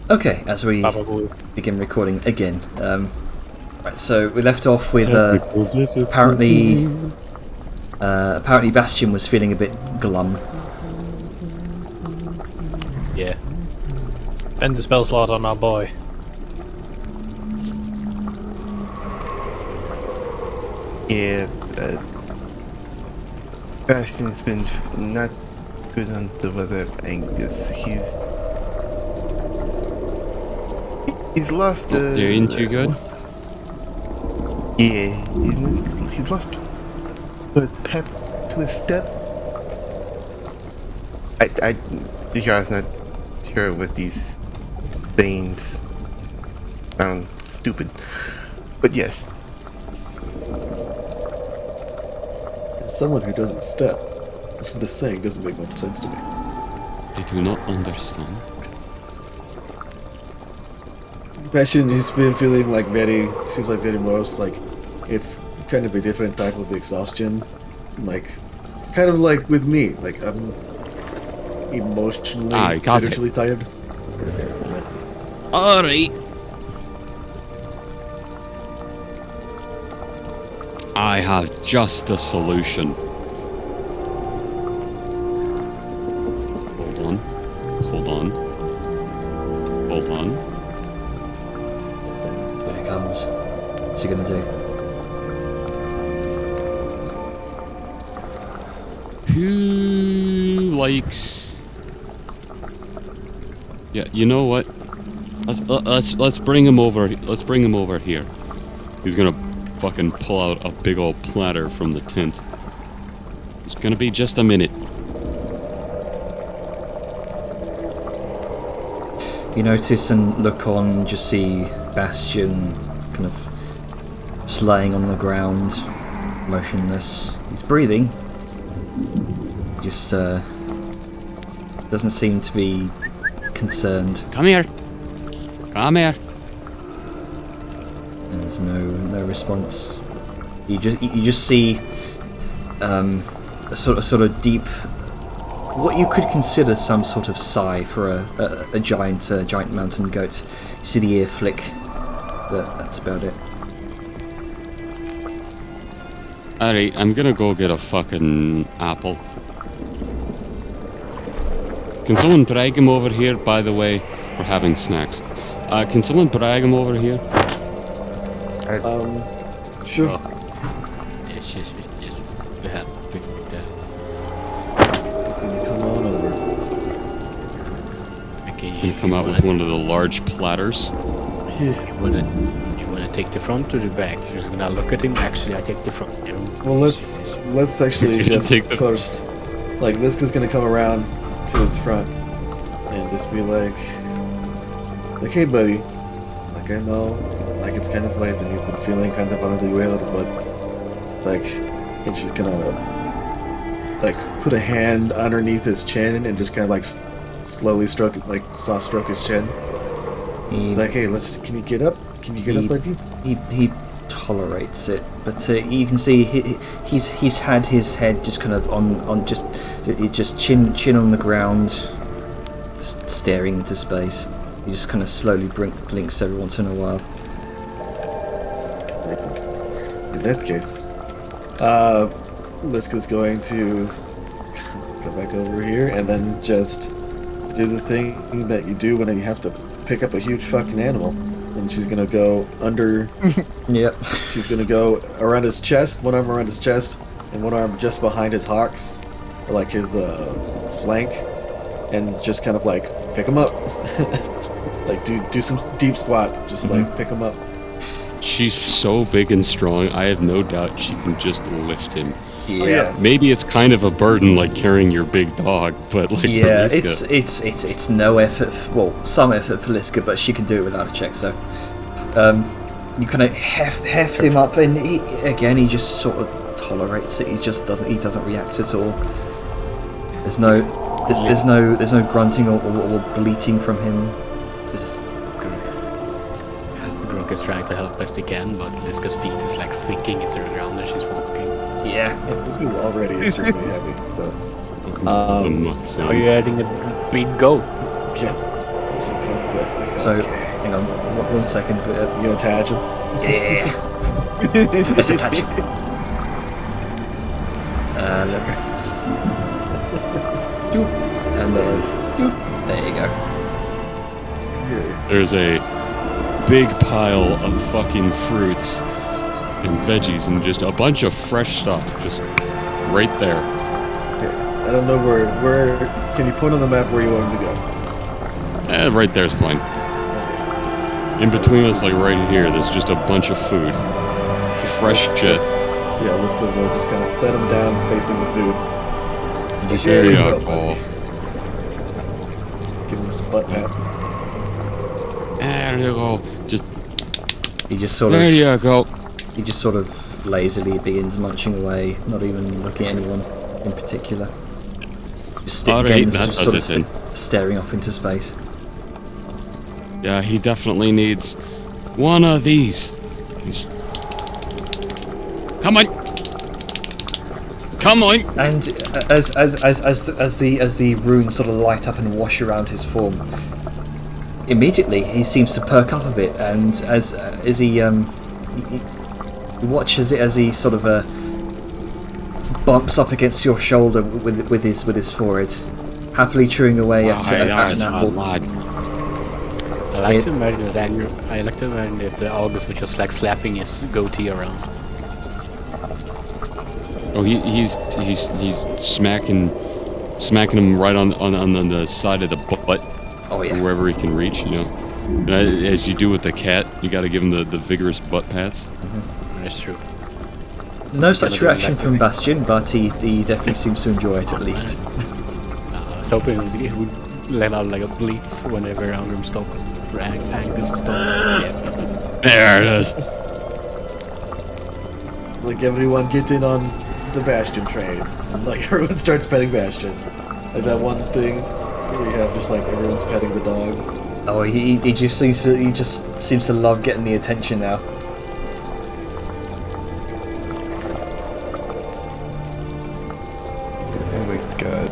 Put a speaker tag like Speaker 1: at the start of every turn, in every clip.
Speaker 1: Okay, as we
Speaker 2: Probably.
Speaker 1: begin recording again. Right, so we left off with apparently Bastion was feeling a bit glum.
Speaker 2: Yeah. Spend the spell slot on our boy.
Speaker 3: Yeah, Bastion's been not good on the weather, Angus. He's lost.
Speaker 4: They're in too good.
Speaker 3: Yeah, he's lost. But pep to his step. You guys not sure what these things sound stupid, but yes.
Speaker 5: As someone who doesn't step, this saying doesn't make much sense to me.
Speaker 4: I do not understand.
Speaker 5: Bastion, he's been feeling like seems like very morose, like it's kind of a different type of exhaustion. Like, kind of like with me, like I'm emotionally, spiritually tired.
Speaker 4: Alright. I have just a solution. Hold on. Hold on. Hold on.
Speaker 1: Here he comes. What's he gonna do?
Speaker 4: Who likes? Yeah, you know what? Let's bring him over. Let's bring him over here. He's gonna fucking pull out a big old platter from the tent. It's gonna be just a minute.
Speaker 1: You notice and look on, just see Bastion kind of just laying on the ground, motionless. He's breathing. Just doesn't seem to be concerned.
Speaker 4: Come here. Come here.
Speaker 1: And there's no response. You just see a sort of deep, what you could consider some sort of sigh for a giant mountain goat. You see the ear flick. That's about it.
Speaker 4: Alright, I'm gonna go get a fucking apple. Can someone drag him over here? By the way, we're having snacks. Can someone drag him over here?
Speaker 5: Sure.
Speaker 2: Yes. We have to do that.
Speaker 5: Can you come on over?
Speaker 2: Okay,
Speaker 4: Can you come out with one of the large platters?
Speaker 2: You wanna take the front or the back? You're just gonna look at him. Actually, I take the front. No.
Speaker 5: Well, let's actually
Speaker 4: You
Speaker 5: just
Speaker 4: take the-
Speaker 5: first, like Liska's gonna come around to his front and just be like, hey buddy, like I know, like it's kind of late and you've been feeling kind of under the weather, but like, and she's gonna like put a hand underneath his chin and just kind of like slowly stroke it, like soft stroke his chin. It's like, hey, can you get up? Can you get up, buddy?
Speaker 1: He tolerates it, but you can see he's had his head just kind of on just chin on the ground, just staring into space. He just kind of slowly blinks every once in a while.
Speaker 5: In that case, Liska's going to go back over here and then just do the thing that you do when you have to pick up a huge fucking animal. And she's gonna go under.
Speaker 1: Yep.
Speaker 5: She's gonna go around his chest, one arm around his chest, and one arm just behind his hocks, or like his flank, and just kind of like pick him up. Like do some deep squat, just like pick him up.
Speaker 4: She's so big and strong, I have no doubt she can just lift him.
Speaker 1: Yeah.
Speaker 5: Oh, yeah.
Speaker 4: Maybe it's kind of a burden like carrying your big dog, but like
Speaker 1: Yeah,
Speaker 4: for Liska,
Speaker 1: it's no effort. Well, some effort for Liska, but she can do it without a check. So, you kind of heft him up, and he just sort of tolerates it. He doesn't react at all. There's no grunting or bleating from him. Just
Speaker 2: Grunk is trying to help best he can, but Liska's feet is like sinking into the ground as she's walking.
Speaker 1: yeah.
Speaker 5: This is already extremely heavy, so
Speaker 4: the muck
Speaker 2: Now
Speaker 4: sound.
Speaker 2: you're adding a big goat.
Speaker 5: yeah. So she comes back like that.
Speaker 1: So, hang on, one second.
Speaker 5: You attach him.
Speaker 1: Yeah. Let's attach it. And there you go.
Speaker 4: There's a big pile of fucking fruits and veggies and just a bunch of fresh stuff just right there.
Speaker 5: Okay. I don't know where. Can you point on the map where you want him to go?
Speaker 4: Right there's fine. In between us, like right here, there's just a bunch of food. Fresh shit.
Speaker 5: Yeah, let's go. We'll just kind of set him down facing the food.
Speaker 4: There you go.
Speaker 5: Give him some butt pats.
Speaker 4: There you go.
Speaker 1: He just sort
Speaker 4: There
Speaker 1: of.
Speaker 4: you go.
Speaker 1: He just sort of lazily begins munching away, not even looking at anyone in particular. Just
Speaker 4: Alright,
Speaker 1: again,
Speaker 4: that
Speaker 1: just sort
Speaker 4: does
Speaker 1: of
Speaker 4: it then.
Speaker 1: staring off into space.
Speaker 4: Yeah, he definitely needs one of these. Come on. Come on.
Speaker 1: And as the runes sort of light up and wash around his form, immediately he seems to perk up a bit, and as he watches it as he sort of bumps up against your shoulder with his forehead, happily chewing away at an apple.
Speaker 2: I like to imagine that. I like to imagine if the August was just like slapping his goatee around.
Speaker 4: Oh, he's smacking him right on the side of the butt,
Speaker 1: Oh yeah.
Speaker 4: or wherever he can reach, you know. And as you do with the cat, you got to give him the vigorous butt pats.
Speaker 2: That's true.
Speaker 1: No such reaction from Bastion, but he definitely seems to enjoy it at least.
Speaker 2: I was hoping he would let out like a bleat whenever Andrum stopped. Angus stopped. Yeah.
Speaker 4: There it is.
Speaker 5: It's like everyone get in on the Bastion train, and like everyone starts petting Bastion. Like that one thing where you have just like everyone's petting the dog.
Speaker 1: Oh, he just seems to love getting the attention now.
Speaker 3: Oh my god.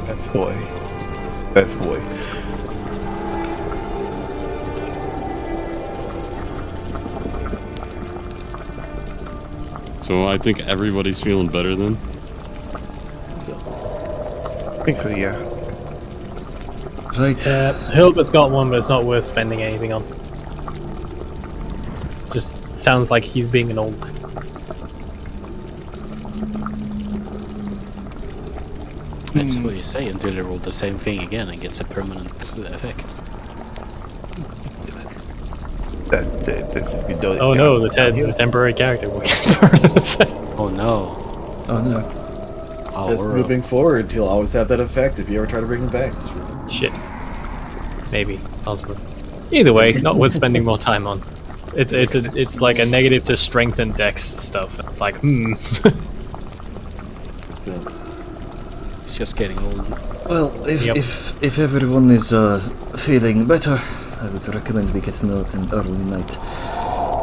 Speaker 3: That's boy. That's boy.
Speaker 4: So I think everybody's feeling better then.
Speaker 3: I think so, yeah.
Speaker 1: Right.
Speaker 6: Hilbert's got one, but it's not worth spending anything on. Just sounds like he's being an old man.
Speaker 2: That's what you say until they roll the same thing again and gets a permanent effect.
Speaker 3: That's, you don't,
Speaker 6: Oh no, the temporary character will get permanent effect.
Speaker 2: Oh no.
Speaker 1: Oh no.
Speaker 5: Just moving forward, he'll always have that effect if you ever try to bring him back. Just remember.
Speaker 6: Shit. Maybe. Osborne. Either way, not worth spending more time on. It's like a negative to strength and dex stuff. It's like,
Speaker 5: That's-
Speaker 2: It's just getting old.
Speaker 1: Well,
Speaker 6: Yep.
Speaker 1: if everyone is feeling better, I would recommend we get an early night.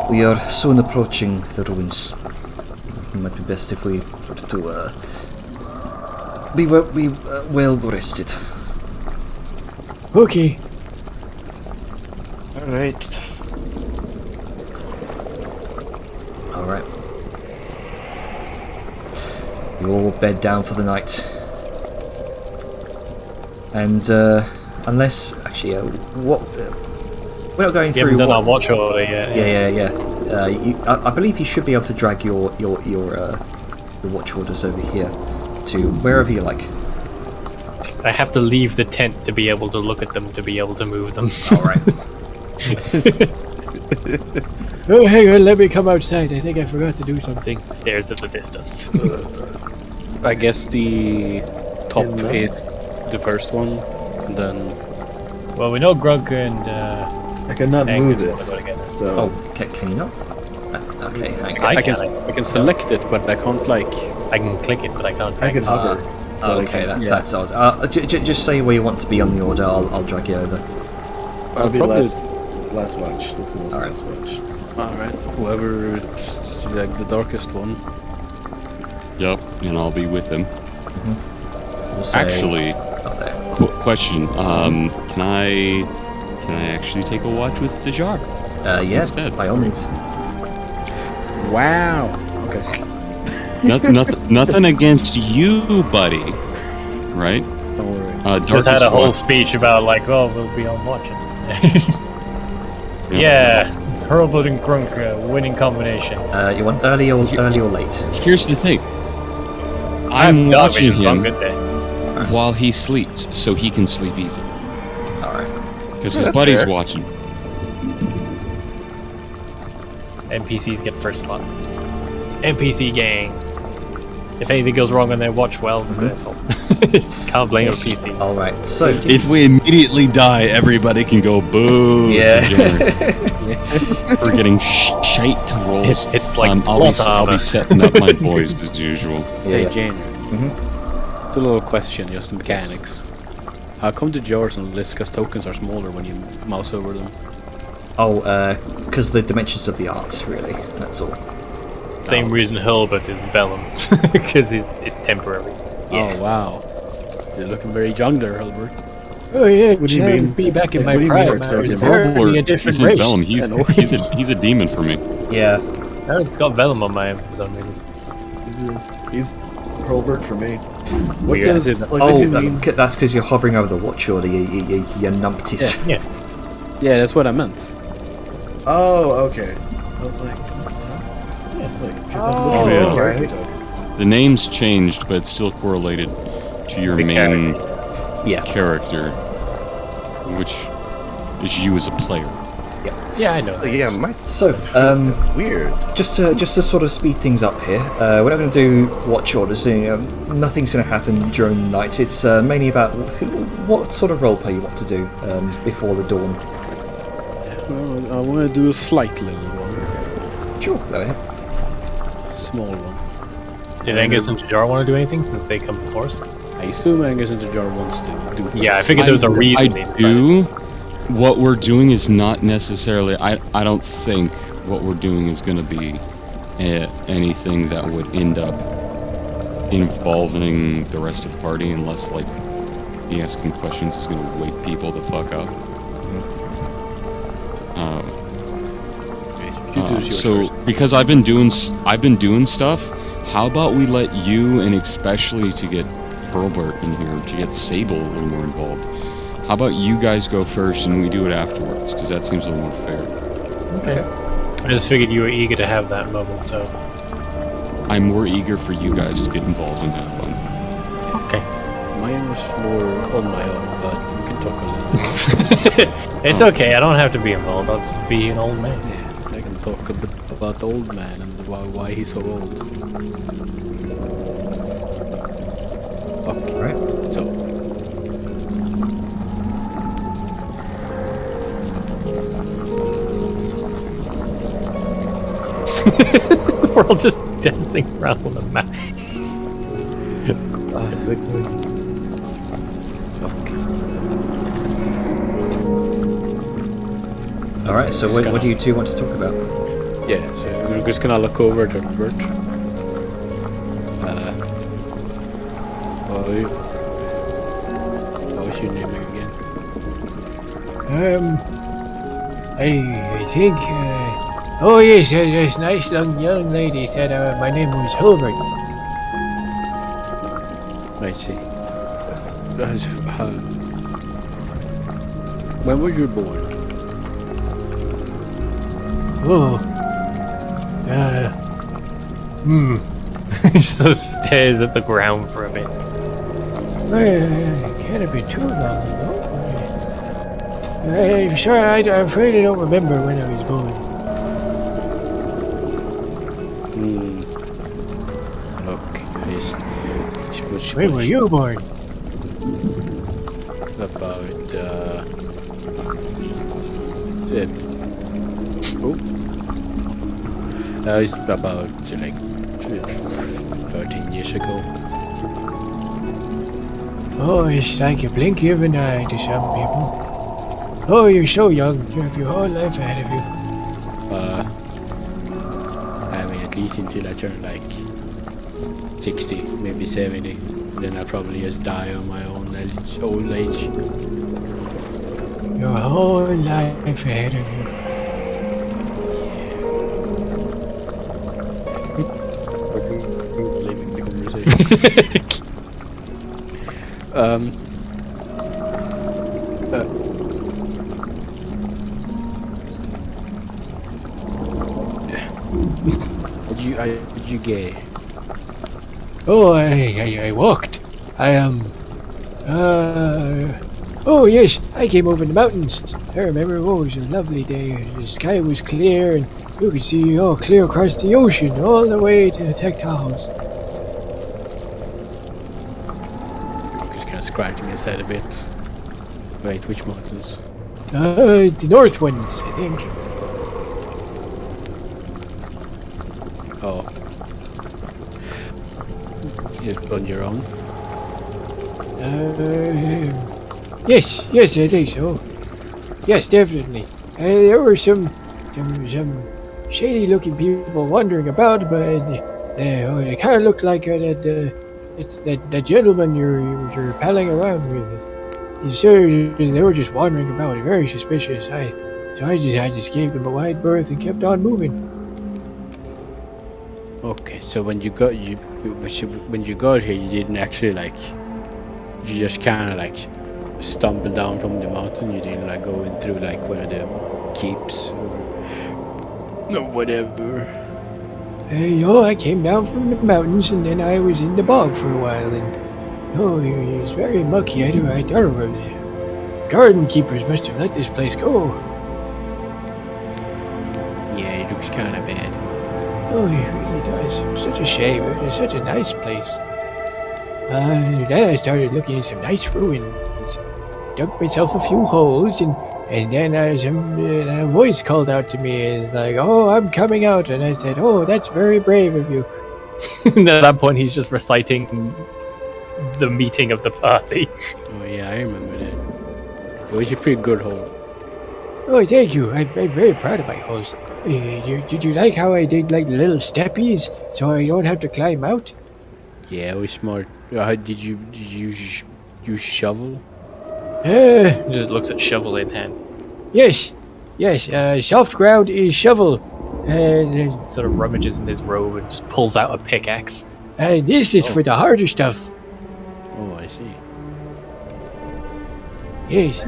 Speaker 1: We are soon approaching the ruins. It might be best if we were to be well rested.
Speaker 6: okay.
Speaker 3: Alright.
Speaker 1: All right. You all bed down for the night. And unless actually, what we're not going
Speaker 6: We
Speaker 1: through.
Speaker 6: haven't done
Speaker 1: what-
Speaker 6: our watch order yet.
Speaker 1: Yeah. I believe you should be able to drag your watch orders over here to wherever you like.
Speaker 6: I have to leave the tent to be able to look at them, to be able to move them.
Speaker 1: All right.
Speaker 6: Oh, hang on, let me come outside. I think I forgot to do something. Stares at the distance.
Speaker 2: I guess the top
Speaker 5: In,
Speaker 2: is the first one, and then
Speaker 6: Well, we know Grug and
Speaker 5: I cannot move
Speaker 6: Angus
Speaker 5: it.
Speaker 6: want to go together.
Speaker 5: So
Speaker 1: Oh, can you not? Okay, hang on.
Speaker 6: I
Speaker 2: I can
Speaker 6: can.
Speaker 2: I can select it, but I can't like.
Speaker 6: I can click it, but I can't.
Speaker 5: I can
Speaker 6: drag it.
Speaker 5: hover. but I
Speaker 1: Okay,
Speaker 5: can't-
Speaker 1: that's odd. Just say where you want to be on the order. I'll drag you over.
Speaker 5: It'll be
Speaker 2: probably-
Speaker 5: last watch. Let's go with
Speaker 1: Alright.
Speaker 5: last watch.
Speaker 2: Alright, whoever is like the darkest one.
Speaker 4: Yep, and I'll be with him.
Speaker 1: We'll say,
Speaker 4: Actually,
Speaker 1: oh, there.
Speaker 4: question. Can I actually take a watch with Dejar?
Speaker 1: Yeah,
Speaker 4: Instead.
Speaker 1: by all means.
Speaker 2: Wow. Okay.
Speaker 4: Nothing against you, buddy. Right?
Speaker 2: Don't worry.
Speaker 6: Just had
Speaker 4: Darkest
Speaker 6: a whole
Speaker 4: Watch-
Speaker 6: speech about like, oh, we'll be on watching. Yeah, Herbert and Grunk winning combination.
Speaker 1: You want early or late?
Speaker 4: Here's the thing. I'm
Speaker 6: done
Speaker 4: watching
Speaker 6: vision, so I'm
Speaker 4: him
Speaker 6: good there.
Speaker 4: while he sleeps, so he can sleep easy.
Speaker 1: All right.
Speaker 4: Because his
Speaker 3: That's
Speaker 4: buddy's
Speaker 3: fair.
Speaker 4: watching.
Speaker 6: NPCs get first slot. NPC gang. If anything goes wrong on their watch, well, their fault. Can't blame a PC.
Speaker 1: All right. So
Speaker 4: If we immediately die, everybody can go boo
Speaker 1: yeah.
Speaker 4: to Jared. We're getting shite to rolls.
Speaker 6: It's like
Speaker 4: I'll
Speaker 6: plot
Speaker 4: be
Speaker 6: armor.
Speaker 4: setting up my boys as usual.
Speaker 1: yeah.
Speaker 2: Hey, Jane. It's a little question, just the mechanics. How come the jars on Liska's tokens are smaller when you mouse over them?
Speaker 1: Oh, because the dimensions of the art, really. That's all.
Speaker 6: Same reason Herbert is Vellum, because it's temporary.
Speaker 1: Yeah.
Speaker 2: Oh, wow. You're looking very young there, Hilbert.
Speaker 6: Oh yeah,
Speaker 2: What do you mean?
Speaker 6: Be back in
Speaker 2: What
Speaker 6: my
Speaker 2: do you
Speaker 6: prime.
Speaker 2: mean
Speaker 6: I
Speaker 2: it's
Speaker 6: was
Speaker 2: talking
Speaker 6: really a
Speaker 4: He's
Speaker 6: different
Speaker 4: in
Speaker 6: race.
Speaker 4: Vellum.
Speaker 2: I know.
Speaker 4: He's a demon for me.
Speaker 1: Yeah.
Speaker 6: Oh, it's got Vellum on my for some reason.
Speaker 5: He's Hurlburt for me. What
Speaker 6: Weird.
Speaker 5: does like, what
Speaker 1: Oh,
Speaker 5: do you mean?
Speaker 1: that's because you're hovering over the watch, surely, you numpties.
Speaker 6: Yeah.
Speaker 2: Yeah, that's what I meant.
Speaker 5: Oh, okay. I was like, what? Yeah, it's like, because I'm looking
Speaker 4: yeah.
Speaker 5: at the character token.
Speaker 4: The name's changed, but it's still correlated to your
Speaker 6: The
Speaker 4: main
Speaker 1: Yeah.
Speaker 4: character, which is you as a player.
Speaker 6: Yeah, I know.
Speaker 3: Yeah, my
Speaker 1: So,
Speaker 3: weird.
Speaker 1: just to sort of speed things up here, we're not going to do watch orders. Nothing's going to happen during the night. It's mainly about what sort of roleplay you want to do before the dawn.
Speaker 2: Well, I want to do a slight little one.
Speaker 1: Sure, go ahead.
Speaker 2: Small one.
Speaker 6: Did Angus and Jar want to do anything since they come before us?
Speaker 2: I assume Angus and the Jar wants to do
Speaker 6: Yeah, I figured there was a reason.
Speaker 4: I
Speaker 6: they decided.
Speaker 4: do. What we're doing is not necessarily. I don't think what we're doing is going to be anything that would end up involving the rest of the party, unless like the asking questions is going to wake people the fuck up. So because I've been doing stuff, how about we let you, and especially to get Hurlburt in here, to get Sable a little more involved. How about you guys go first and we do it afterwards? Because that seems a little more fair.
Speaker 6: Okay. I just figured you were eager to have that moment, so.
Speaker 4: I'm more eager for you guys to get involved and have fun.
Speaker 6: Okay.
Speaker 2: Mine was more on my own, but we can talk a little bit.
Speaker 6: It's okay, I don't have to be involved, I'll just be an old man.
Speaker 2: Yeah, I can talk a bit about the old man and why he's so old. Okay,
Speaker 1: Right.
Speaker 2: so
Speaker 6: We're all just dancing around on the map.
Speaker 1: All right. So, what do you two want to talk about?
Speaker 2: yeah, so we're just gonna look over to Bert. What was your name again?
Speaker 7: I think, oh yes, this nice young lady said my name was Hilbert.
Speaker 2: I see. When were you born?
Speaker 7: Oh,
Speaker 6: He so stares at the ground for a bit.
Speaker 7: it can't have been too long ago. I'm sorry, I'm afraid I don't remember when I was born.
Speaker 2: Okay,
Speaker 7: When were you born?
Speaker 2: About, it's about, like, 13 years ago.
Speaker 7: Oh, it's like a blink of an eye to some people. Oh, you're so young. You have your whole life ahead of you.
Speaker 2: I mean, at least until I turn, like, 60, maybe 70. Then I'll probably just die on my own old age.
Speaker 7: Your whole life ahead of you.
Speaker 2: Leaving the conversation. Did you get?
Speaker 7: Oh, I walked. Oh yes, I came over the mountains. I remember, oh, it was a lovely day. The sky was clear and you could see all clear across the ocean all the way to Tech House.
Speaker 2: Just kind of scratching his head a bit. Wait, which mountains?
Speaker 7: The north ones, I think.
Speaker 2: Oh. You just on your own?
Speaker 7: Yes, I think so. Yes, definitely. There were some shady-looking people wandering about, but they kind of looked like it's that gentleman you're palling around with. They were just wandering about, very suspicious. So I just gave them a wide berth and kept on moving.
Speaker 2: Okay, so when you got here, you didn't actually you just kind of stumble down from the mountain. You didn't go in through one of the keeps or whatever.
Speaker 7: I came down from the mountains and then I was in the bog for a while and it was very mucky. I don't know. Garden keepers must have let this place go.
Speaker 2: Yeah, it looks kind of bad.
Speaker 7: Oh, it really does. Such a shame. It was such a nice place. Then I started looking at some nice ruins. Dug myself a few holes, and then a voice called out to me. It's like, "Oh, I'm coming out." And I said, "Oh, that's very brave of you."
Speaker 6: And at that point, he's just reciting the meeting of the party.
Speaker 2: Oh yeah, I remember that. It was a pretty good hole.
Speaker 7: Oh, thank you. I'm very proud of my holes. Did you like how I did little steppies so I don't have to climb out?
Speaker 2: Yeah, it was smart. Did you use shovel?
Speaker 6: He just looks at shovel in hand.
Speaker 7: Yes. Soft ground is shovel.
Speaker 6: And he sort of rummages in his robe and just pulls out a pickaxe.
Speaker 7: This is for the harder stuff.
Speaker 2: Oh, I see.
Speaker 7: Yes.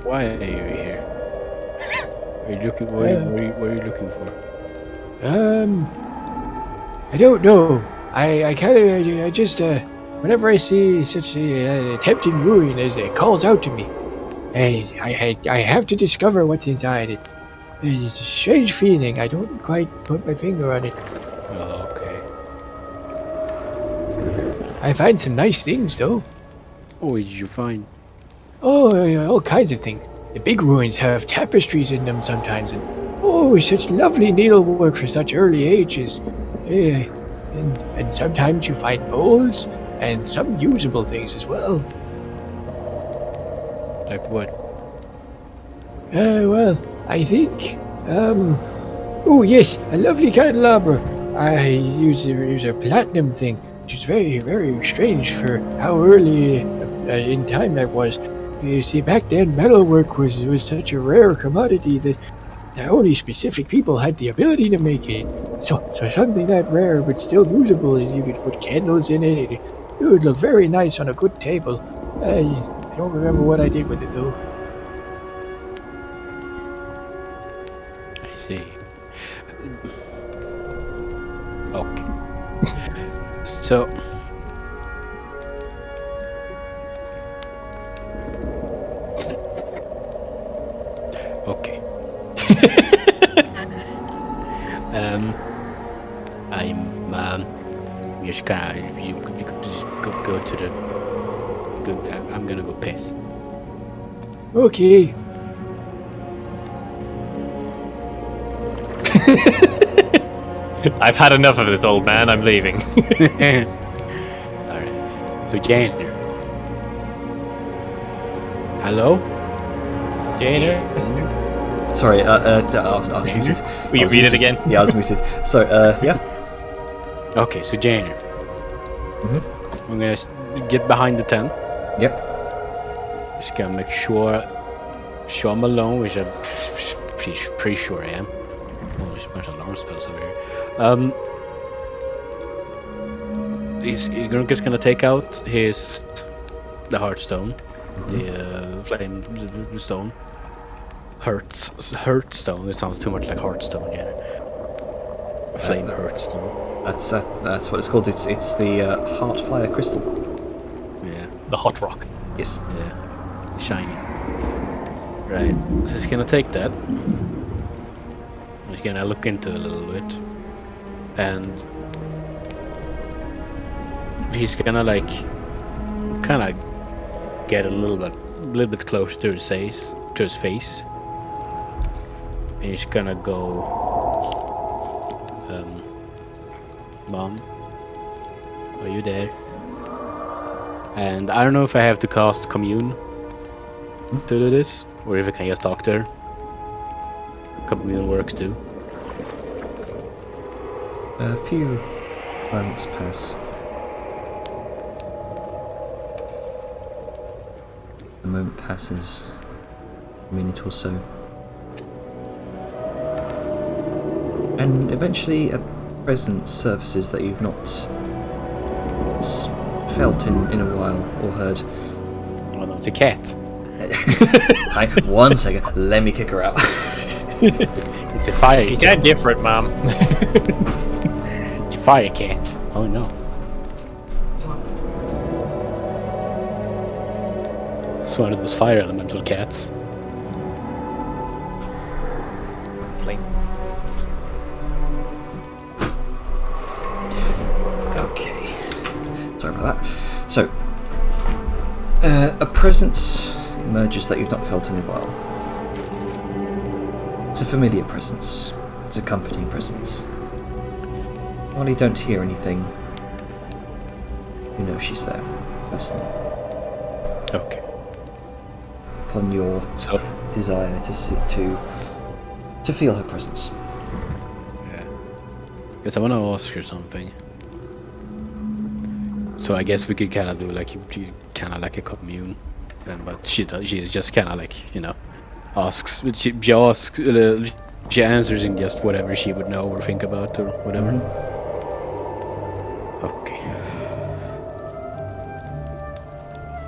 Speaker 2: Why are you here? Are you looking? What are you looking for?
Speaker 7: I don't know. I just whenever I see such a tempting ruin as it calls out to me, I have to discover what's inside. It's a strange feeling. I don't quite put my finger on it.
Speaker 2: Oh, okay.
Speaker 7: I find some nice things though.
Speaker 2: What did you find?
Speaker 7: Oh, all kinds of things. The big ruins have tapestries in them sometimes, and such lovely needlework for such early ages. And sometimes you find bowls and some usable things as well.
Speaker 2: Like what?
Speaker 7: Well, I think, oh yes, a lovely candelabra. I use a platinum thing, which is very, very strange for how early in time that was. You see, back then, metalwork was such a rare commodity that only specific people had the ability to make it. So something that rare but still usable is you could put candles in it. It would look very nice on a good table. I don't remember what I did with it though.
Speaker 2: I see. Okay. So. Okay. I'm just gonna. You could just go to the. I'm gonna go piss.
Speaker 7: Okay.
Speaker 6: I've had enough of this, old man. I'm leaving.
Speaker 2: Alright. So janitor. Hello?
Speaker 6: Janitor?
Speaker 1: Sorry, I was muted.
Speaker 6: Will you
Speaker 1: I was
Speaker 6: read it
Speaker 1: muted.
Speaker 6: again?
Speaker 1: Yeah, I was muted. So, yeah.
Speaker 2: Okay, so Jainer.
Speaker 1: Mm-hmm.
Speaker 2: I'm gonna get behind the tent.
Speaker 1: Yep.
Speaker 2: Just gonna make sure I'm alone, which I'm pretty sure I am. Oh, there's a bunch of alarm spells over here. He's just gonna take out the Heartstone, the flame stone. Heartstone. It sounds too much like Heartstone, yeah. Flame Heartstone.
Speaker 1: That's what it's called. It's the Heartfire crystal.
Speaker 2: Yeah,
Speaker 6: The hot rock.
Speaker 1: Yes.
Speaker 2: yeah, shiny. Right. So he's gonna take that. He's gonna look into it a little bit, and he's gonna like kind of get a little bit closer to his face, and he's gonna go, Mom, are you there? And I don't know if I have to cast Commune to do this, or if I can just talk to her. Commune works too.
Speaker 1: A few moments pass. The moment passes, a minute or so. And eventually a presence surfaces that you've not felt in a while or heard.
Speaker 2: Oh no, it's a cat.
Speaker 1: Hang on, 1 second, let me kick her out.
Speaker 2: It's a fire
Speaker 6: He's
Speaker 2: cat.
Speaker 6: that different, Mom.
Speaker 2: It's a fire cat. Oh no. It's one of those fire elemental cats.
Speaker 6: Flame.
Speaker 1: Okay. Sorry about that. So, a presence emerges that you've not felt in a while. It's a familiar presence. It's a comforting presence. While you don't hear anything, you know she's there, listening.
Speaker 2: Okay.
Speaker 1: Upon your
Speaker 2: So,
Speaker 1: desire to feel her presence.
Speaker 2: yeah. Guess I want to ask her something. So I guess we could kind of do like kind of like a commune, but she just kind of like, you know, asks. She answers in just whatever she would know or think about or whatever. Okay.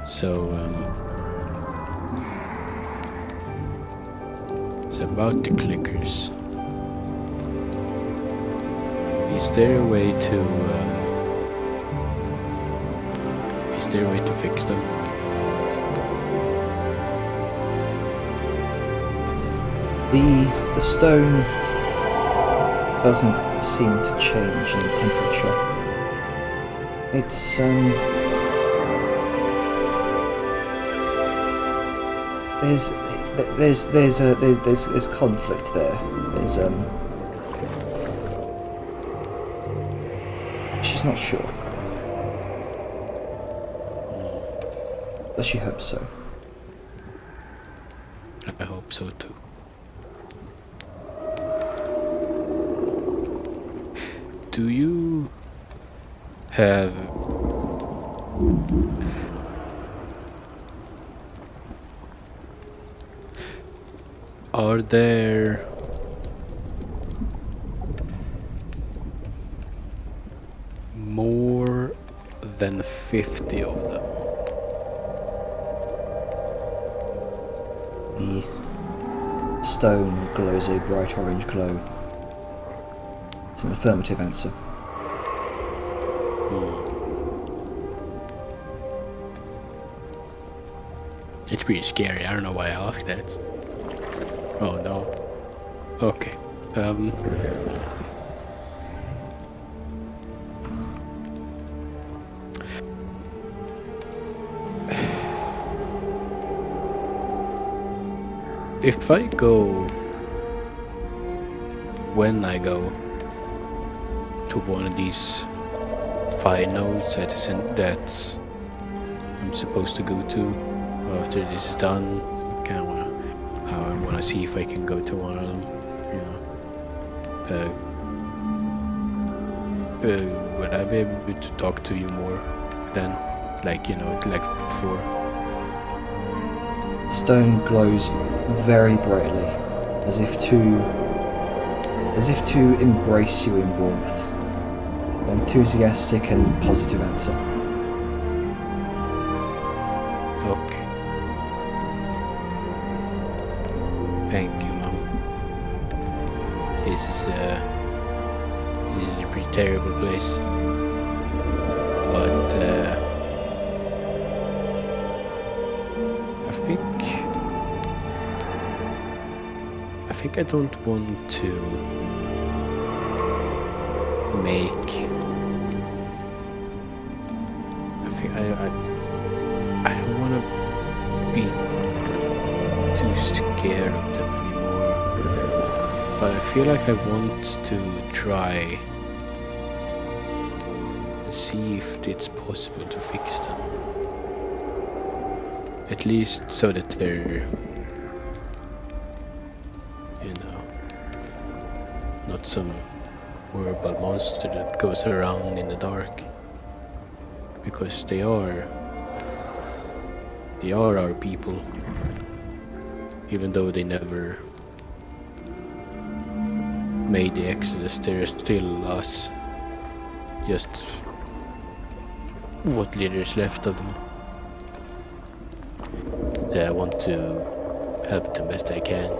Speaker 2: So it's about the clickers. Is there a way to fix them?
Speaker 1: The stone doesn't seem to change in temperature. It's there's conflict there. She's not sure, but she hopes so.
Speaker 2: I hope so too. Do you have are there more than 50 of them?
Speaker 1: The stone glows a bright orange glow. It's an affirmative answer.
Speaker 2: It's pretty scary. I don't know why I asked that. Oh no. Okay. If I go, when I go to one of these 5 nodes that I'm supposed to go to after this is done, how I want gonna see if I can go to one of them. Would I be able to talk to you more then? Like before?
Speaker 1: Stone glows very brightly, as if to embrace you in warmth. An enthusiastic and positive answer.
Speaker 2: Okay. Thank you, Mom. This is a pretty terrible place. But I think I don't want to make. I don't want to be too scared of them anymore. But I feel like I want to try and see if it's possible to fix them. At least so that they're, not some horrible monster that goes around in the dark. Because they are our people. Even though they never made the exodus, they're still us. Just what little is left of them. I want to help them best I can.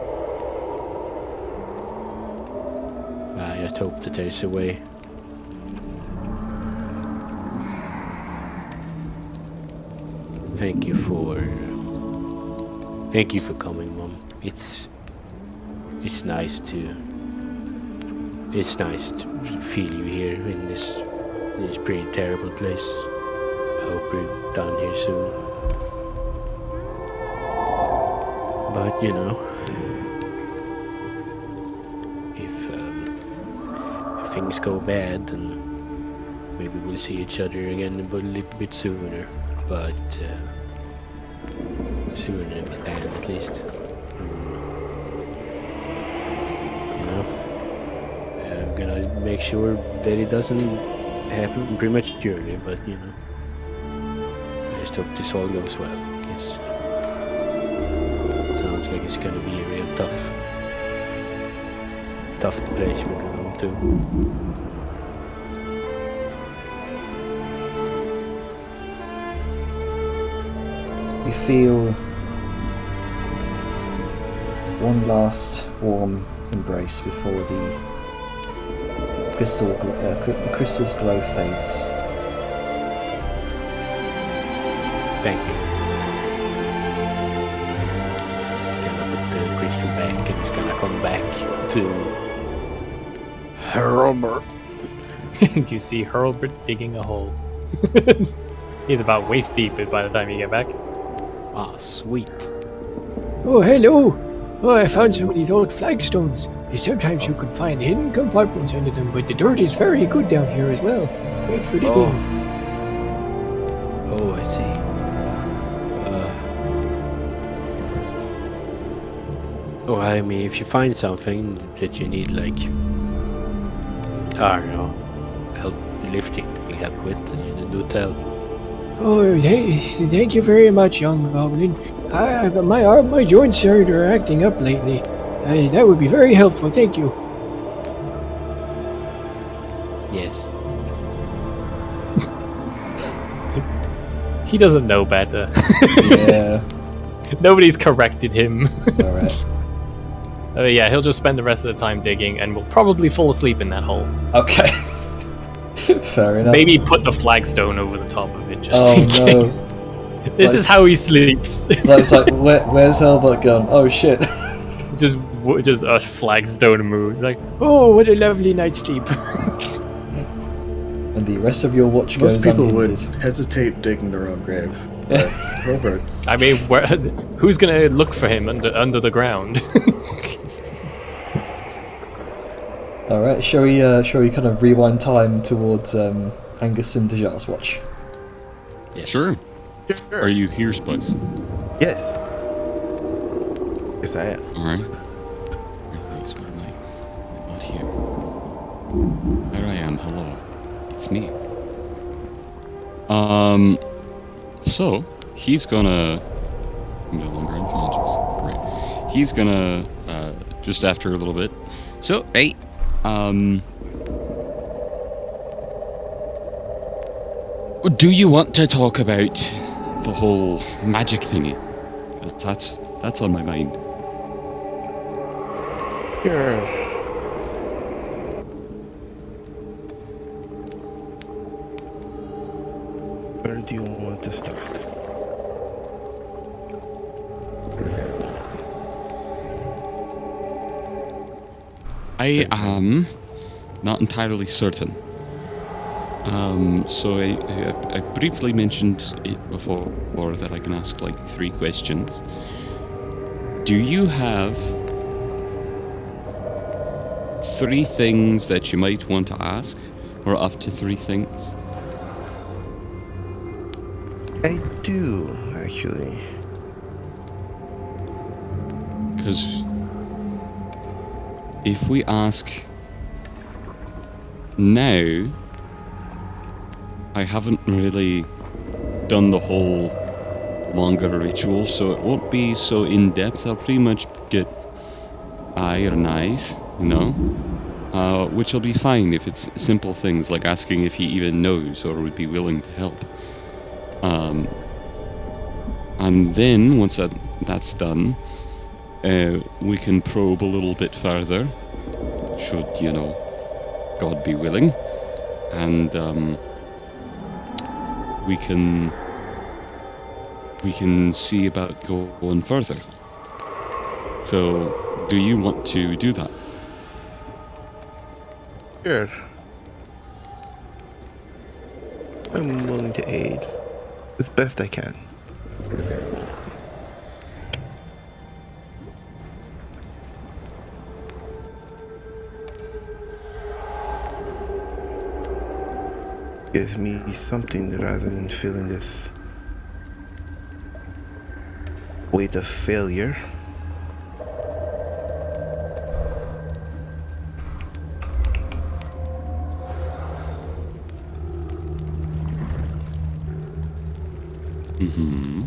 Speaker 2: I just hope that there's a way. Thank you for coming, Mom. It's nice to feel you here in this pretty terrible place. I hope we're done here soon. But if things go bad, then maybe we'll see each other again a little bit sooner. But sooner than we can, at least. I'm gonna make sure that it doesn't happen prematurely, but I just hope this all goes well. It sounds like it's gonna be a real tough place we're going to.
Speaker 1: You feel one last warm embrace before the crystal's glow fades.
Speaker 2: Thank you. Gonna put the crystal back and it's gonna come back to Hurlbert.
Speaker 6: You see Hurlbert digging a hole. He's about waist deep by the time you get back.
Speaker 2: Ah, sweet.
Speaker 7: Oh, hello! Oh, I found some of these old flagstones. Sometimes you can find hidden compartments under them, but the dirt is very good down here as well. Great for digging.
Speaker 2: Oh, I see. I mean, if you find something that you need, like, I don't know, help lifting, help with, then do tell.
Speaker 7: Oh, hey, thank you very much, young goblin. My joints are acting up lately. That would be very helpful, thank you.
Speaker 2: Yes.
Speaker 6: He doesn't know better.
Speaker 1: Yeah.
Speaker 6: Nobody's corrected him.
Speaker 1: Alright.
Speaker 6: Yeah, he'll just spend the rest of the time digging and will probably fall asleep in that hole.
Speaker 1: Okay. Fair enough.
Speaker 6: Maybe put the flagstone over the top of it just
Speaker 1: Oh,
Speaker 6: in
Speaker 1: no.
Speaker 6: case. This is how he sleeps.
Speaker 1: It's like, where's Hurlbert gone? Oh shit.
Speaker 6: just a flagstone moves. Like,
Speaker 7: Oh, what a lovely night's sleep.
Speaker 1: And the rest of your watch goes
Speaker 5: Most people would
Speaker 1: unhindered.
Speaker 5: hesitate digging their own grave. But Hurlbert,
Speaker 6: I mean, who's gonna look for him under the ground?
Speaker 1: Alright, shall we kind of rewind time towards Angus and Dejar's watch?
Speaker 4: Sure. Are you here, Spice?
Speaker 3: Yes. Yes, I am.
Speaker 4: Alright. Nice, where am I? I'm not here. There I am, hello. It's me. So, he's gonna... I'm no longer unconscious. Great. He's gonna, just after a little bit... So, hey, do you want to talk about the whole magic thingy? 'Cause that's on my mind.
Speaker 3: Sure. Where do you want to start?
Speaker 4: I am not entirely certain. So I briefly mentioned it before, or that I can ask like 3 questions. Do you have 3 things that you might want to ask, or up to 3 things?
Speaker 3: I do, actually.
Speaker 4: Because if we ask now, I haven't really done the whole longer ritual, so it won't be so in-depth. I'll pretty much get aye or nays, you know? Which will be fine if it's simple things like asking if he even knows or would be willing to help. And then, once that's done, we can probe a little bit further, should, you know, God be willing, and we can see about going further. So, do you want to do that?
Speaker 3: Sure. I'm willing to aid as best I can. Gives me something rather than feeling this weight of failure.
Speaker 4: Mm-hmm.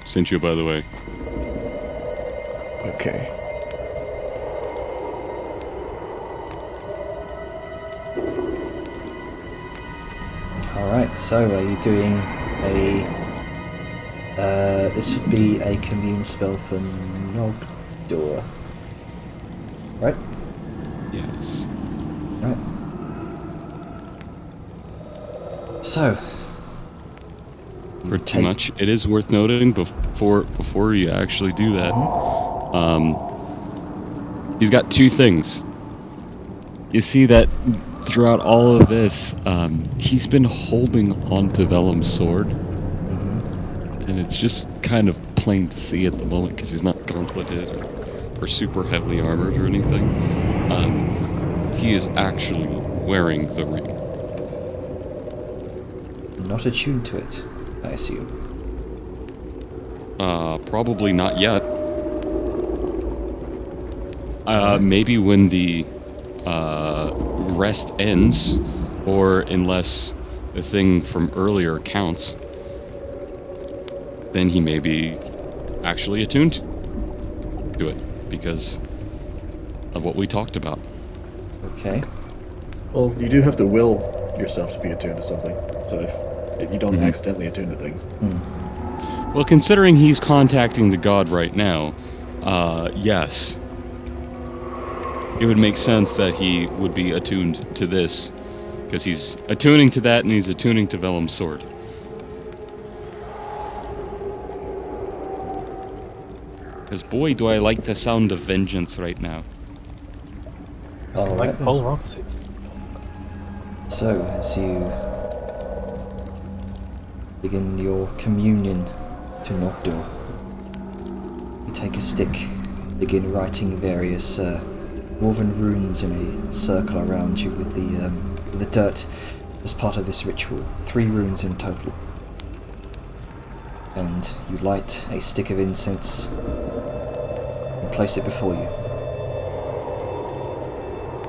Speaker 4: Sent you, by the way.
Speaker 3: Okay.
Speaker 1: Alright, so are you doing a... this would be a commune spell for Nogdor. Right?
Speaker 4: Yes.
Speaker 1: Right. So...
Speaker 4: Pretty much. It is worth noting before you actually do that. He's got 2 things. You see that throughout all of this, he's been holding onto Vellum's sword, and it's just kind of plain to see at the moment because he's not gauntleted or super heavily armored or anything. He is actually wearing the ring.
Speaker 1: Not attuned to it, I assume.
Speaker 4: Probably not yet. Maybe when the rest ends, or unless the thing from earlier counts, then he may be actually attuned to it because of what we talked about.
Speaker 1: Okay.
Speaker 5: Well, you do have to will yourself to be attuned to something. So if you don't accidentally attune to things.
Speaker 4: Well, considering he's contacting the god right now, yes. It would make sense that he would be attuned to this, because he's attuning to that and he's attuning to Vellum's sword. Because boy, do I like the sound of vengeance right now.
Speaker 1: Alright
Speaker 6: Like
Speaker 1: then.
Speaker 6: polar opposites.
Speaker 1: So, as you begin your communion to Nogdor, you take a stick, begin writing various woven runes in a circle around you with the with the dirt as part of this ritual. 3 runes in total. And you light a stick of incense and place it before you.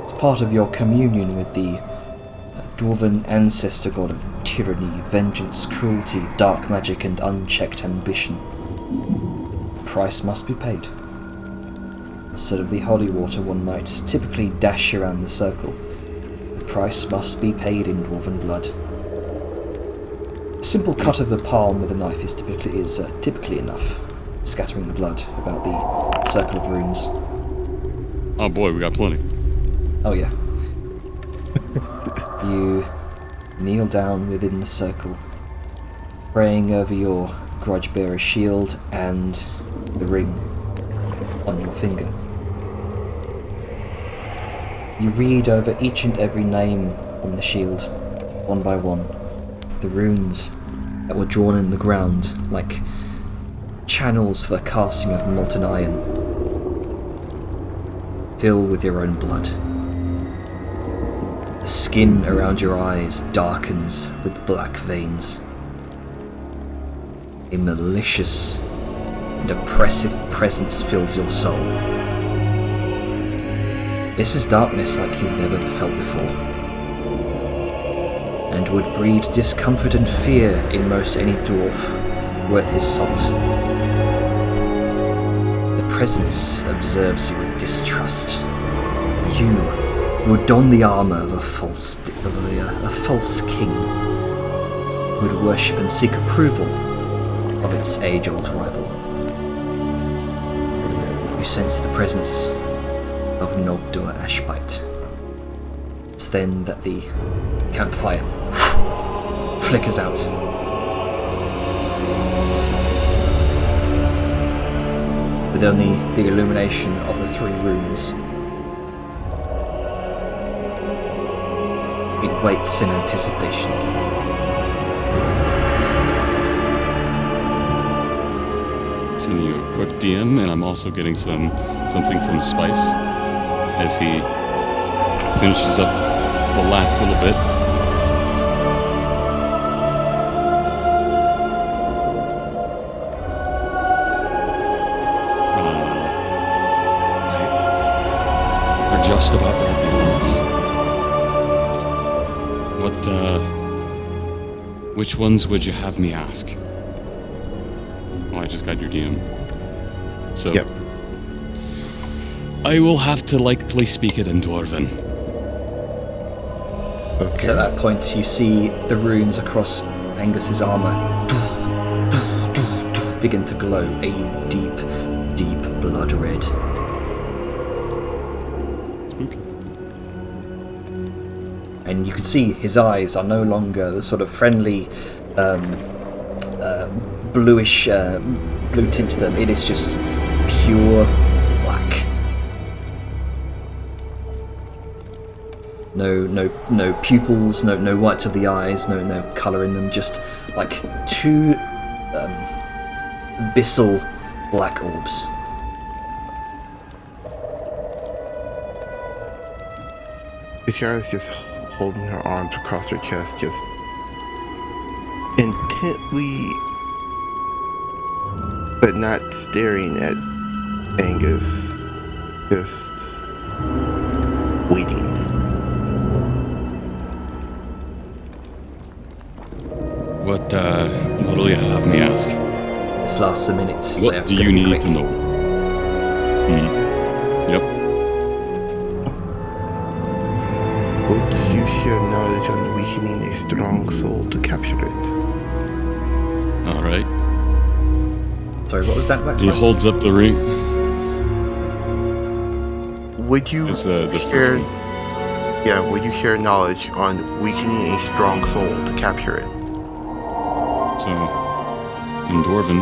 Speaker 1: It's part of your communion with the Dwarven ancestor god of tyranny, vengeance, cruelty, dark magic, and unchecked ambition. The price must be paid. Instead of the holy water one might typically dash around the circle, the price must be paid in Dwarven blood. A simple cut of the palm with a knife is typically enough, scattering the blood about the circle of runes.
Speaker 4: Oh boy, we got plenty.
Speaker 1: Oh yeah. You kneel down within the circle, praying over your grudge-bearer shield and the ring on your finger. You read over each and every name on the shield, one by one, the runes that were drawn in the ground like channels for the casting of molten iron, fill with your own blood. The skin around your eyes darkens with black veins. A malicious and oppressive presence fills your soul. This is darkness like you've never felt before, and would breed discomfort and fear in most any dwarf worth his salt. The presence observes you with distrust. You would don the armour of a false king, would worship and seek approval of its age-old rival. You sense the presence of Nogdur Ashbite. It's then that the campfire flickers out. With only the illumination of the 3 runes. It waits in anticipation.
Speaker 4: Sending you a quick DM, and I'm also getting something from Spice as he finishes up the last little bit. We're just about ready, Lois. Which ones would you have me ask? Oh, I just got your DM. So,
Speaker 3: Yep.
Speaker 4: I will have to likely speak it in Dwarven.
Speaker 3: Okay.
Speaker 1: So at that point you see the runes across Angus's armour begin to glow a deep, deep blood red.
Speaker 4: Okay.
Speaker 1: And you can see his eyes are no longer the sort of friendly bluish blue tint to them. It is just pure black. No pupils, no whites of the eyes, no colour in them, just like 2 abyssal black orbs.
Speaker 3: Kiara's just holding her arms across her chest, just intently, but not staring at Angus, just waiting.
Speaker 4: What will you have me ask?
Speaker 1: This lasts a minute. so
Speaker 4: What do
Speaker 1: I'm
Speaker 4: you
Speaker 1: gonna be
Speaker 4: need
Speaker 1: quick.
Speaker 4: to know? Yep.
Speaker 3: Would you share knowledge on weakening a strong soul to capture it?
Speaker 4: Alright.
Speaker 1: Sorry, what was that? Max?
Speaker 4: He holds up the ring.
Speaker 3: Would you
Speaker 4: It's the
Speaker 3: share? Yeah, would you share knowledge on weakening a strong soul to capture it?
Speaker 4: So, in Dwarven,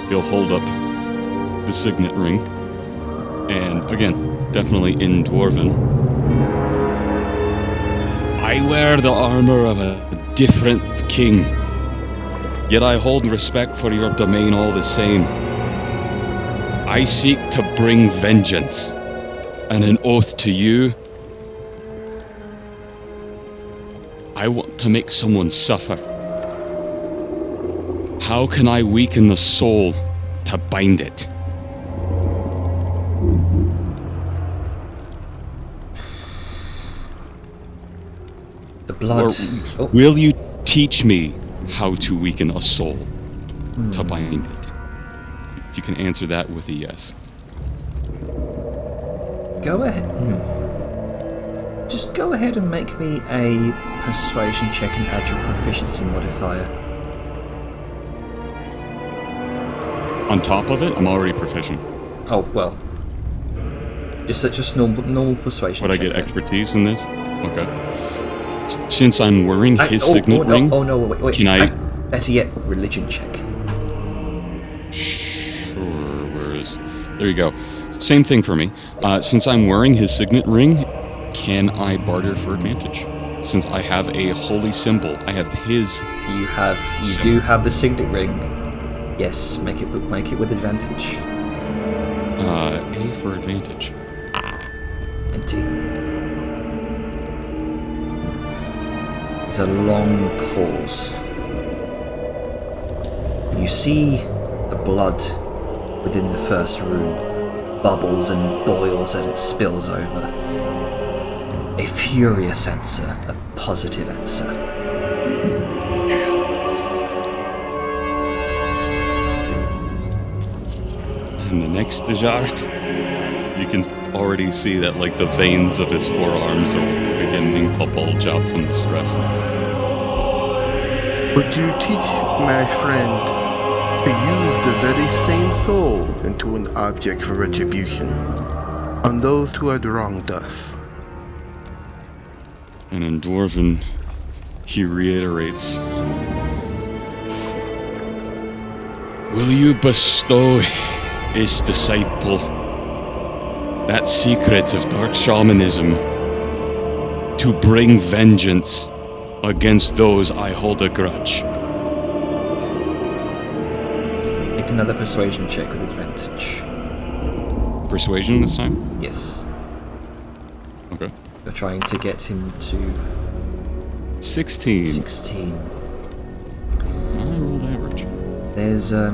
Speaker 4: he'll hold up the signet ring. And again, definitely in Dwarven. I wear the armor of a different king. Yet I hold respect for your domain all the same. I seek to bring vengeance. And an oath to you I want to make someone suffer. How can I weaken the soul to bind it?
Speaker 1: The blood.
Speaker 4: Or will you teach me how to weaken a soul to bind it? You can answer that with a yes.
Speaker 1: Go ahead. Just go ahead and make me a persuasion check and add your proficiency modifier.
Speaker 4: On top of it, I'm already proficient.
Speaker 1: Oh well. Just normal persuasion.
Speaker 4: Would I
Speaker 1: check
Speaker 4: get
Speaker 1: then.
Speaker 4: expertise in this? Okay. Since I'm wearing his signet ring,
Speaker 1: Oh no! Wait!
Speaker 4: can I?
Speaker 1: Better yet, religion check.
Speaker 4: Sure. Where is? There you go. Same thing for me. Since I'm wearing his signet ring, can I barter for advantage? Since I have a holy symbol, I have his.
Speaker 1: You do have the signet ring. Yes, make it with advantage.
Speaker 4: A for advantage.
Speaker 1: 19. There's a long pause. You see the blood within the first rune bubbles and boils as it spills over. A furious answer, a positive answer.
Speaker 4: And the next Dejar, you can already see that like the veins of his forearms are beginning to bulge out from the stress.
Speaker 3: Would you teach my friend to use the very same soul into an object for retribution on those who had wronged us?
Speaker 4: And in Dwarven, he reiterates, will you bestow his disciple that secret of dark shamanism to bring vengeance against those I hold a grudge?
Speaker 1: Make another persuasion check with advantage.
Speaker 4: Persuasion this time?
Speaker 1: Yes.
Speaker 4: Okay.
Speaker 1: You're trying to get him to
Speaker 4: 16.
Speaker 1: 16.
Speaker 4: I rolled average.
Speaker 1: There's a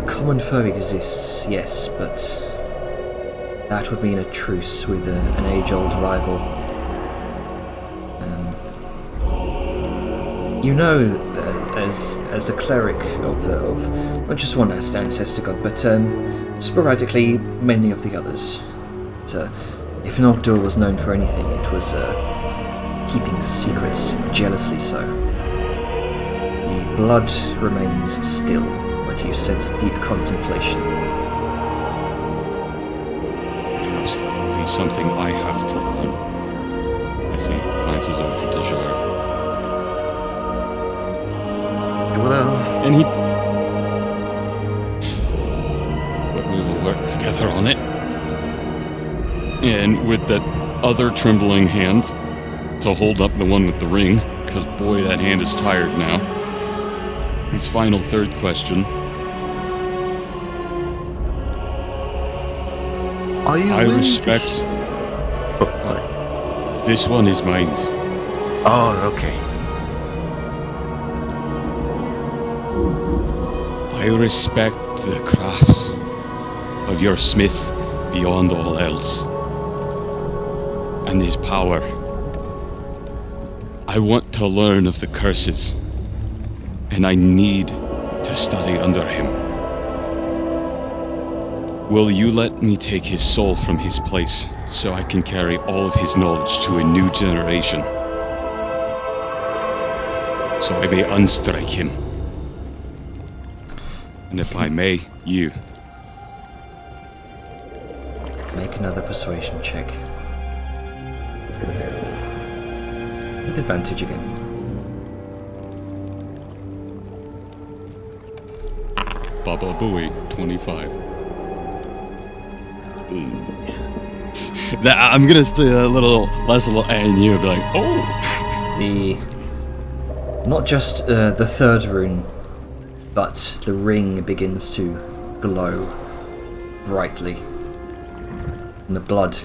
Speaker 1: common foe exists, yes, but that would mean a truce with an age-old rival. You know, as a cleric of not just one ancestor god, but sporadically many of the others. But, if Nogdur was known for anything, it was keeping secrets jealously so. The blood remains still, but you sense deep contemplation.
Speaker 4: Perhaps that will be something I have to learn. As he glances over to Jar.
Speaker 3: Well,
Speaker 4: And he... But we will work together on it. And with that other trembling hand to hold up the one with the ring, because boy, that hand is tired now. His final third question.
Speaker 3: are you
Speaker 4: I
Speaker 3: willing
Speaker 4: respect...
Speaker 3: to... Oh, sorry.
Speaker 4: This one is mine.
Speaker 3: Oh, okay.
Speaker 4: I respect the crafts of your smith beyond all else, and his power. I want to learn of the curses, and I need to study under him. Will you let me take his soul from his place, so I can carry all of his knowledge to a new generation? So I may unstrike him. And if I may, you.
Speaker 1: Make another persuasion check. With advantage again.
Speaker 4: Baba Booey, 25. I'm gonna say a little less, and you'll be like, oh!
Speaker 1: Not just the third rune, but the ring begins to glow brightly. And the blood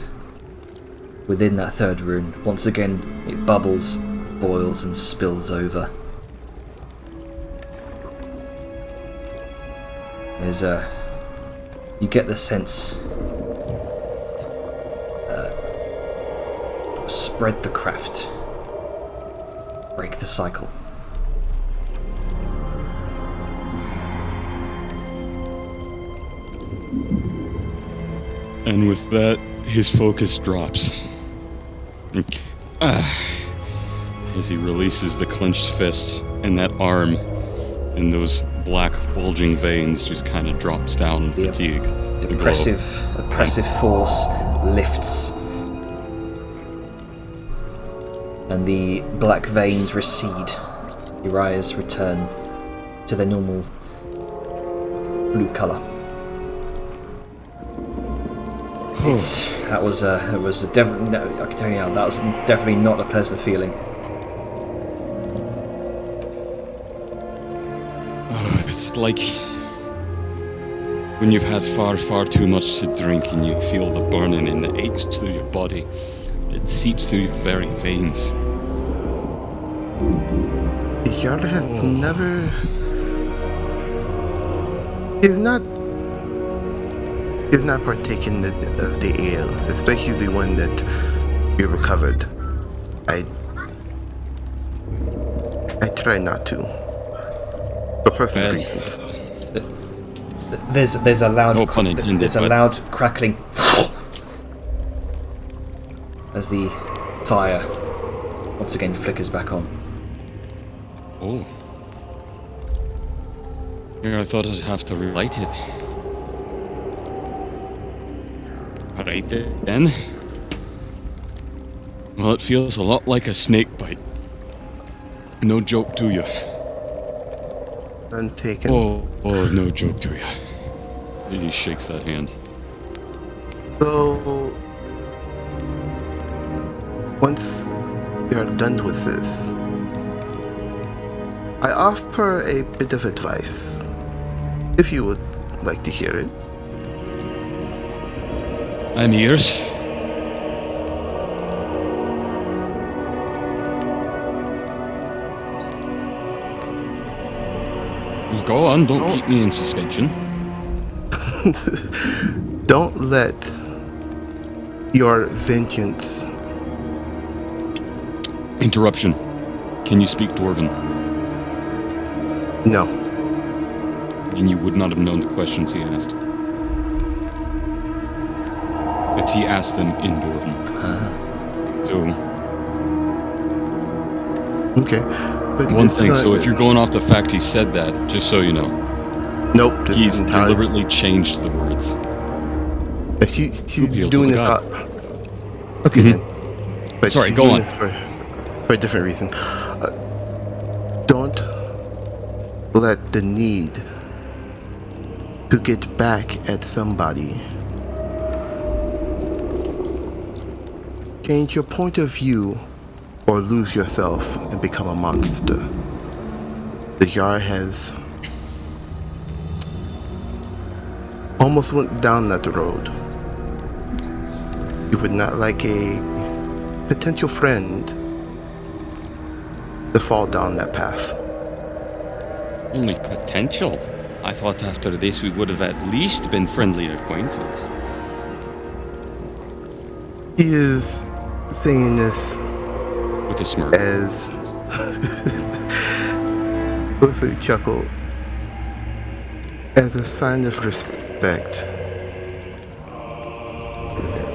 Speaker 1: within that third rune. Once again, it bubbles, boils, and spills over. There's you get the sense. Spread the craft. Break the cycle.
Speaker 4: And with that, his focus drops. As he releases the clenched fists, and that arm and those black bulging veins just kind of drops down in fatigue.
Speaker 1: The oppressive force lifts, and the black veins recede. Your eyes return to their normal blue colour. That was definitely. No, I can tell you now, that was definitely not a pleasant feeling.
Speaker 4: It's like when you've had far, far too much to drink and you feel the burning and the aches through your body. It seeps through your very veins.
Speaker 3: Yara has never... He's not partaken of the ale, especially the one that we recovered. I try not to, for personal reasons.
Speaker 1: There's a loud
Speaker 4: No pun intended,
Speaker 1: there's a
Speaker 4: but-
Speaker 1: loud crackling as the fire once again flickers back on.
Speaker 4: Oh. Here, I thought I'd have to relight it. Alright then. Well, it feels a lot like a snake bite. No joke to you.
Speaker 3: Untaken.
Speaker 4: Oh, no joke to you. He shakes that hand.
Speaker 3: So, once we are done with this, I offer a bit of advice, if you would like to hear it.
Speaker 4: I'm ears. Go on, don't keep me in suspension.
Speaker 3: Don't let your vengeance...
Speaker 4: Interruption. Can you speak Dwarven?
Speaker 3: No.
Speaker 4: Then you would not have known the questions he asked. But he asked them in Dwarven. So,
Speaker 3: Okay. But
Speaker 4: one
Speaker 3: this
Speaker 4: thing,
Speaker 3: is
Speaker 4: so if you're going off the fact he said that, just so you know,
Speaker 3: Nope, this
Speaker 4: he's
Speaker 3: is entirely...
Speaker 4: deliberately changed the words.
Speaker 3: He's
Speaker 4: Appeal to
Speaker 3: doing
Speaker 4: the
Speaker 3: this
Speaker 4: god.
Speaker 3: Okay then. But
Speaker 4: Sorry,
Speaker 3: he's
Speaker 4: go
Speaker 3: doing
Speaker 4: on.
Speaker 3: this for a different reason. Don't let the need to get back at somebody change your point of view or lose yourself and become a monster. The Yar has almost went down that road. You would not like a potential friend to fall down that path.
Speaker 4: Only potential. I thought after this we would have at least been friendly acquaintances.
Speaker 3: He is saying this
Speaker 4: With a smirk.
Speaker 3: as with a chuckle, as a sign of respect.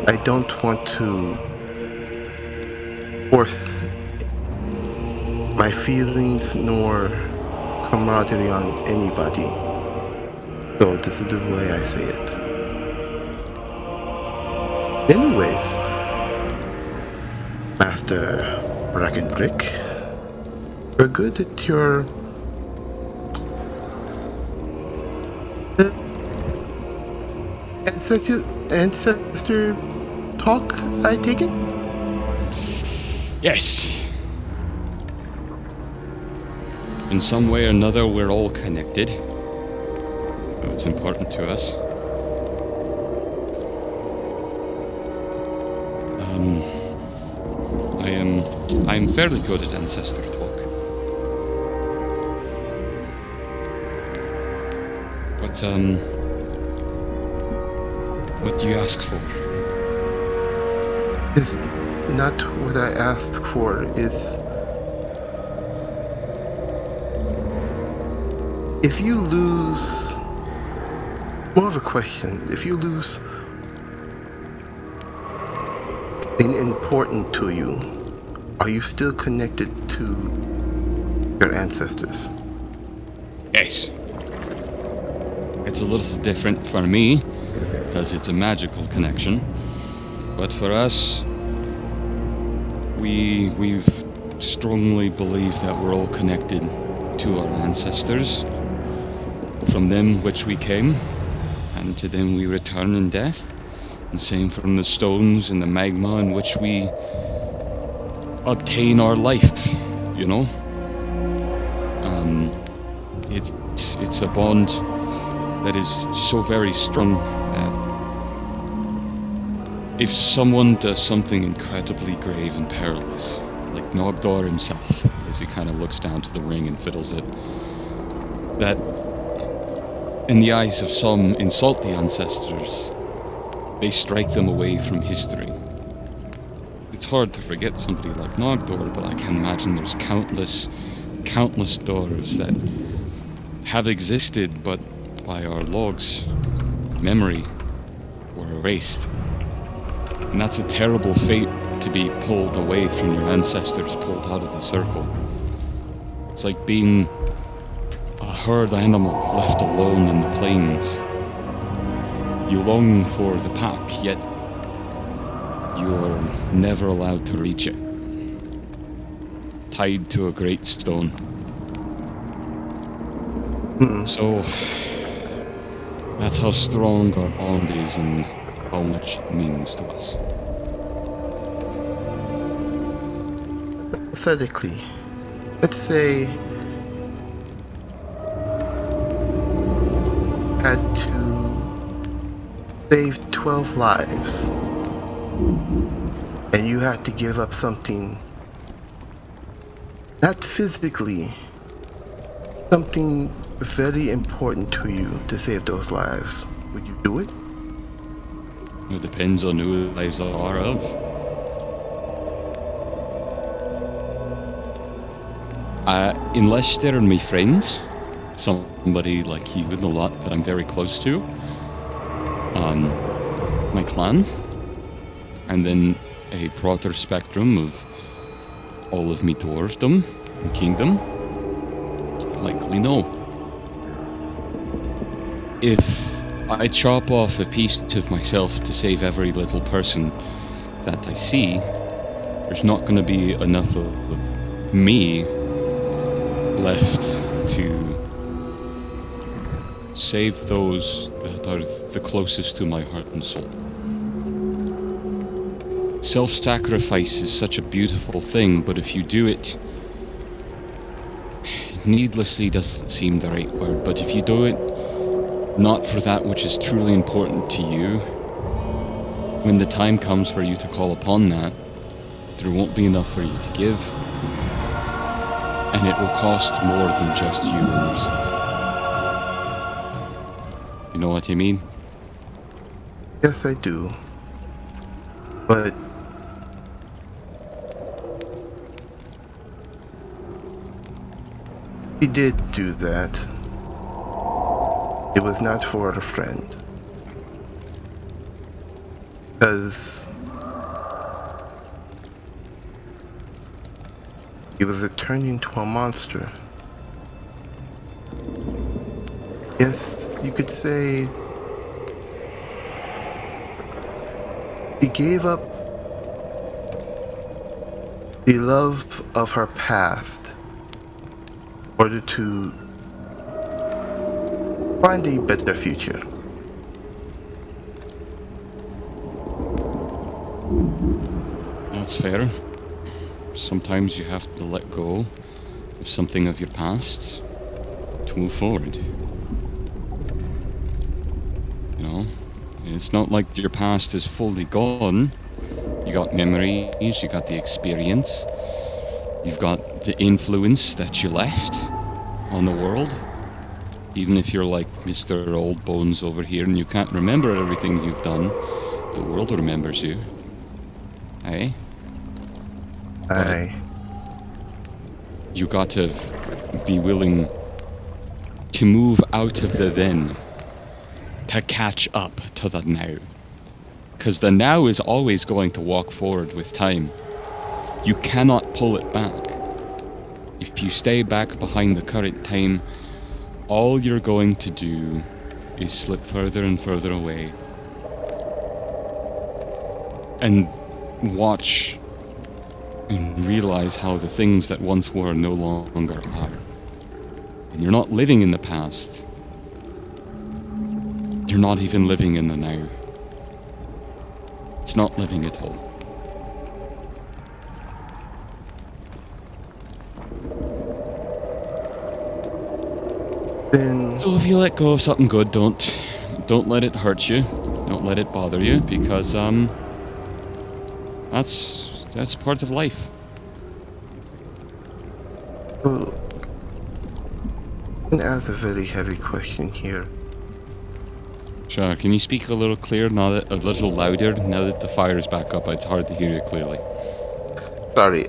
Speaker 3: I don't want to force my feelings nor camaraderie on anybody. So this is the way I say it. Anyways, Master Brackenbrick, you're good at your ancestor talk, I take it?
Speaker 4: Yes. In some way or another, we're all connected. It's important to us. I'm fairly good at ancestor talk. What do you ask for?
Speaker 3: It's not what I asked for. Is if you lose, more of a question, if you lose an important to you, are you still connected to your ancestors?
Speaker 4: Yes. It's a little different for me, because it's a magical connection. But for us, we've strongly believed that we're all connected to our ancestors. From them which we came, and to them we return in death. And same from the stones and the magma in which we obtain our life, you know? It's a bond that is so very strong that if someone does something incredibly grave and perilous, like Nogdor himself, as he kind of looks down to the ring and fiddles it, that in the eyes of some insult the ancestors, they strike them away from history. It's hard to forget somebody like Nogdor, but I can imagine there's countless Dors that have existed, but by our logs, memory, were erased. And that's a terrible fate, to be pulled away from your ancestors, pulled out of the circle. It's like being a herd animal left alone in the plains. You long for the pack, yet you're never allowed to reach it. Tied to a great stone. So that's how strong our bond is and how much it means to us.
Speaker 3: Hypothetically, let's say had to save 12 lives and you had to give up something, not physically, something very important to you to save those lives. Would you do it?
Speaker 4: It depends on who the lives are of. Unless they're my friends, somebody like you and a lot that I'm very close to, my clan, and then a broader spectrum of all of me dwarfdom and kingdom, likely no. If I chop off a piece of myself to save every little person that I see, there's not going to be enough of me left to save those that are the closest to my heart and soul. Self-sacrifice is such a beautiful thing, but if you do it needlessly doesn't seem the right word, but if you do it not for that which is truly important to you, when the time comes for you to call upon that, there won't be enough for you to give, and it will cost more than just you and yourself. You know what I mean?
Speaker 3: Yes, I do. But he did do that. It was not for a friend. Because he was turned into a monster. Yes, you could say he gave up the love of her past in order to find a better future.
Speaker 4: That's fair. Sometimes you have to let go of something of your past to move forward. You know, it's not like your past is fully gone. You got memories, you got the experience, You've got the influence that you left on the world. Even if you're like Mr. Old Bones over here and you can't remember everything you've done, the world remembers you. Eh?
Speaker 3: Aye.
Speaker 4: You got to be willing to move out of the then to catch up to the now. Because the now is always going to walk forward with time. You cannot pull it back. If you stay back behind the current time, all you're going to do is slip further and further away. And watch and realize how the things that once were no longer are. And you're not living in the past. You're not even living in the now. It's not living at all.
Speaker 3: Then
Speaker 4: So if you let go of something good, don't let it hurt you. Don't let it bother you, because that's part of life.
Speaker 3: well, I'm gonna ask a very heavy question here.
Speaker 4: Sure, can you speak a little clearer now that a little louder now that the fire is back up? It's hard to hear you clearly.
Speaker 3: Sorry.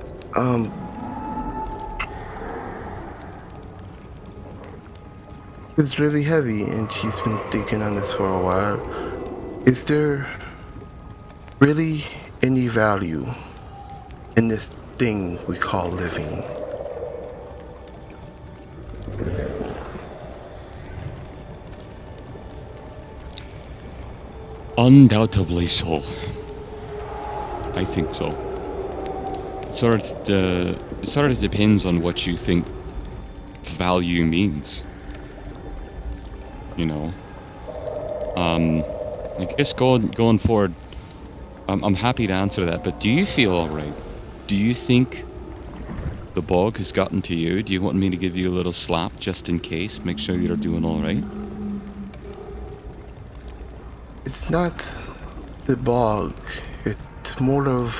Speaker 3: It's really heavy, and she's been thinking on this for a while. Is there really any value in this thing we call living?
Speaker 4: Undoubtedly so. I think so. It sort of depends on what you think value means. You know. I guess going forward, I'm happy to answer that. But do you feel alright? Do you think the bog has gotten to you? Do you want me to give you a little slap just in case? Make sure you're doing alright?
Speaker 3: It's not the bog. It's more of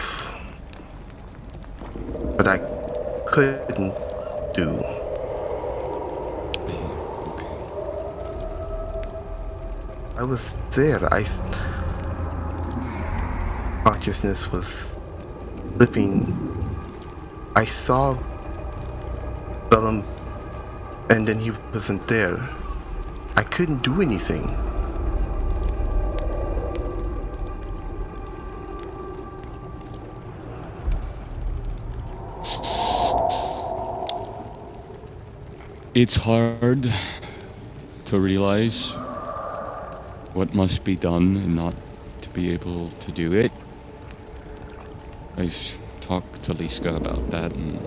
Speaker 3: what I couldn't do. I was there. Consciousness was slipping. I saw Bellum, and then he wasn't there. I couldn't do anything.
Speaker 4: It's hard to realize what must be done and not to be able to do it. I've talked to Liska about that, and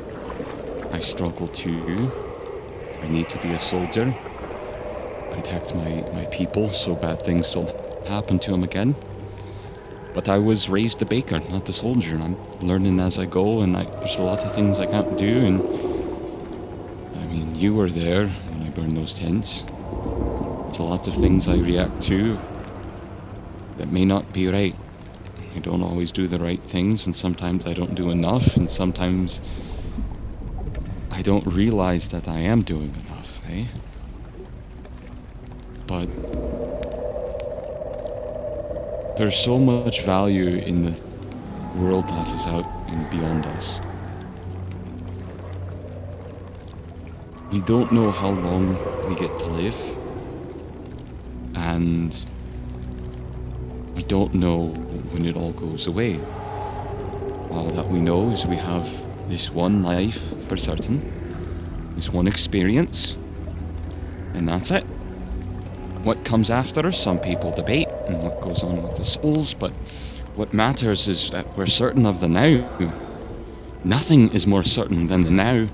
Speaker 4: I struggle too. I need to be a soldier, protect my people so bad things don't happen to them again. But I was raised a baker, not a soldier, and I'm learning as I go, and there's a lot of things I can't do, and I mean, you were there when I burned those tents. There's a lot of things I react to that may not be right. I don't always do the right things, and sometimes I don't do enough, and sometimes I don't realize that I am doing enough, eh? But there's so much value in the world that is out and beyond us. We don't know how long we get to live, and we don't know when it all goes away. All that we know is we have this one life for certain, this one experience, and that's it. What comes after, some people debate, and what goes on with the souls, but what matters is that we're certain of the now. Nothing is more certain than the now.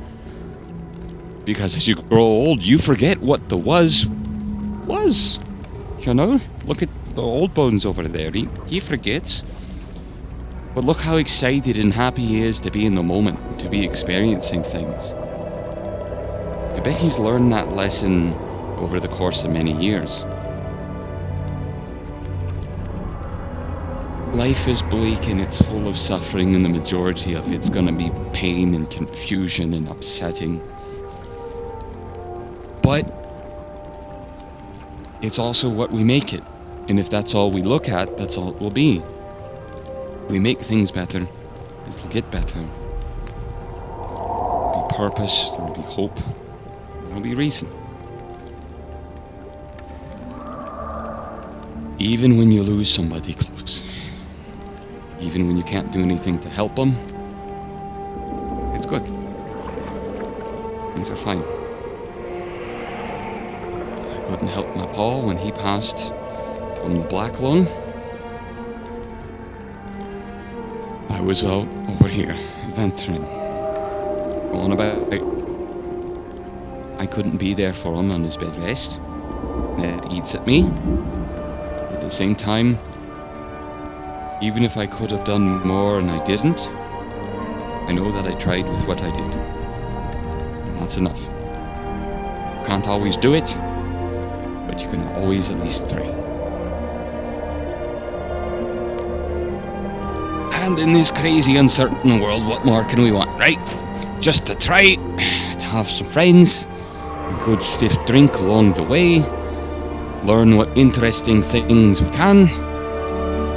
Speaker 4: Because as you grow old, you forget what the was. You know? Look at the old bones over there. He forgets. But look how excited and happy he is to be in the moment, to be experiencing things. I bet he's learned that lesson over the course of many years. life is bleak and it's full of suffering, and the majority of it's gonna be pain and confusion and upsetting. But it's also what we make it. And if that's all we look at, that's all it will be. We make things better, it'll get better. There'll be purpose, there'll be hope, there'll be reason. Even when you lose somebody close, even when you can't do anything to help them, it's good. Things are fine. I couldn't help my pa when he passed from the black lung. I was out over here, venturing, going about. I couldn't be there for him on his bed rest. That eats at me. At the same time, even if I could have done more and I didn't, I know that I tried with what I did. And that's enough. You can't always do it, but you can always at least try. And in this crazy, uncertain world, what more can we want, right? Just to try, to have some friends, a good stiff drink along the way, learn what interesting things we can,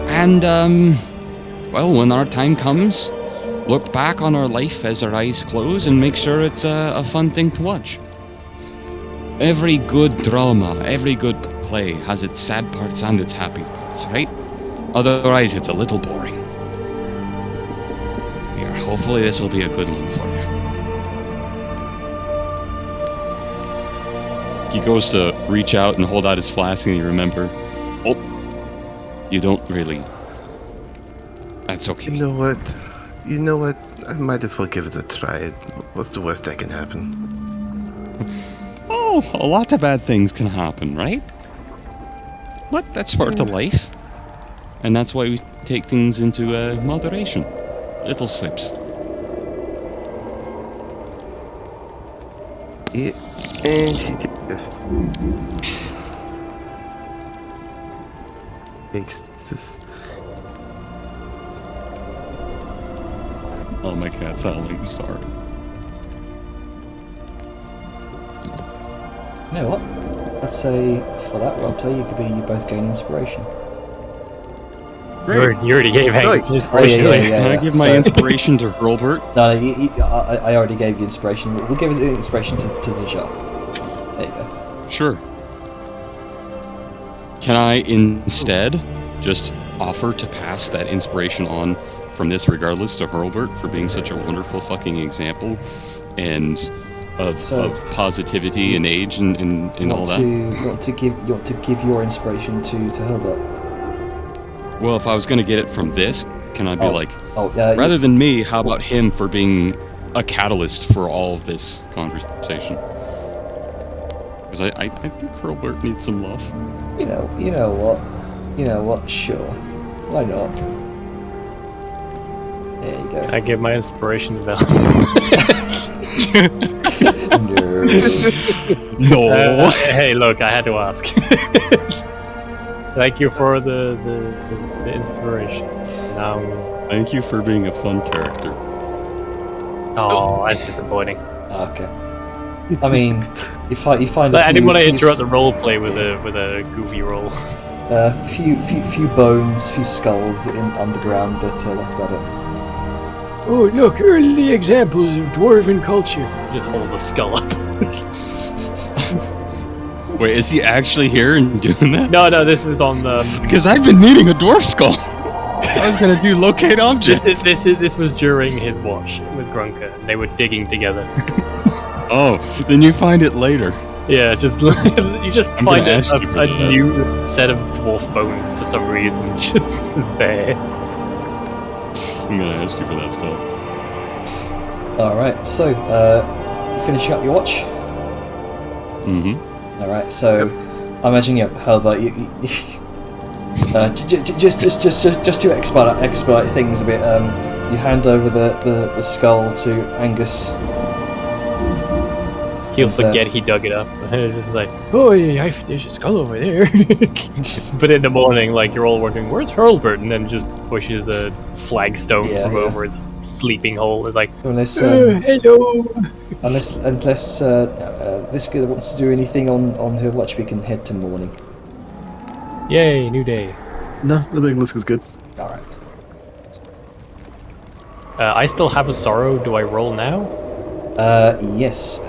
Speaker 4: and, well, when our time comes, look back on our life as our eyes close and make sure it's a fun thing to watch. Every good drama, every good play has its sad parts and its happy parts, right? Otherwise, it's a little boring. Here, hopefully this will be a good one for you. He goes to reach out and hold out his flask, and you remember, oh, you don't really. That's okay.
Speaker 3: You know what? I might as well give it a try. What's the worst that can happen?
Speaker 4: Oh, a lot of bad things can happen, right? But that's part of life. And that's why we take things into moderation. Little slips.
Speaker 3: Yeah, and she just makes this.
Speaker 4: Oh, my cat's howling. I'm sorry.
Speaker 1: You know what? Let's say for that roleplay, you could be you both gain inspiration.
Speaker 4: Great.
Speaker 6: You already gave Hank
Speaker 3: Nice.
Speaker 6: inspiration.
Speaker 1: Oh, yeah.
Speaker 4: Can I give my
Speaker 1: So-
Speaker 4: inspiration to Hurlbert?
Speaker 1: No, I already gave you inspiration. We'll give it inspiration to the shot. There you go.
Speaker 4: Sure. Can I instead just offer to pass that inspiration on from this regardless to Hurlbert for being such a wonderful fucking example and of positivity and age and all that?
Speaker 1: You want to give your inspiration to Hilbert.
Speaker 4: Well, if I was gonna get it from this, can I be rather
Speaker 1: you,
Speaker 4: than me, how about him for being a catalyst for all of this conversation? Because I think Hurlbert needs some love.
Speaker 1: you know what? Sure, why not? There you go.
Speaker 6: I give my inspiration to Val.
Speaker 4: No.
Speaker 6: Hey, look, I had to ask. Thank you for the inspiration. Now,
Speaker 4: Thank you for being a fun character.
Speaker 6: oh, that's disappointing.
Speaker 1: Okay. I mean, you find
Speaker 6: But I didn't want to
Speaker 1: few
Speaker 6: interrupt the role play with a goofy role.
Speaker 1: few bones, few skulls on the ground, but that's about it.
Speaker 7: Oh, look, early examples of dwarven culture.
Speaker 6: Just holds a skull up.
Speaker 4: Wait, is he actually here and doing that?
Speaker 6: No, this was on the.
Speaker 4: Because I've been needing a dwarf skull. I was gonna do locate object.
Speaker 6: This was during his watch with Grunka. They were digging together.
Speaker 4: Oh, then you find it later.
Speaker 6: Yeah, just you just
Speaker 4: I'm
Speaker 6: find
Speaker 4: gonna
Speaker 6: a
Speaker 4: ask you for that.
Speaker 6: new set of dwarf bones for some reason, just there.
Speaker 4: I'm gonna ask you for that skull.
Speaker 1: Alright, so, finishing up your watch?
Speaker 4: Mm-hmm.
Speaker 1: Alright, so, I imagine, Helbert, just to expedite things a bit, you hand over the skull to Angus.
Speaker 6: He'll
Speaker 1: And,
Speaker 6: forget he dug it up. It's just like,
Speaker 7: Oh, yeah, there's a skull over there.
Speaker 6: but in the morning, like you're all wondering, where's Hurlbert? And then just pushes a flagstone
Speaker 1: Yeah,
Speaker 6: from
Speaker 1: yeah.
Speaker 6: over his sleeping hole. It's like,
Speaker 1: Unless
Speaker 7: Hello.
Speaker 1: this guy wants to do anything on her watch, we can head to morning.
Speaker 6: yay, new day.
Speaker 5: No, I think Liska's good.
Speaker 1: All right.
Speaker 6: I still have a sorrow. Do I roll now?
Speaker 1: Yes.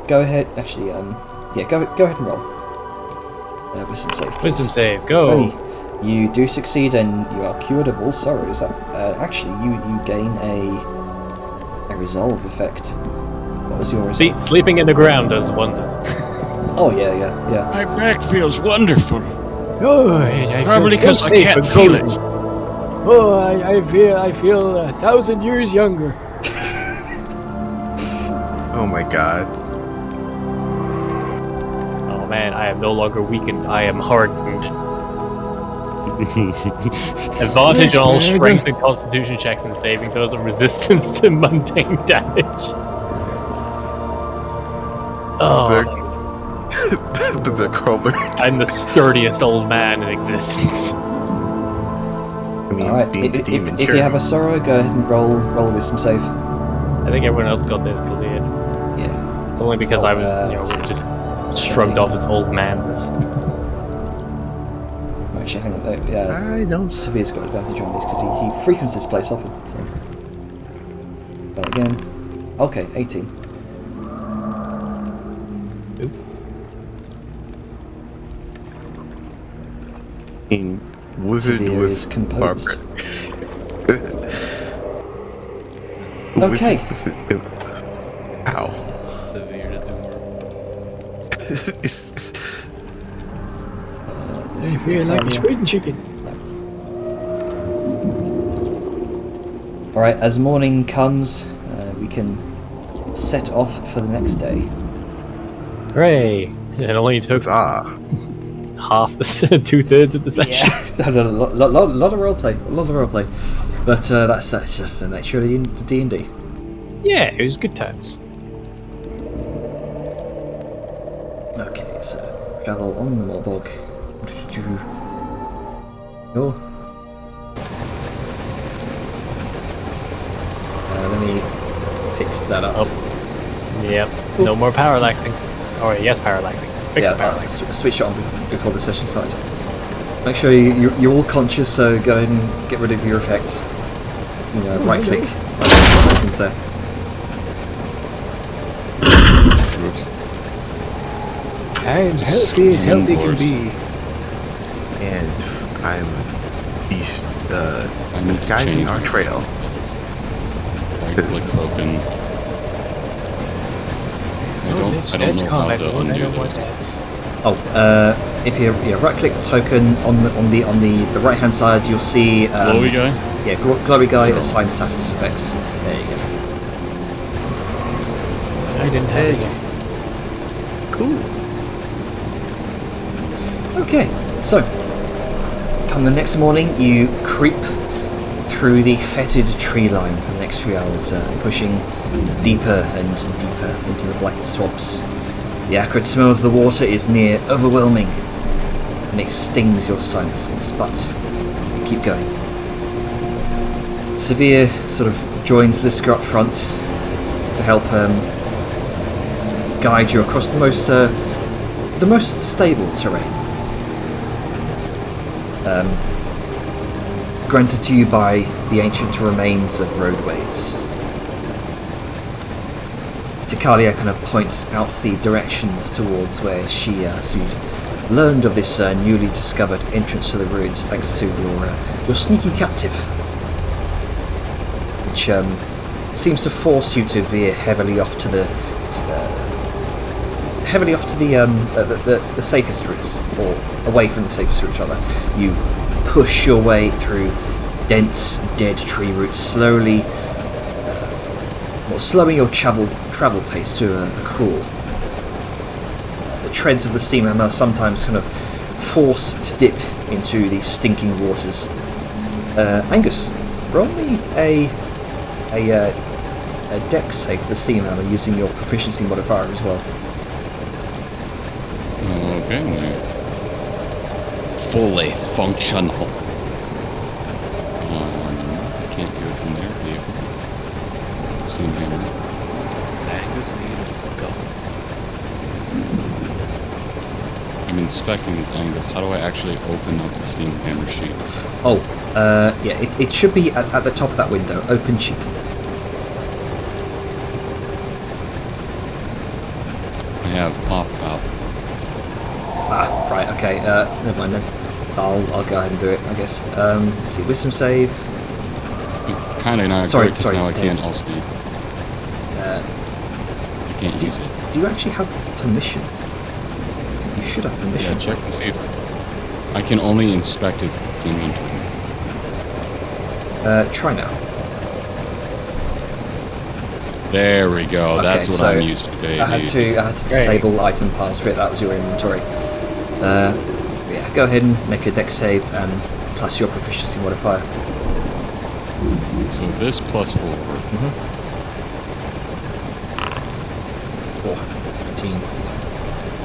Speaker 1: Go ahead. Actually, yeah. Go ahead and roll. Wisdom save. please.
Speaker 6: Wisdom save. Go.
Speaker 1: Only you do succeed, and you are cured of all sorrows. Actually, you gain a resolve effect. What was your?
Speaker 6: See, sleeping in the ground does wonders.
Speaker 1: Oh yeah.
Speaker 4: My back feels wonderful.
Speaker 7: Oh, and I
Speaker 4: Probably
Speaker 7: feel
Speaker 4: because I
Speaker 7: safe
Speaker 4: can't
Speaker 7: and
Speaker 4: feel
Speaker 7: cozy.
Speaker 4: it.
Speaker 7: Oh, I feel 1,000 years younger.
Speaker 3: Oh my god.
Speaker 6: Oh man, I am no longer weakened. I am hardened. Advantage on all strength and constitution checks and saving throws and resistance to mundane damage. Oh,
Speaker 3: Berserk Hurlbert.
Speaker 6: I'm the sturdiest old man in existence.
Speaker 3: I mean,
Speaker 1: All right.
Speaker 3: being the demon
Speaker 1: If you have a sorrow, go ahead and roll a wisdom save.
Speaker 6: I think everyone else got this cleared.
Speaker 1: Yeah.
Speaker 6: It's only because I was, just shrugged off as old manness.
Speaker 1: Actually, hang on. Yeah.
Speaker 3: I don't.
Speaker 1: Severe's got advantage on this because he frequents this place often. So. But again, okay, 18.
Speaker 3: In wizard
Speaker 1: Severe
Speaker 3: with
Speaker 1: is composed.
Speaker 3: Barbara.
Speaker 1: Okay.
Speaker 3: Ow.
Speaker 2: Severe to
Speaker 7: I feel like a spring chicken.
Speaker 1: All right. As morning comes, we can set off for the next day.
Speaker 6: Hooray! It only took half the 2/3 of the session.
Speaker 1: Yeah. a lot of roleplay. A lot of roleplay. But that's just the nature of the D&D.
Speaker 6: Yeah, it was good times.
Speaker 1: Okay, so travel on the Morbog. Oh. Let me fix that up.
Speaker 6: Yep. No more parallaxing. Or yes, parallaxing. Fix the parallaxing.
Speaker 1: Switch it on before the session started. Make sure you're all conscious, so go ahead and get rid of your effects. You know, right click. What happens there?
Speaker 4: Oops.
Speaker 7: I'm healthy as healthy can be.
Speaker 3: And I'm beast,
Speaker 4: I need to
Speaker 3: disguising
Speaker 4: change
Speaker 3: our
Speaker 4: my
Speaker 3: trail.
Speaker 4: Right click token. I don't know how to undo that.
Speaker 1: Oh, if you right click token on the right hand side, you'll see
Speaker 4: Glowy guy?
Speaker 1: Yeah, glowy guy assign status effects. There you go.
Speaker 7: I didn't have it yet.
Speaker 3: Cool.
Speaker 1: Okay, so come the next morning, you creep through the fetid tree line for the next few hours, pushing deeper and deeper into the blighted swamps. The acrid smell of the water is near overwhelming, and it stings your sinuses, but you keep going. Severe sort of joins Liska up front to help guide you across the most stable terrain. Granted to you by the ancient remains of roadways. Tikalia kind of points out the directions towards where she learned of this newly discovered entrance to the ruins thanks to your sneaky captive, which seems to force you to veer heavily off to the safest routes, or away from the safest routes rather. You push your way through dense, dead tree roots, slowly, slowing your travel pace to a crawl. The treads of the steamer are sometimes kind of forced to dip into the stinking waters. Angus, roll me a dex save for the steamer using your proficiency modifier as well.
Speaker 4: Okay. Fully functional. Can't do it from there. Vehicles. Steam hammer.
Speaker 2: Angus need a skull.
Speaker 4: I'm inspecting this Angus. How do I actually open up the steam hammer sheet?
Speaker 1: Oh, yeah, it should be at the top of that window. Open sheet.
Speaker 4: I have pop out.
Speaker 1: Ah, right, okay, never mind then. I'll go ahead and do it, I guess. Let's see, wisdom save.
Speaker 4: It's kind of not
Speaker 1: Sorry,
Speaker 4: quick 'cause
Speaker 1: sorry,
Speaker 4: now I
Speaker 1: Des.
Speaker 4: can't also. I can't use it.
Speaker 1: Do you actually have permission? You should have
Speaker 4: Yeah,
Speaker 1: permission.
Speaker 4: check to see if I can only inspect its inventory.
Speaker 1: Try now.
Speaker 4: There we go.
Speaker 1: Okay,
Speaker 4: That's what
Speaker 1: so
Speaker 4: I'm used to.
Speaker 1: I had to disable item pass for it. That was your inventory. Yeah, go ahead and make a dex save and plus your proficiency modifier.
Speaker 4: So this plus 4.
Speaker 1: Oh, 19.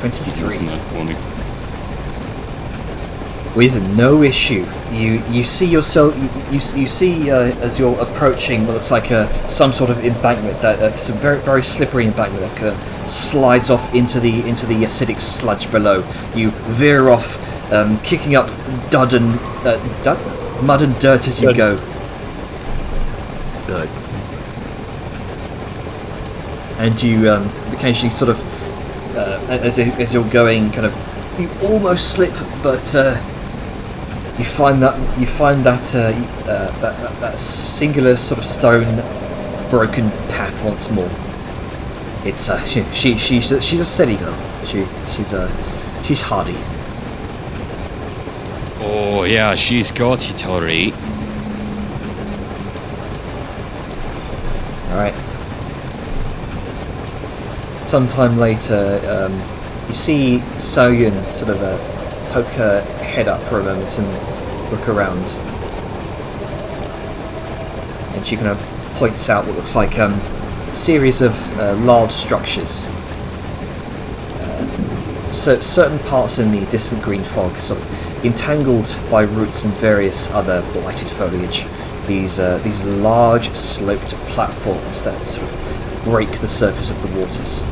Speaker 1: 23.
Speaker 4: Isn't that funny?
Speaker 1: With no issue. You see yourself. You see as you're approaching what looks like some sort of embankment that some very very slippery embankment that slides off into the acidic sludge below. You veer off, kicking up mud and dirt as you go.
Speaker 3: Good.
Speaker 1: And you occasionally sort of as you're going, kind of you almost slip, but. You find that that singular sort of stone broken path once more. It's she's a steady girl. She's hardy.
Speaker 4: Oh yeah, she's got it alright.
Speaker 1: All right. Sometime later, you see So-Yun sort of poke her head up for a moment and look around, and she kind of points out what looks like a series of large structures. So certain parts in the distant green fog, sort of entangled by roots and various other blighted foliage. These large sloped platforms that sort of break the surface of the waters.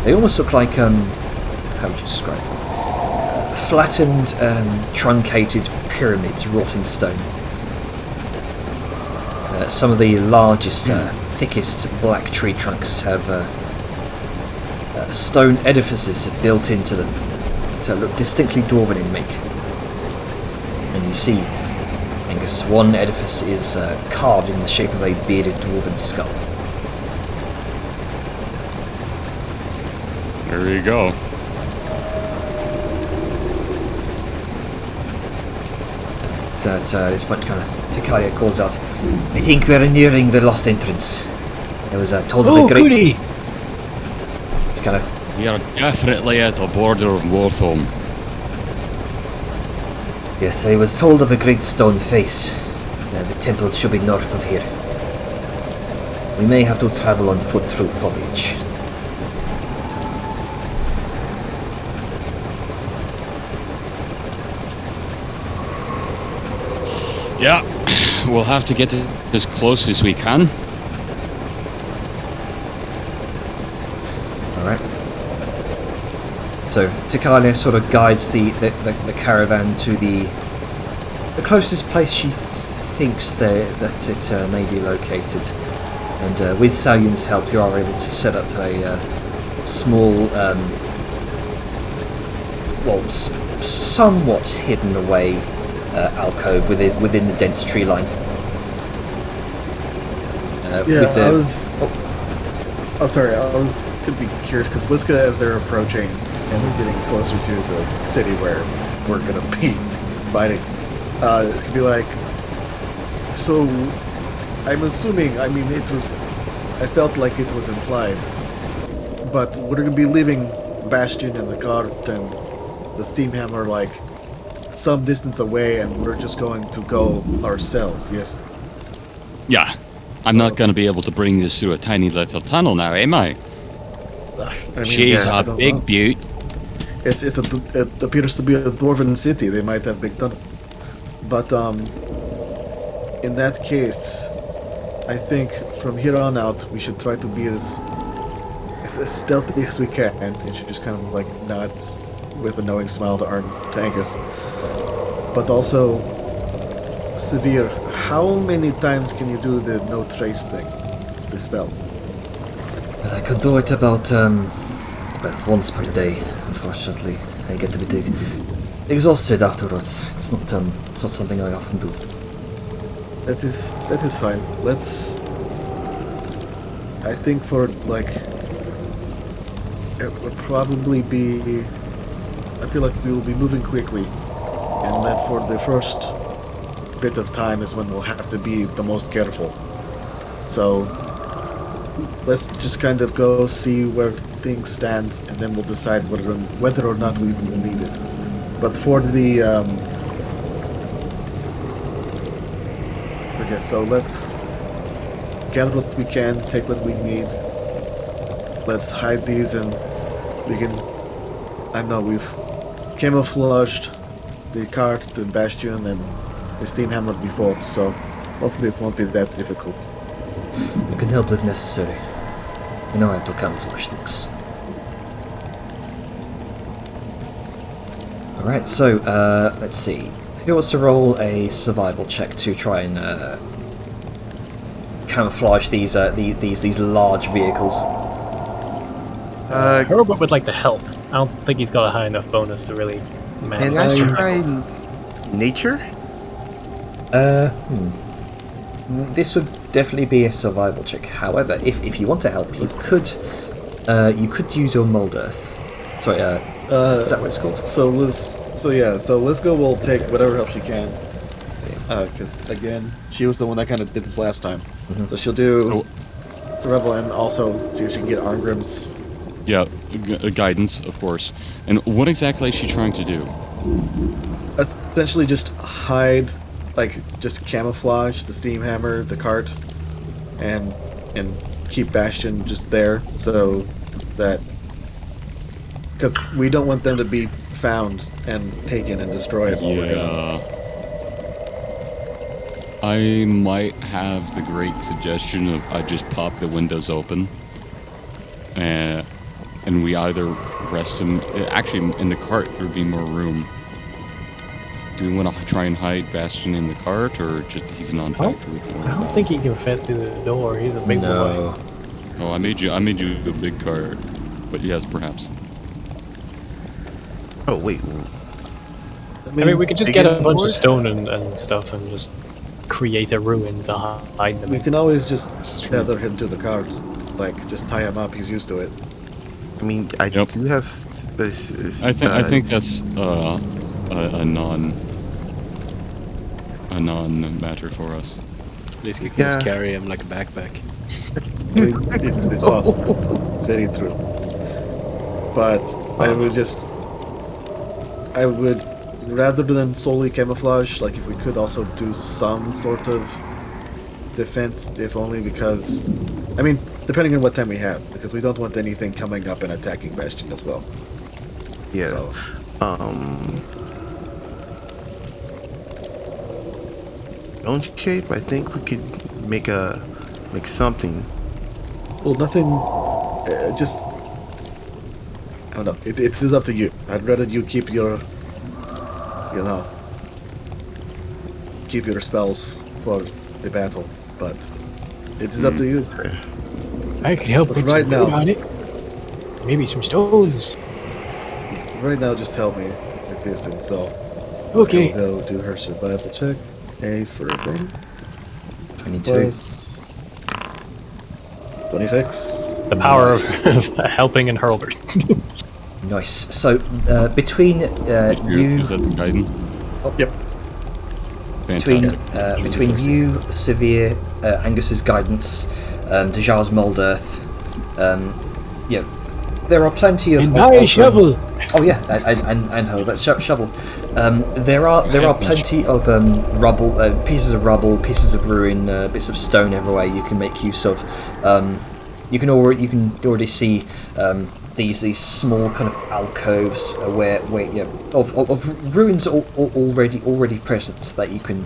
Speaker 1: They almost look like how would you describe them? Flattened and truncated pyramids wrought in stone. Some of the largest, thickest black tree trunks have stone edifices built into them to look distinctly dwarven in make. And you see, Angus, one edifice is carved in the shape of a bearded dwarven skull.
Speaker 4: There you go.
Speaker 1: So at this point, kind of, Takalia calls out, "I think we're nearing the lost entrance. There was told of a great..."
Speaker 7: goody!
Speaker 1: Kind of,
Speaker 4: We are definitely at the border of Morthome.
Speaker 1: yes, I was told of a great stone face. The temple should be north of here. We may have to travel on foot through foliage.
Speaker 4: Yeah, we'll have to get as close as we can.
Speaker 1: Alright. So, Takalia sort of guides the caravan to the closest place she thinks that it may be located. And with So-Yun's help, you are able to set up a small, somewhat hidden away alcove within the dense tree line.
Speaker 5: Sorry, I was could be curious because Liska, as they're approaching and they're getting closer to the city where we're gonna be fighting, it could be like. So, I'm assuming. I mean, I felt like it was implied, but we're gonna be leaving Bastion and the cart and the steam hammer like some distance away, and we're just going to go ourselves. Yes.
Speaker 4: Yeah, I'm not gonna be able to bring this through a tiny little tunnel now, am I?
Speaker 5: I mean,
Speaker 4: She's
Speaker 5: yeah, I
Speaker 4: a
Speaker 5: don't
Speaker 4: big
Speaker 5: know.
Speaker 4: beaut.
Speaker 5: it appears to be a dwarven city. They might have big tunnels, but in that case, I think from here on out we should try to be as stealthy as we can. And she just kind of like nods with a knowing smile to Angus. But also, Severe, how many times can you do the no trace thing, the spell?
Speaker 1: I could do it about once per day. Unfortunately, I get a bit exhausted afterwards. It's not something I often do.
Speaker 5: That is fine. I think for like, it would probably be. I feel like we will be moving quickly, and that for the first bit of time is when we'll have to be the most careful. So let's just kind of go see where things stand, and then we'll decide whether or not we will need it. But for the okay, so let's gather what we can, take what we need. Let's hide these, and we can. I know we've camouflaged the cart, the bastion, and the steam hammer before, so hopefully it won't be that difficult.
Speaker 1: You can help if necessary. You know how to camouflage things. Alright, so, let's see. Who wants to roll a survival check to try and camouflage these large vehicles?
Speaker 6: Herbert would like to help. I don't think he's got a high enough bonus to really manage.
Speaker 3: And I try nature?
Speaker 1: This would definitely be a survival check. However, if you want to help, you could use your mold earth. Sorry, is that what it's called?
Speaker 5: So let's go. We'll take whatever help she can. Because again, she was the one that kind of did this last time.
Speaker 1: Mm-hmm.
Speaker 5: So she'll do survival and also see if she can get Arngrim's.
Speaker 4: Yeah, guidance, of course. And what exactly is she trying to do?
Speaker 5: Essentially, just hide, like just camouflage the steam hammer, the cart, and keep Bastion just there, so that because we don't want them to be found and taken and destroyed.
Speaker 4: Yeah. I might have the great suggestion of I just pop the windows open, and we either rest him. Actually, in the cart there would be more room. Do we want to try and hide Bastion in the cart, or just he's a non-factor?
Speaker 6: I don't think he can fit through the door. He's a big boy.
Speaker 4: Oh, I made you a big cart, but yes, perhaps.
Speaker 3: Oh wait.
Speaker 6: I mean, we could just get a bunch of stone and stuff and just create a ruin to hide them
Speaker 5: We
Speaker 6: in.
Speaker 5: can always just tether him to the cart, like just tie him up. He's used to it.
Speaker 3: I mean, I
Speaker 4: Yep.
Speaker 3: do have this.
Speaker 4: I think that's a non-matter for us.
Speaker 2: At least you can
Speaker 3: Yeah.
Speaker 2: just carry him like a backpack.
Speaker 5: It's possible. It's very true. But I would rather than solely camouflage, like if we could also do some sort of defense, if only because, I mean, depending on what time we have, because we don't want anything coming up and attacking Bastion as well.
Speaker 3: Yes.
Speaker 5: So,
Speaker 3: Bone shape. I think we could make something.
Speaker 5: well, nothing. Just I don't know. It is up to you. I'd rather you keep your, keep your spells for the battle, but it is up to you.
Speaker 7: I could help
Speaker 5: But
Speaker 7: put
Speaker 5: right
Speaker 7: some
Speaker 5: now-
Speaker 7: wood on it. Maybe some stones.
Speaker 5: Right now, just help me with this, and so
Speaker 7: Okay.
Speaker 5: we'll go do her survival check. A for a thing.
Speaker 1: 22.
Speaker 5: Plus 26.
Speaker 6: The power of helping and Hurlbert.
Speaker 1: Nice. So between you,
Speaker 4: Is that the guidance?
Speaker 5: Yep.
Speaker 4: Fantastic.
Speaker 1: between you, Severe, Angus's guidance, Dejar's mold earth, yeah, there are plenty of.
Speaker 7: And my shovel.
Speaker 1: Oh yeah, and Hurlbert's shovel. There are plenty of rubble, pieces of ruin, bits of stone everywhere you can make use of. you can already see these small kind of alcoves where of ruins already present that you can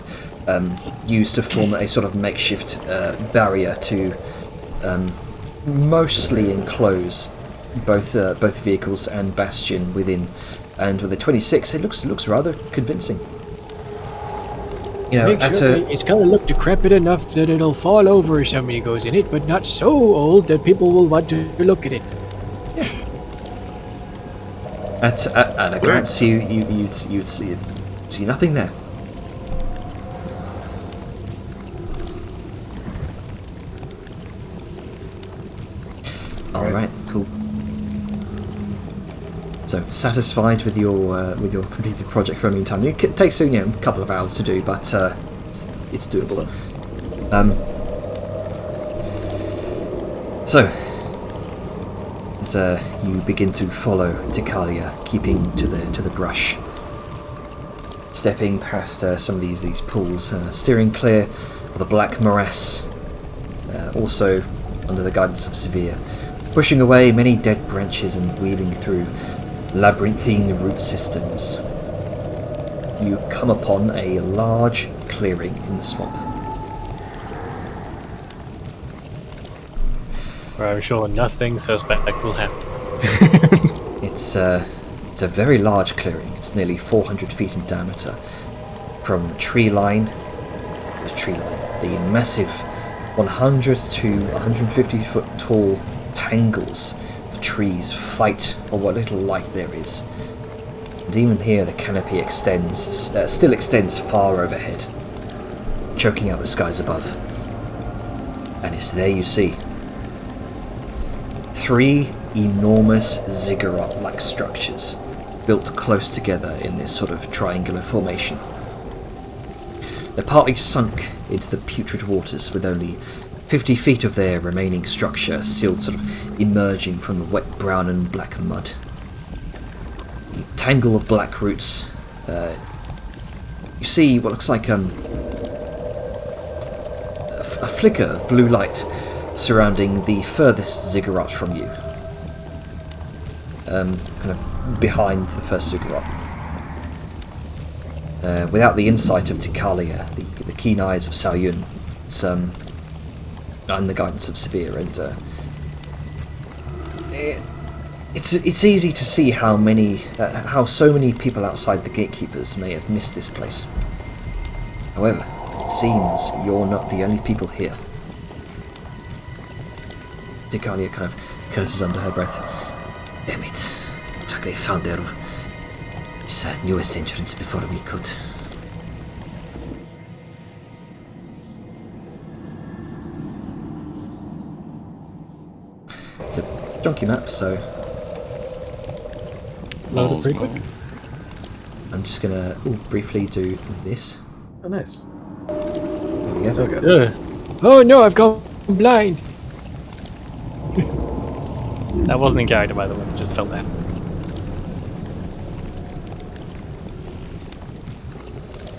Speaker 1: use to form a sort of makeshift barrier to mostly enclose both vehicles and Bastion within. And with the 26, it looks rather convincing. You know,
Speaker 7: it's gonna look decrepit enough that it'll fall over if somebody goes in it, but not so old that people will want to look at it.
Speaker 1: At a glance, you'd see nothing there. All right, cool. So satisfied with your completed project for a meantime. It takes a couple of hours to do, but it's doable. So as you begin to follow Tikalia, keeping to the brush, stepping past some of these pools, steering clear of the black morass, also under the guidance of Severe, pushing away many dead branches and weaving through labyrinthine root systems. You come upon a large clearing in the swamp.
Speaker 6: Where I'm sure nothing suspect will happen.
Speaker 1: It's a very large clearing. It's nearly 400 feet in diameter. From tree line to tree line, the massive 100 to 150 foot tall tangles of trees fight for what little light there is. And even here the canopy still extends far overhead, choking out the skies above. And it's there you see 3 enormous ziggurat-like structures built close together in this sort of triangular formation. They're partly sunk into the putrid waters, with only 50 feet of their remaining structure still sort of emerging from the wet brown and black mud. The tangle of black roots, you see what looks like a flicker of blue light surrounding the furthest ziggurat from you, kind of behind the first ziggurat. Without the insight of Tikalia, the keen eyes of Xiao Yun, and the guidance of Severe, and it's easy to see how so many people outside the gatekeepers may have missed this place. However, it seems you're not the only people here. Tikalia kind of curses under her breath. Damn it. Looks like they found their newest entrance before we could. It's a junky map, so
Speaker 6: Load it pretty quick.
Speaker 1: I'm just gonna briefly do this.
Speaker 5: Oh, nice.
Speaker 1: There we go.
Speaker 5: Okay.
Speaker 7: Oh no, I've gone blind.
Speaker 6: That wasn't in character, by the way. It just fell down.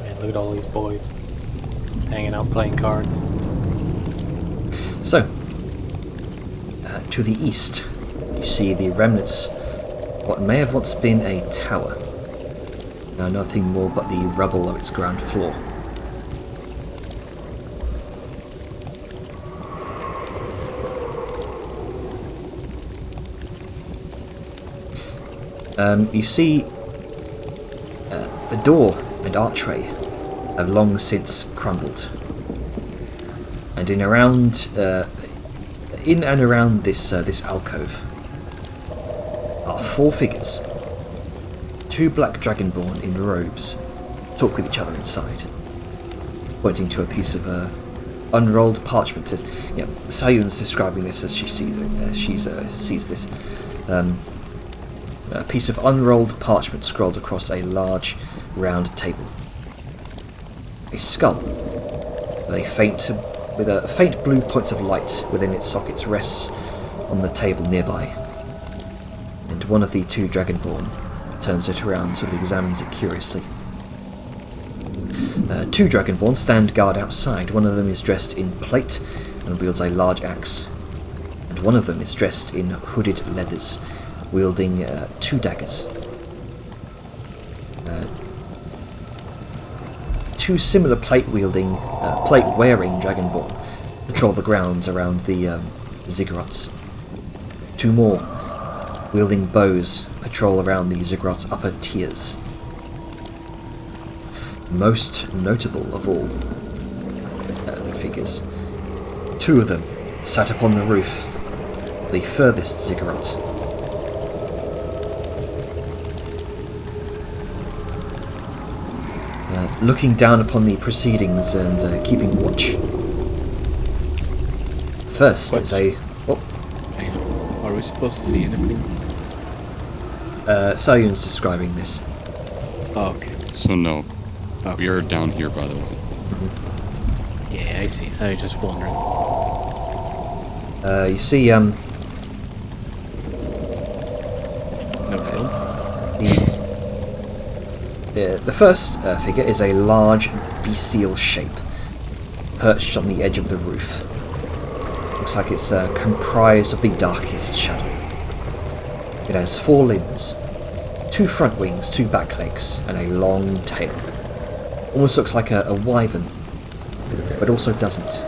Speaker 6: Man, look at all these boys hanging out playing cards.
Speaker 1: So, to the east, you see the remnants of what may have once been a tower. Now nothing more but the rubble of its ground floor. You see the door and archway have long since crumbled, and in and around this alcove are 4 figures. 2 black dragonborn in robes talk with each other inside, pointing to a piece of unrolled parchment. Sayun's describing this as she sees this. A piece of unrolled parchment scrolled across a large, round table. A skull, with a faint blue points of light within its sockets, rests on the table nearby. And one of the 2 dragonborn turns it around, sort of examines it curiously. 2 dragonborn stand guard outside. One of them is dressed in plate and wields a large axe, and one of them is dressed in hooded leathers, wielding 2 daggers. 2 similar plate-wearing Dragonborn patrol the grounds around the ziggurats. 2 more, wielding bows, patrol around the ziggurats' upper tiers. Most notable of all the figures, 2 of them sat upon the roof of the furthest ziggurat. Looking down upon the proceedings and keeping watch. First is a...
Speaker 2: Hang on. Are we supposed to see anything?
Speaker 1: Sayun's describing this.
Speaker 2: Oh, okay.
Speaker 4: So no,
Speaker 2: Okay.
Speaker 4: we are down here, by the way.
Speaker 2: Yeah, I see. I was just wondering.
Speaker 1: You see,
Speaker 2: Nobody else?
Speaker 1: the first figure is a large bestial shape, perched on the edge of the roof. Looks like it's comprised of the darkest shadow. It has 4 limbs, 2 front wings, 2 back legs, and a long tail. Almost looks like a wyvern, but also doesn't.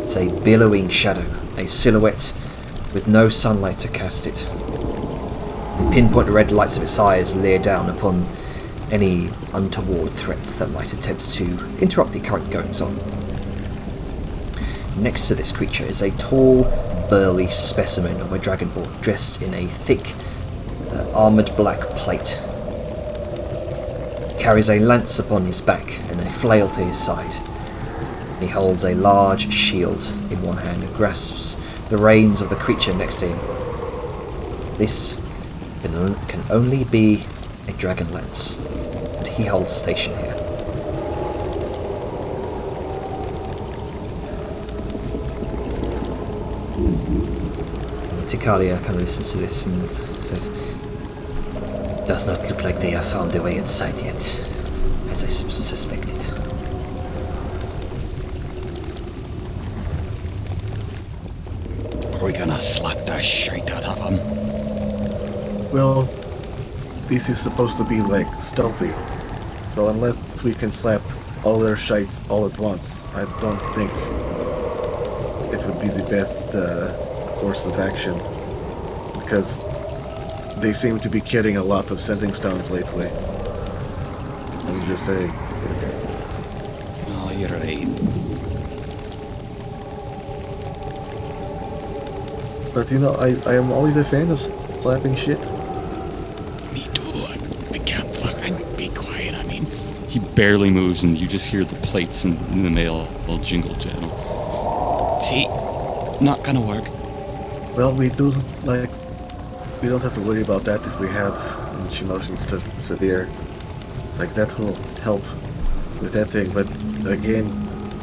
Speaker 1: It's a billowing shadow, a silhouette with no sunlight to cast it. The pinpoint red lights of its eyes leer down upon any untoward threats that might attempt to interrupt the current goings-on. Next to this creature is a tall, burly specimen of a dragonborn dressed in a thick, armoured black plate. He carries a lance upon his back and a flail to his side. He holds a large shield in one hand and grasps the reins of the creature next to him. This can only be a dragon lance, but he holds station here. Tikalia kind of listens to this and says, "Does not look like they have found their way inside yet, as I suspected."
Speaker 4: Are we gonna slap the shit out of them?
Speaker 5: Well, this is supposed to be like stealthy, so unless we can slap all their shite all at once, I don't think it would be the best course of action, because they seem to be getting a lot of sending stones lately. Let me just say.
Speaker 4: Oh, you're right.
Speaker 5: But you know, I am always a fan of slapping shit.
Speaker 4: Me too. I can't fucking be quiet. I mean, he barely moves, and you just hear the plates in the mail all jingle jangle. See, not gonna work.
Speaker 5: Well, we don't have to worry about that if we have, and she motions to Severe. It's like that will help with that thing, but again,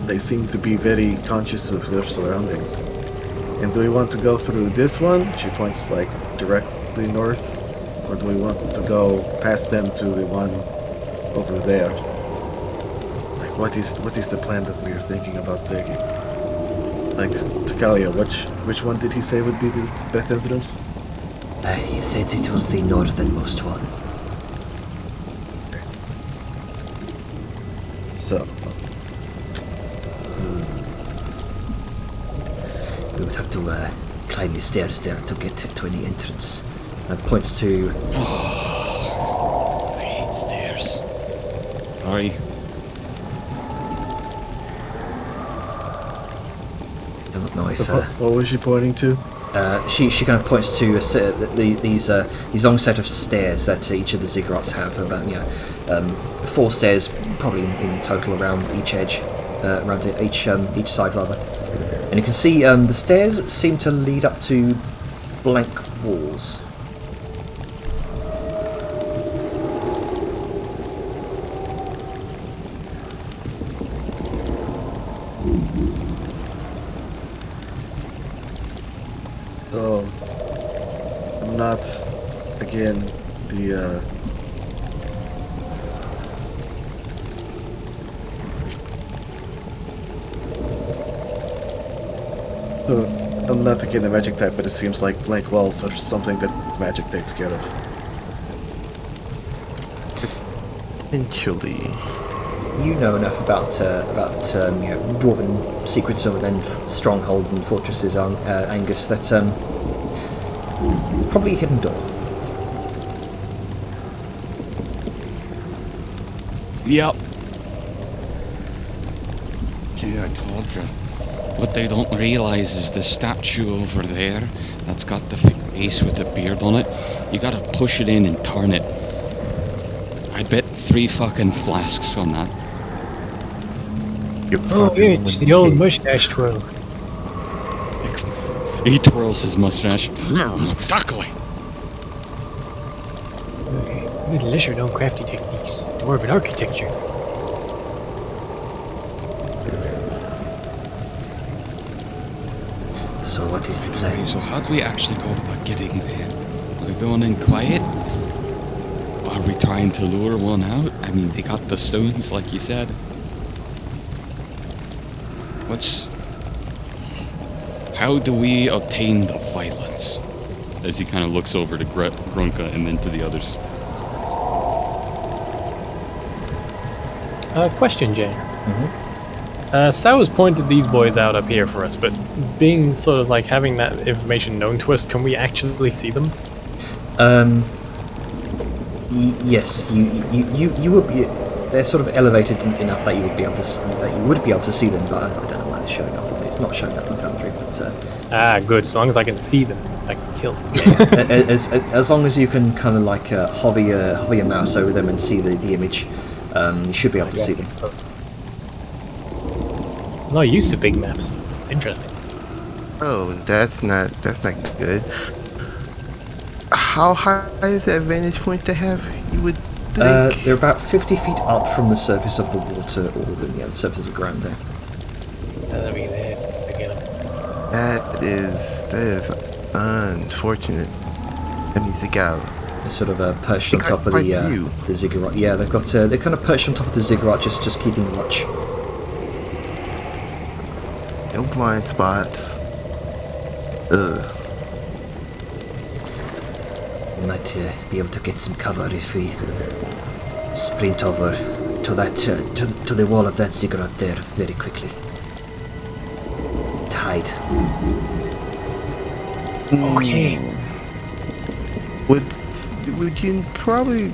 Speaker 5: they seem to be very conscious of their surroundings. And do we want to go through this one? She points like directly north, or do we want to go past them to the one over there? Like, what is the plan that we are thinking about taking? Like, Takalia, which one did he say would be the best entrance?
Speaker 1: He said it was the northernmost one.
Speaker 5: So,
Speaker 1: We would have to climb the stairs there to get to any entrance. And points to...
Speaker 4: I hate stairs. Sorry.
Speaker 1: I don't know if...
Speaker 5: so what was she pointing to?
Speaker 1: She kind of points to these long set of stairs that each of the ziggurats have, about 4 stairs probably in total around each edge, around each side rather. And you can see the stairs seem to lead up to blank walls.
Speaker 5: So, I'm not, again, the, So, I'm not again the magic type, but it seems like blank walls are something that magic takes care of.
Speaker 3: Potentially.
Speaker 1: You know enough about dwarven secrets and strongholds and fortresses, Angus, that probably a hidden door.
Speaker 4: Yep. Gee, I told you. What they don't realise is the statue over there that's got the face with the beard on it. You gotta push it in and turn it. I bet 3 fucking flasks on that.
Speaker 7: Oh, yeah, it's the old mustache twirl.
Speaker 4: He twirls his mustache. Exactly.
Speaker 7: Okay, a little lesser known crafty techniques. Dwarven architecture.
Speaker 1: So what is the plan?
Speaker 4: Okay, so how do we actually go about getting there? Are we going in quiet? Are we trying to lure one out? I mean, they got the stones, like you said. How do we obtain the violence? As he kind of looks over to Grunka and then to the others.
Speaker 6: Question, Jane. Sauer's pointed these boys out up here for us, but being sort of like having that information known to us, can we actually see them?
Speaker 1: Yes, you would be. They're sort of elevated enough that you would be able to see them, but I don't know why they're showing up. It's not showing up in Foundry, but
Speaker 6: Good. As long as I can see them, I can kill them.
Speaker 1: as long as you can kind of like hover your mouse over them and see the image, you should be able to see them.
Speaker 6: I'm not used to big maps. It's interesting.
Speaker 3: Oh, that's not good. How high is the vantage point to have? You would think.
Speaker 1: They're about 50 feet up from the surface of the water, or the surface of the ground there.
Speaker 7: Let me there again.
Speaker 3: That is unfortunate. That means they got
Speaker 1: They're sort of perched on
Speaker 3: They
Speaker 1: top of
Speaker 3: got
Speaker 1: the
Speaker 3: quite a view.
Speaker 1: ziggurat. Yeah, they're kind of perched on top of the ziggurat, just keeping watch.
Speaker 3: no blind spots. Ugh.
Speaker 1: We might be able to get some cover if we sprint over to that to the wall of that ziggurat there very quickly. Hide.
Speaker 7: Okay.
Speaker 3: We can probably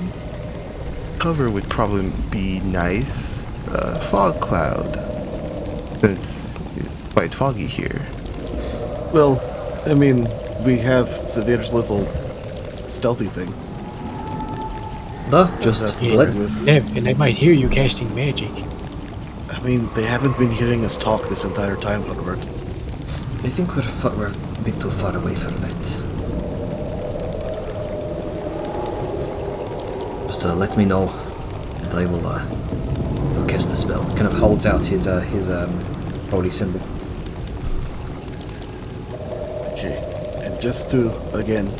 Speaker 3: cover would probably be nice. Fog cloud, since it's quite foggy here.
Speaker 5: Well, I mean, we have Severe's little stealthy thing.
Speaker 1: Just
Speaker 5: That's
Speaker 1: let.
Speaker 5: with.
Speaker 7: Yeah, and they might hear you casting magic.
Speaker 5: I mean, they haven't been hearing us talk this entire time, Hugbert.
Speaker 1: I think we're a bit too far away for that. Just let me know, and I will cast the spell. Kind of holds out his holy symbol.
Speaker 5: Okay, and just to, again,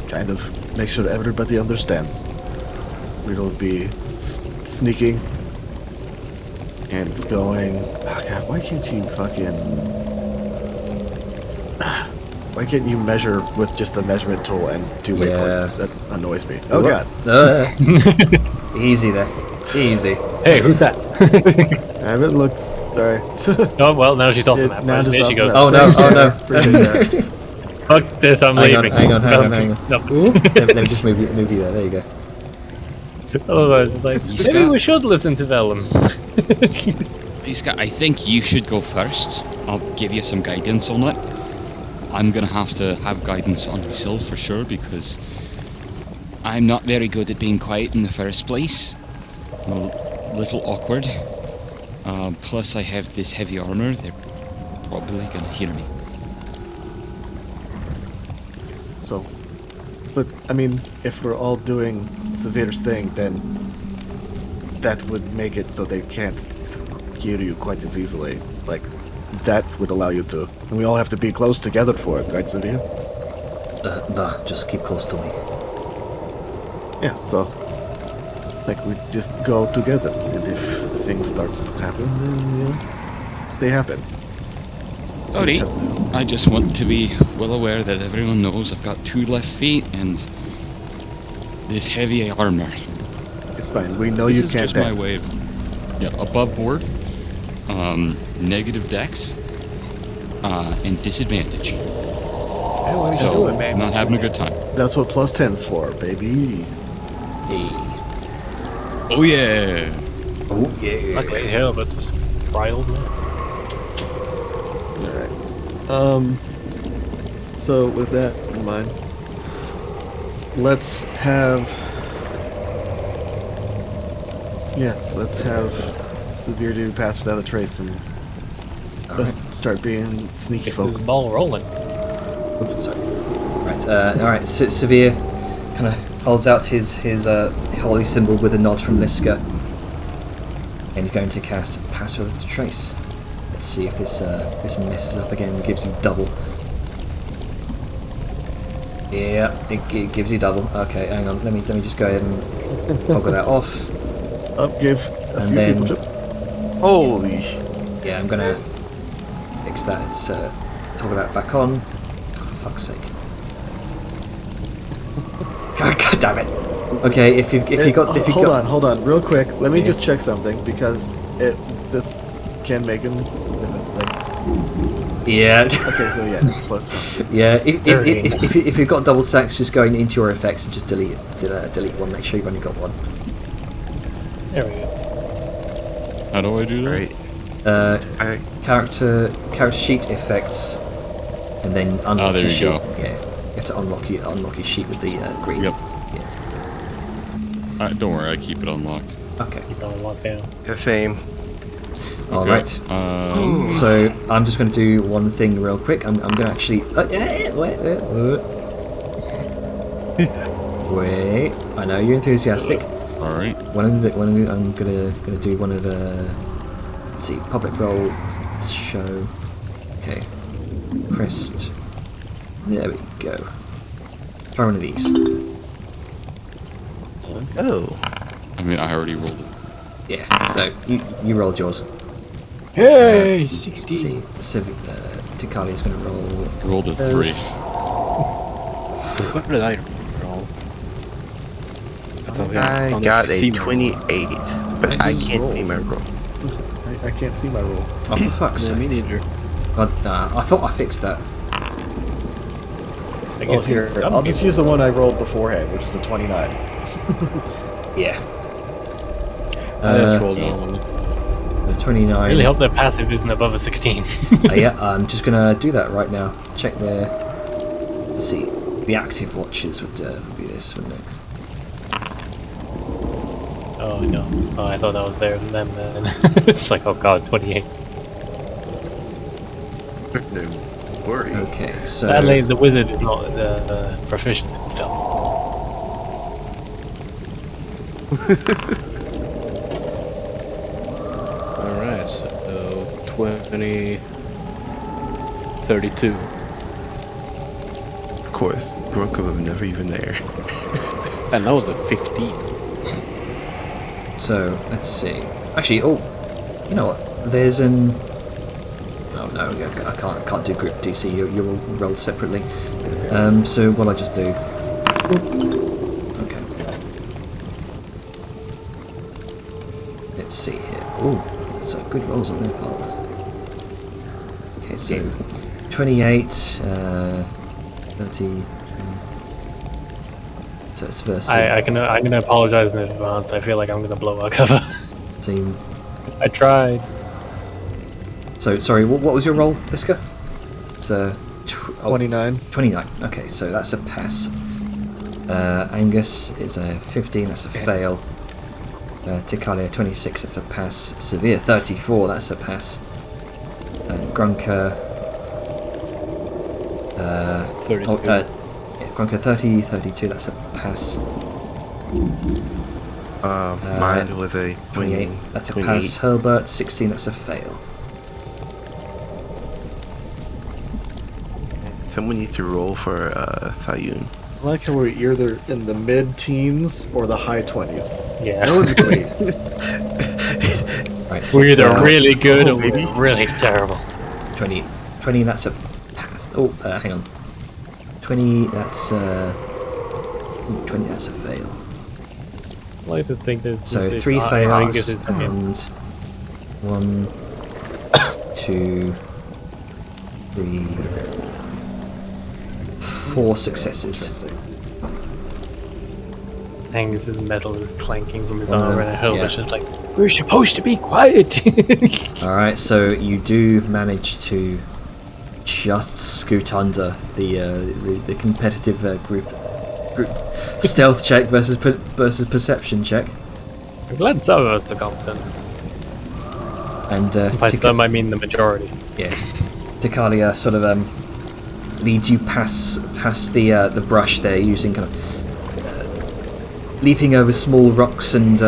Speaker 5: kind of make sure everybody understands, we will be sneaking and going. Oh God, why can't you why can't you measure with just the measurement tool and do waypoints?
Speaker 1: Yeah.
Speaker 5: That annoys me. Oh God.
Speaker 1: Easy there. Easy.
Speaker 6: Hey, who's that?
Speaker 5: I haven't looked. Sorry.
Speaker 6: Oh well, now she's off the
Speaker 5: Yeah,
Speaker 6: map.
Speaker 5: now
Speaker 6: Right?
Speaker 5: just
Speaker 6: There
Speaker 5: off
Speaker 6: she
Speaker 5: the
Speaker 6: goes.
Speaker 5: map.
Speaker 1: Oh no, oh no.
Speaker 5: Appreciate that.
Speaker 6: Fuck this, I'm
Speaker 1: Hang on,
Speaker 6: leaving.
Speaker 1: hang on.
Speaker 6: Stuff.
Speaker 1: let me just move you there. There you go.
Speaker 6: Otherwise, it's like,
Speaker 4: He's
Speaker 6: maybe
Speaker 4: got-
Speaker 6: we should listen to Vellum.
Speaker 4: Iska, I think you should go first. I'll give you some guidance on it. I'm gonna have to have guidance on myself for sure because I'm not very good at being quiet in the first place. I'm a little awkward. Plus I have this heavy armor. They're probably gonna hear me.
Speaker 5: So, but I mean, if we're all doing Severe's thing, then that would make it so they can't hear you quite as easily. Like, that would allow you to. And we all have to be close together for it, right, Severe?
Speaker 1: Just keep close to me.
Speaker 5: Yeah, so, like, we just go together. And if things start to happen, then, they happen.
Speaker 4: Howdy. I just want to be well aware that everyone knows I've got 2 left feet and this heavy armor.
Speaker 5: It's fine. We know
Speaker 4: This
Speaker 5: you
Speaker 4: is
Speaker 5: can't
Speaker 4: just my
Speaker 5: dance.
Speaker 4: way of, above board, negative dex, and disadvantage.
Speaker 6: Yeah, well,
Speaker 4: So,
Speaker 6: do it, man.
Speaker 4: not having a good time.
Speaker 5: That's what plus 10's for, baby.
Speaker 1: Hey.
Speaker 4: Oh yeah!
Speaker 1: Oh yeah.
Speaker 6: Luckily, hell, but it's a trial, man.
Speaker 5: Alright. So with that in mind, let's have Severe do pass without a trace and let's start being sneaky
Speaker 6: Get
Speaker 5: folk.
Speaker 6: this ball rolling.
Speaker 1: Oops, sorry. Right. All right. Severe kind of holds out his holy symbol with a nod from Liska, and he's going to cast Pass Without a Trace. Let's see if this messes up again and gives you double. Yeah, it gives you double. Okay, hang on. Let me just go ahead and toggle that off.
Speaker 5: Give a
Speaker 1: And
Speaker 5: few
Speaker 1: then-
Speaker 5: people to...
Speaker 3: Holy.
Speaker 1: Yeah, I'm gonna fix that. It's toggle that back on. Oh, for fuck's sake! God damn it! Okay, if you got
Speaker 5: Hold on, real quick. Let me
Speaker 1: Yeah.
Speaker 5: just check something because this can make him. It's like,
Speaker 1: yeah.
Speaker 5: okay, so yeah, it's supposed to.
Speaker 1: Yeah,
Speaker 6: Very.
Speaker 1: if you've got double stacks, just go into your effects and just delete one. Make sure you've only got one.
Speaker 6: There we go.
Speaker 4: How do I do that?
Speaker 3: Right.
Speaker 1: Character sheet effects, and then unlock
Speaker 4: there
Speaker 1: your
Speaker 4: you
Speaker 1: sheet.
Speaker 4: go.
Speaker 1: Yeah, you have to unlock your sheet with the green.
Speaker 4: Yep.
Speaker 1: Yeah.
Speaker 4: Don't worry, I keep it unlocked.
Speaker 1: Okay.
Speaker 6: Keep it on lockdown.
Speaker 3: The same.
Speaker 1: All
Speaker 4: Okay.
Speaker 1: right. So I'm just going to do one thing real quick. I'm going to actually. Wait. I know you're enthusiastic.
Speaker 4: All right.
Speaker 1: I'm gonna do one of the. Let's see, public role show. Okay, crest. There we go. Try one of these.
Speaker 3: Oh.
Speaker 4: I mean, I already rolled it.
Speaker 1: Yeah. So you rolled yours.
Speaker 7: Hey,
Speaker 1: Let's
Speaker 7: 16.
Speaker 1: see. Tikali's gonna roll.
Speaker 4: Rolled a 3.
Speaker 2: What did I roll? I thought we had
Speaker 3: I
Speaker 2: on
Speaker 3: got
Speaker 2: the
Speaker 3: a
Speaker 2: C
Speaker 3: 28, but I
Speaker 1: Nice.
Speaker 3: can't see my roll.
Speaker 5: I can't see my roll.
Speaker 1: Oh, for fuck's
Speaker 2: Yeah,
Speaker 1: sake!
Speaker 2: me neither.
Speaker 1: I thought I fixed that.
Speaker 6: I
Speaker 5: Well,
Speaker 6: guess
Speaker 5: here,
Speaker 6: it's some
Speaker 5: I'll just
Speaker 6: people-
Speaker 5: use the one I rolled beforehand, which was a 29.
Speaker 1: Yeah.
Speaker 2: I just rolled normally.
Speaker 1: The 29.
Speaker 6: Really hope that passive isn't above a 16.
Speaker 1: Yeah, I'm just gonna do that right now. Check there. Let's see. The active watches would be this, wouldn't it?
Speaker 6: Oh no. Oh, I thought that was there and then. It's like, oh god, 28.
Speaker 3: No worry.
Speaker 1: Okay, so
Speaker 6: Sadly, the wizard is not proficient in stealth.
Speaker 2: Alright, so 20, 32.
Speaker 3: Of course, Gorka was never even there.
Speaker 2: And that was a 15.
Speaker 1: So let's see. Actually, oh, you know what? There's an. Oh no, I can't do group DC. You're all rolled separately. So what'll I just do? Okay. Let's see here. Oh, so good rolls on their part. Okay, so 28, 30. So it's versus
Speaker 6: I'm gonna apologize in advance. I feel like I'm gonna blow our cover.
Speaker 1: team.
Speaker 6: I tried.
Speaker 1: So sorry, what was your roll, Liska? It's
Speaker 5: 29.
Speaker 1: 29. Okay, so that's a pass. Angus is a 15. That's a fail. Tikalia 26. That's a pass. Severe 34. That's a pass. Grunker.
Speaker 2: 32.
Speaker 1: Yeah, Grunker 30, 32. That's a pass.
Speaker 3: Mine was a
Speaker 1: 28. That's a
Speaker 3: 28.
Speaker 1: pass. Herbert 16. That's a fail.
Speaker 3: Someone needs to roll for Sayun.
Speaker 5: I like how we're either in the mid-teens or the high 20s.
Speaker 6: Yeah.
Speaker 5: No debate.
Speaker 1: Right.
Speaker 6: We're either
Speaker 1: so
Speaker 6: really good
Speaker 3: Oh,
Speaker 6: or
Speaker 3: baby.
Speaker 6: we're really terrible.
Speaker 1: 20. 20, that's a pass. Oh, hang on. 20, that's 20, that's a fail.
Speaker 6: I like to think there's
Speaker 1: So
Speaker 6: just,
Speaker 1: 3 fails
Speaker 6: Angus is fucking-
Speaker 1: and 1, 2, 3, 4 successes.
Speaker 6: Angus's metal is clanking from his
Speaker 1: One of
Speaker 6: armor,
Speaker 1: them,
Speaker 6: and Hilda's
Speaker 1: yeah.
Speaker 6: just like,
Speaker 7: We're supposed to be quiet.
Speaker 1: Alright, so you do manage to just scoot under the competitive group stealth check versus perception check.
Speaker 6: I'm glad some of us are competent.
Speaker 1: And
Speaker 6: By some, I mean the majority.
Speaker 1: yeah, Tikalia sort of leads you past the brush there, using kind of leaping over small rocks and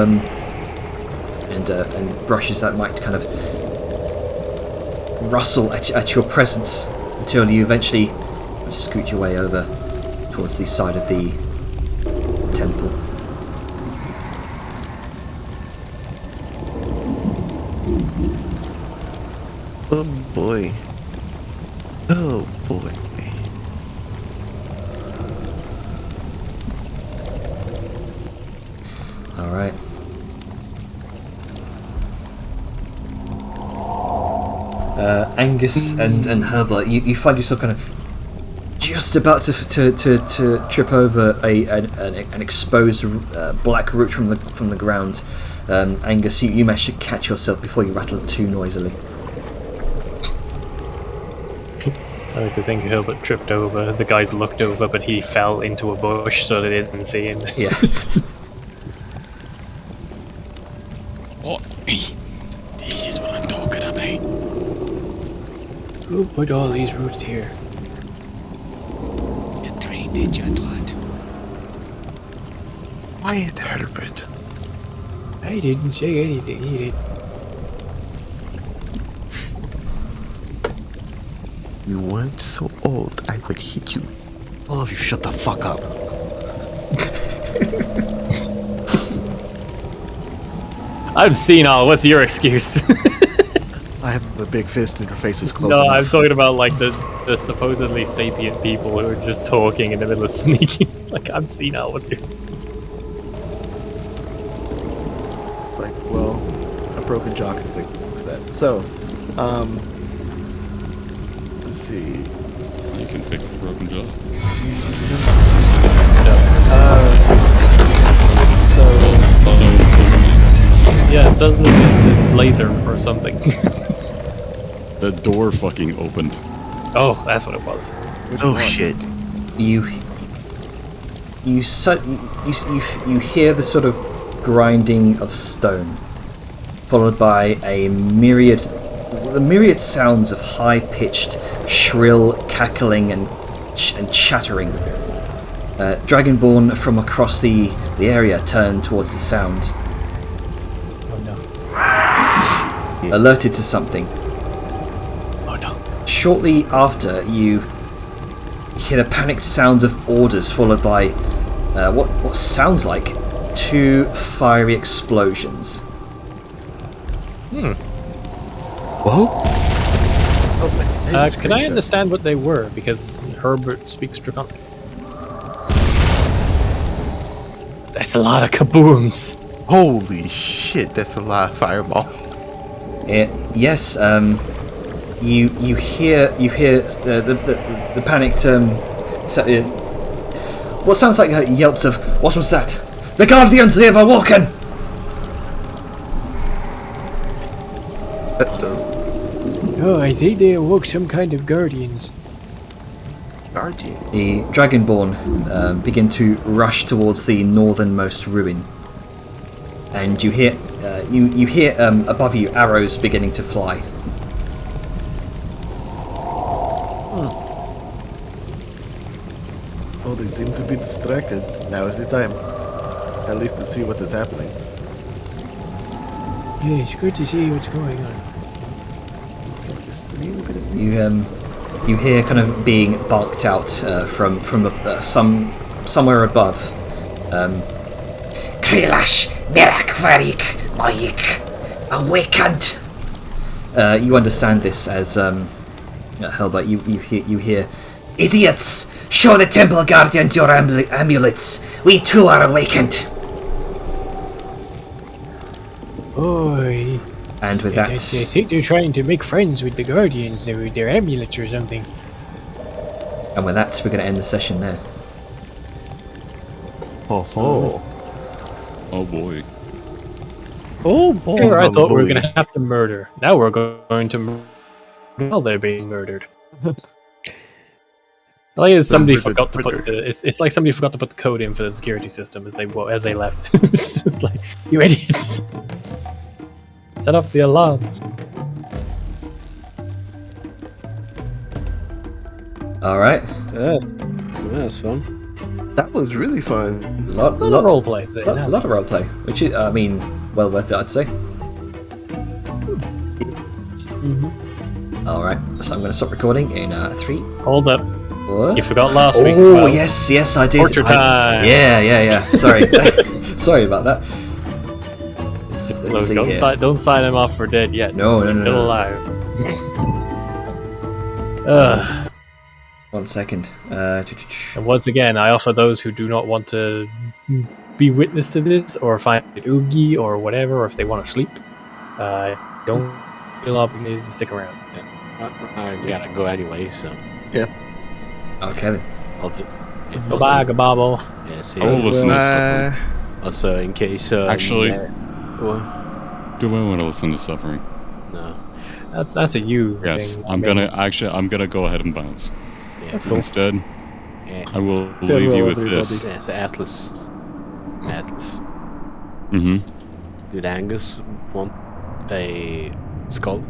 Speaker 1: brushes that might kind of rustle at your presence until you eventually scoot your way over towards the side of the temple.
Speaker 3: Oh boy. Oh boy.
Speaker 1: Alright. Angus and Herbert, you find yourself kind of just about to trip over an exposed black root from the ground. Angus, you managed to catch yourself before you rattled too noisily.
Speaker 6: I like to think Hilbert tripped over, the guys looked over, but he fell into a bush so they didn't see him.
Speaker 1: Yes.
Speaker 4: Oh, this is what I'm talking about.
Speaker 7: Who put all these roots here?
Speaker 4: You trained it, you twat.
Speaker 3: Quiet, Herbert.
Speaker 7: I didn't say anything. He did.
Speaker 3: You weren't so old, I would hit you.
Speaker 5: All of you shut the fuck up.
Speaker 6: I'm senile, what's your excuse?
Speaker 5: I have a big fist and your face is close
Speaker 6: No,
Speaker 5: enough.
Speaker 6: I'm talking about like the supposedly sapient people who are just talking in the middle of sneaking. Like, I'm senile, what's your...
Speaker 5: It's like, well, a broken jaw can fix that. So, let's see.
Speaker 4: You can fix the broken jaw.
Speaker 6: Yeah, it sounds like a laser or something.
Speaker 4: The door fucking opened.
Speaker 6: Oh, that's what it was.
Speaker 3: Oh shit.
Speaker 1: You hear the sort of grinding of stone, followed by the myriad sounds of high-pitched, shrill cackling and chattering. Dragonborn from across the area turn towards the sound,
Speaker 6: Oh no.
Speaker 1: alerted to something.
Speaker 6: Oh no.
Speaker 1: Shortly after, you hear the panicked sounds of orders, followed by what sounds like 2 fiery explosions.
Speaker 3: Whoa?
Speaker 6: Can I understand what they were? Because Herbert speaks Draconic. That's a lot of kabooms.
Speaker 3: Holy shit, that's a lot of fireballs.
Speaker 1: Yes, you hear the panicked what sounds like yelps of what was that? The Guardians, they have awoken!
Speaker 7: Oh, I think they awoke some kind of guardians.
Speaker 3: Guardian.
Speaker 1: The Dragonborn begin to rush towards the northernmost ruin, and you hear above you arrows beginning to fly.
Speaker 5: Oh, they seem to be distracted. Now is the time. At least to see what is happening.
Speaker 7: Yeah, it's good to see what's going on.
Speaker 5: Just a little bit of sneak.
Speaker 1: You hear kind of being barked out from somewhere above. Krilash Mirak Varik Moik awakened. You understand this as Hellbite, you hear, idiots! Show the temple guardians your amulets. We too are awakened.
Speaker 7: Oi.
Speaker 1: And with
Speaker 7: I
Speaker 1: that,
Speaker 7: think they're trying to make friends with the Guardians, their amulets or something.
Speaker 1: we're going to end the session there.
Speaker 4: Oh boy.
Speaker 6: Oh boy! Here, I thought we were
Speaker 3: bully.
Speaker 6: going to have to murder. Now we're going to murder while they're being murdered. Like somebody forgot to put the. It's like somebody forgot to put the code in for the security system as they left. It's just like, you idiots! Set off the alarm.
Speaker 1: All right.
Speaker 2: Yeah, that's fun.
Speaker 3: That was really fun.
Speaker 1: Lot
Speaker 6: A lot of roleplay today. now.
Speaker 1: lot of roleplay, which is, I mean, well worth it, I'd say. All right. So I'm going to stop recording in 3.
Speaker 6: Hold up.
Speaker 1: What?
Speaker 6: You forgot last week as well.
Speaker 1: yes, I did.
Speaker 6: Torture time.
Speaker 1: Yeah. Sorry, sorry about that. Let's
Speaker 6: Look,
Speaker 1: see
Speaker 6: don't,
Speaker 1: here.
Speaker 6: don't sign him off for dead yet.
Speaker 1: No,
Speaker 6: He's
Speaker 1: no,
Speaker 6: still
Speaker 1: no.
Speaker 6: alive. Ugh.
Speaker 1: 1 second.
Speaker 6: And once again, I offer those who do not want to be witness to this, or find it oogie, or whatever, or if they want to sleep, don't feel obligated to stick around.
Speaker 2: I gotta go anyway, so
Speaker 1: Okay then.
Speaker 2: also.
Speaker 6: Goodbye, Gababo.
Speaker 2: Yeah, see.
Speaker 4: I will listen to suffering.
Speaker 2: Also, in case.
Speaker 4: Actually-
Speaker 2: what?
Speaker 4: Do I want to listen to suffering?
Speaker 2: No.
Speaker 6: That's a you
Speaker 4: Yes,
Speaker 6: thing.
Speaker 4: I'm gonna go ahead and bounce.
Speaker 2: Yeah.
Speaker 6: That's cool.
Speaker 4: Instead,
Speaker 2: Yeah.
Speaker 4: I will
Speaker 5: Farewell,
Speaker 4: leave you with
Speaker 5: everybody.
Speaker 4: this.
Speaker 2: Yeah, so Atlas.
Speaker 4: Mm-hmm.
Speaker 2: Did Angus want a skull?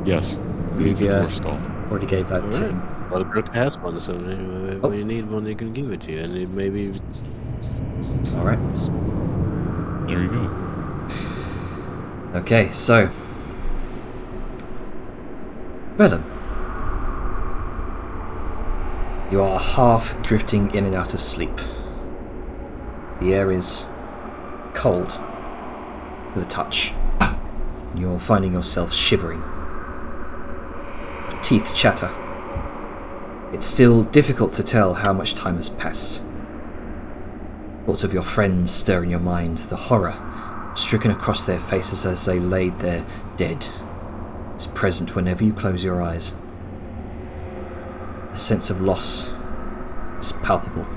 Speaker 4: Yes. He needs a
Speaker 1: Yeah.
Speaker 4: dwarf skull.
Speaker 1: Already gave that to him.
Speaker 2: Well, Brooke has one, so when you need one, they can give it to you, and it maybe.
Speaker 1: All right.
Speaker 4: There you go.
Speaker 1: Okay, so. Bellum. You are half drifting in and out of sleep. The air is cold to the touch. You're finding yourself shivering. Teeth chatter. It's still difficult to tell how much time has passed. Thoughts of your friends stir in your mind, the horror stricken across their faces as they laid there dead is present whenever you close your eyes. The sense of loss is palpable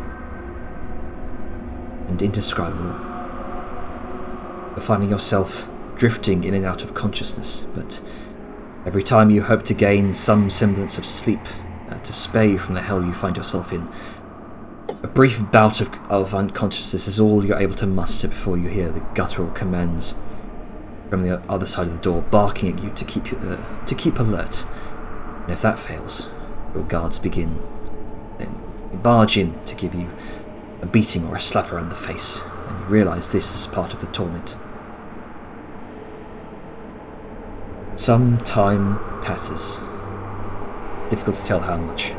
Speaker 1: and indescribable. You're finding yourself drifting in and out of consciousness, but every time you hope to gain some semblance of sleep, to spare you from the hell you find yourself in, a brief bout of unconsciousness is all you're able to muster before you hear the guttural commands from the other side of the door, barking at you to keep alert. And if that fails, your guards begin. Then you barge in to give you a beating or a slap around the face, and you realise this is part of the torment. Some time passes. Difficult to tell how much.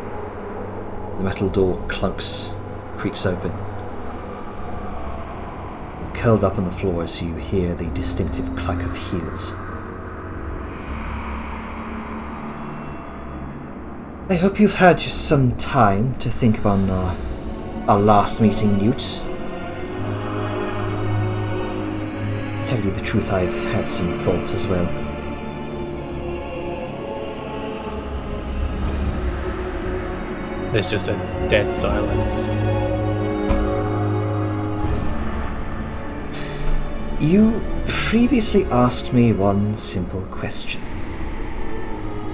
Speaker 1: The metal door clunks, creaks open. You're curled up on the floor as you hear the distinctive clack of heels. I hope you've had some time to think upon our last meeting, Newt. To tell you the truth, I've had some thoughts as well.
Speaker 6: There's just a dead silence.
Speaker 1: You previously asked me one simple question.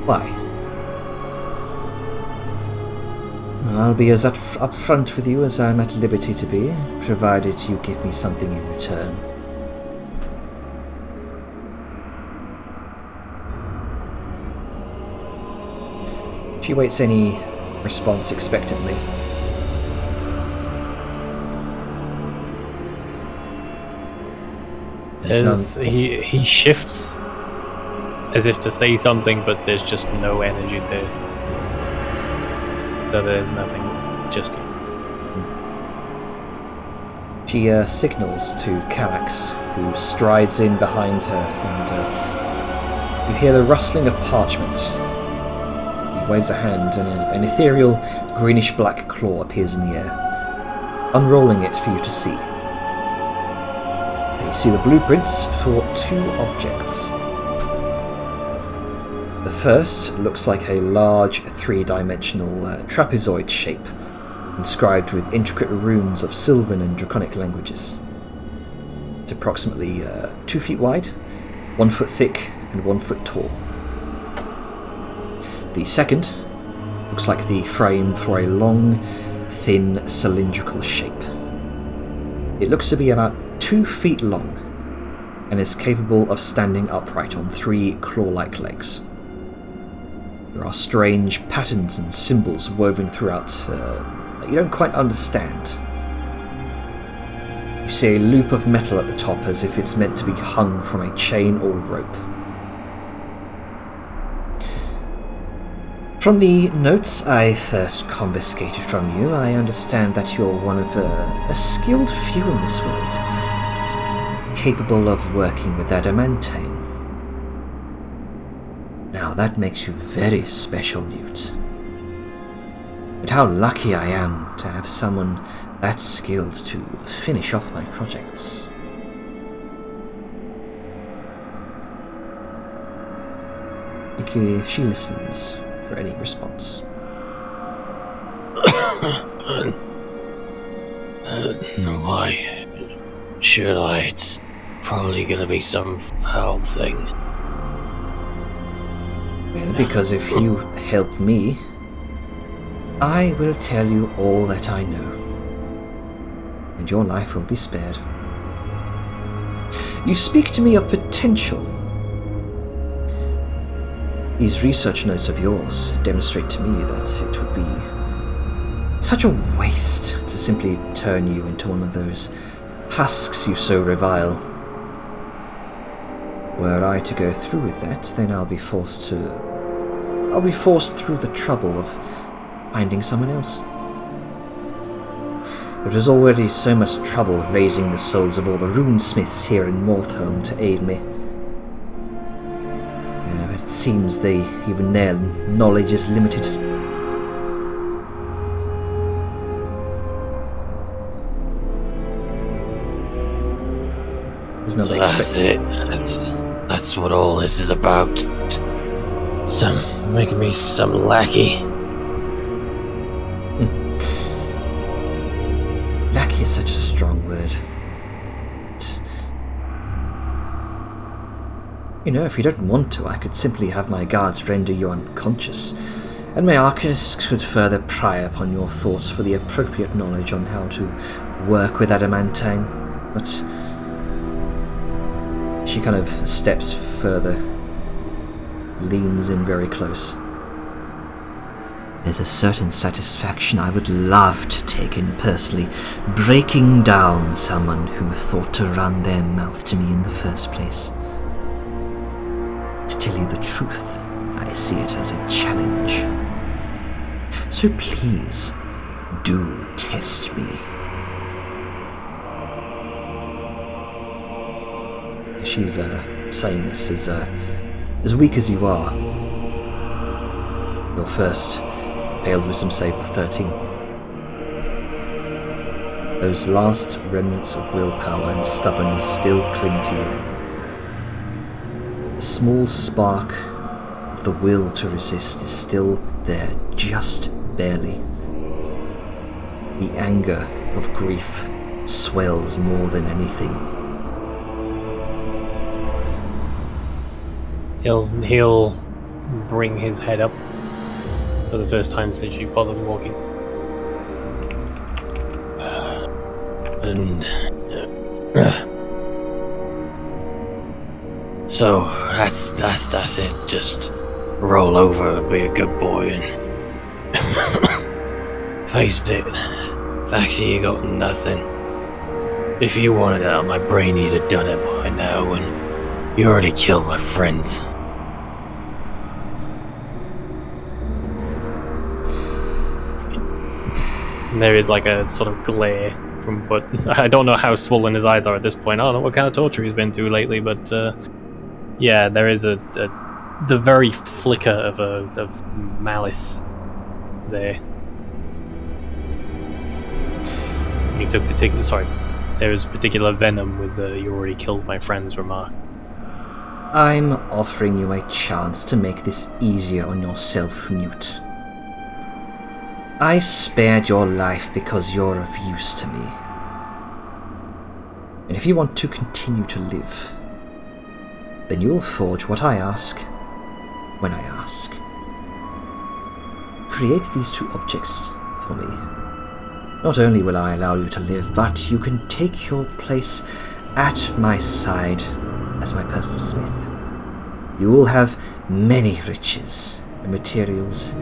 Speaker 1: Why? I'll be as upfront with you as I'm at liberty to be, provided you give me something in return. She waits any response expectantly.
Speaker 6: As he shifts as if to say something, but there's just no energy there. So there's nothing. Just
Speaker 1: She signals to Calax, who strides in behind her, and you hear the rustling of parchment. waves a hand, and an ethereal greenish-black claw appears in the air, unrolling it for you to see. You see the blueprints for 2 objects. The first looks like a large 3-dimensional trapezoid shape, inscribed with intricate runes of Sylvan and Draconic languages. It's approximately 2 feet wide, 1 foot thick, and 1 foot tall. The second looks like the frame for a long, thin, cylindrical shape. It looks to be about 2 feet long, and is capable of standing upright on 3 claw-like legs. There are strange patterns and symbols woven throughout that you don't quite understand. You see a loop of metal at the top as if it's meant to be hung from a chain or rope. From the notes I first confiscated from you, I understand that you're one of a skilled few in this world, capable of working with adamantine. Now that makes you very special, Newt. But how lucky I am to have someone that skilled to finish off my projects. Okay, she listens for any response.
Speaker 7: Why should I? It's probably gonna be some foul thing.
Speaker 1: Well, because if you help me, I will tell you all that I know, and your life will be spared. You speak to me of potential. These research notes of yours demonstrate to me that it would be such a waste to simply turn you into one of those husks you so revile. Were I to go through with that, then I'll be forced through the trouble of finding someone else. There is already so much trouble raising the souls of all the runesmiths here in Morthholm to aid me. Yeah, but it seems even their knowledge is limited. There's no
Speaker 7: So that's it. That's what all this is about. Making me some lackey.
Speaker 1: Lackey is such a strong word. You know, if you don't want to, I could simply have my guards render you unconscious, and my arcanists could further pry upon your thoughts for the appropriate knowledge on how to work with adamantine, but she kind of steps further, leans in very close. There's a certain satisfaction I would love to take in personally breaking down someone who thought to run their mouth to me in the first place. To tell you the truth, I see it as a challenge. So please, do test me. She's saying this as weak as you are. Your first failed wisdom save of 13. Those last remnants of willpower and stubbornness still cling to you. A small spark of the will to resist is still there, just barely. The anger of grief swells more than anything.
Speaker 6: He'll bring his head up for the first time since you bothered walking.
Speaker 7: So that's it. Just roll over and be a good boy and face it. Actually, you got nothing. If you wanted out, my brain you'd have done it by now, and you already killed my friends.
Speaker 6: And there is like a sort of glare from, but I don't know how swollen his eyes are at this point. I don't know what kind of torture he's been through lately, but yeah, there is a the very flicker of malice there. You took particular. Sorry, there's particular venom with the "you already killed my friends" remark.
Speaker 1: I'm offering you a chance to make this easier on yourself, Newt. I spared your life because you're of use to me. And if you want to continue to live, then you'll forge what I ask when I ask. Create these two objects for me. Not only will I allow you to live, but you can take your place at my side as my personal smith. You will have many riches and materials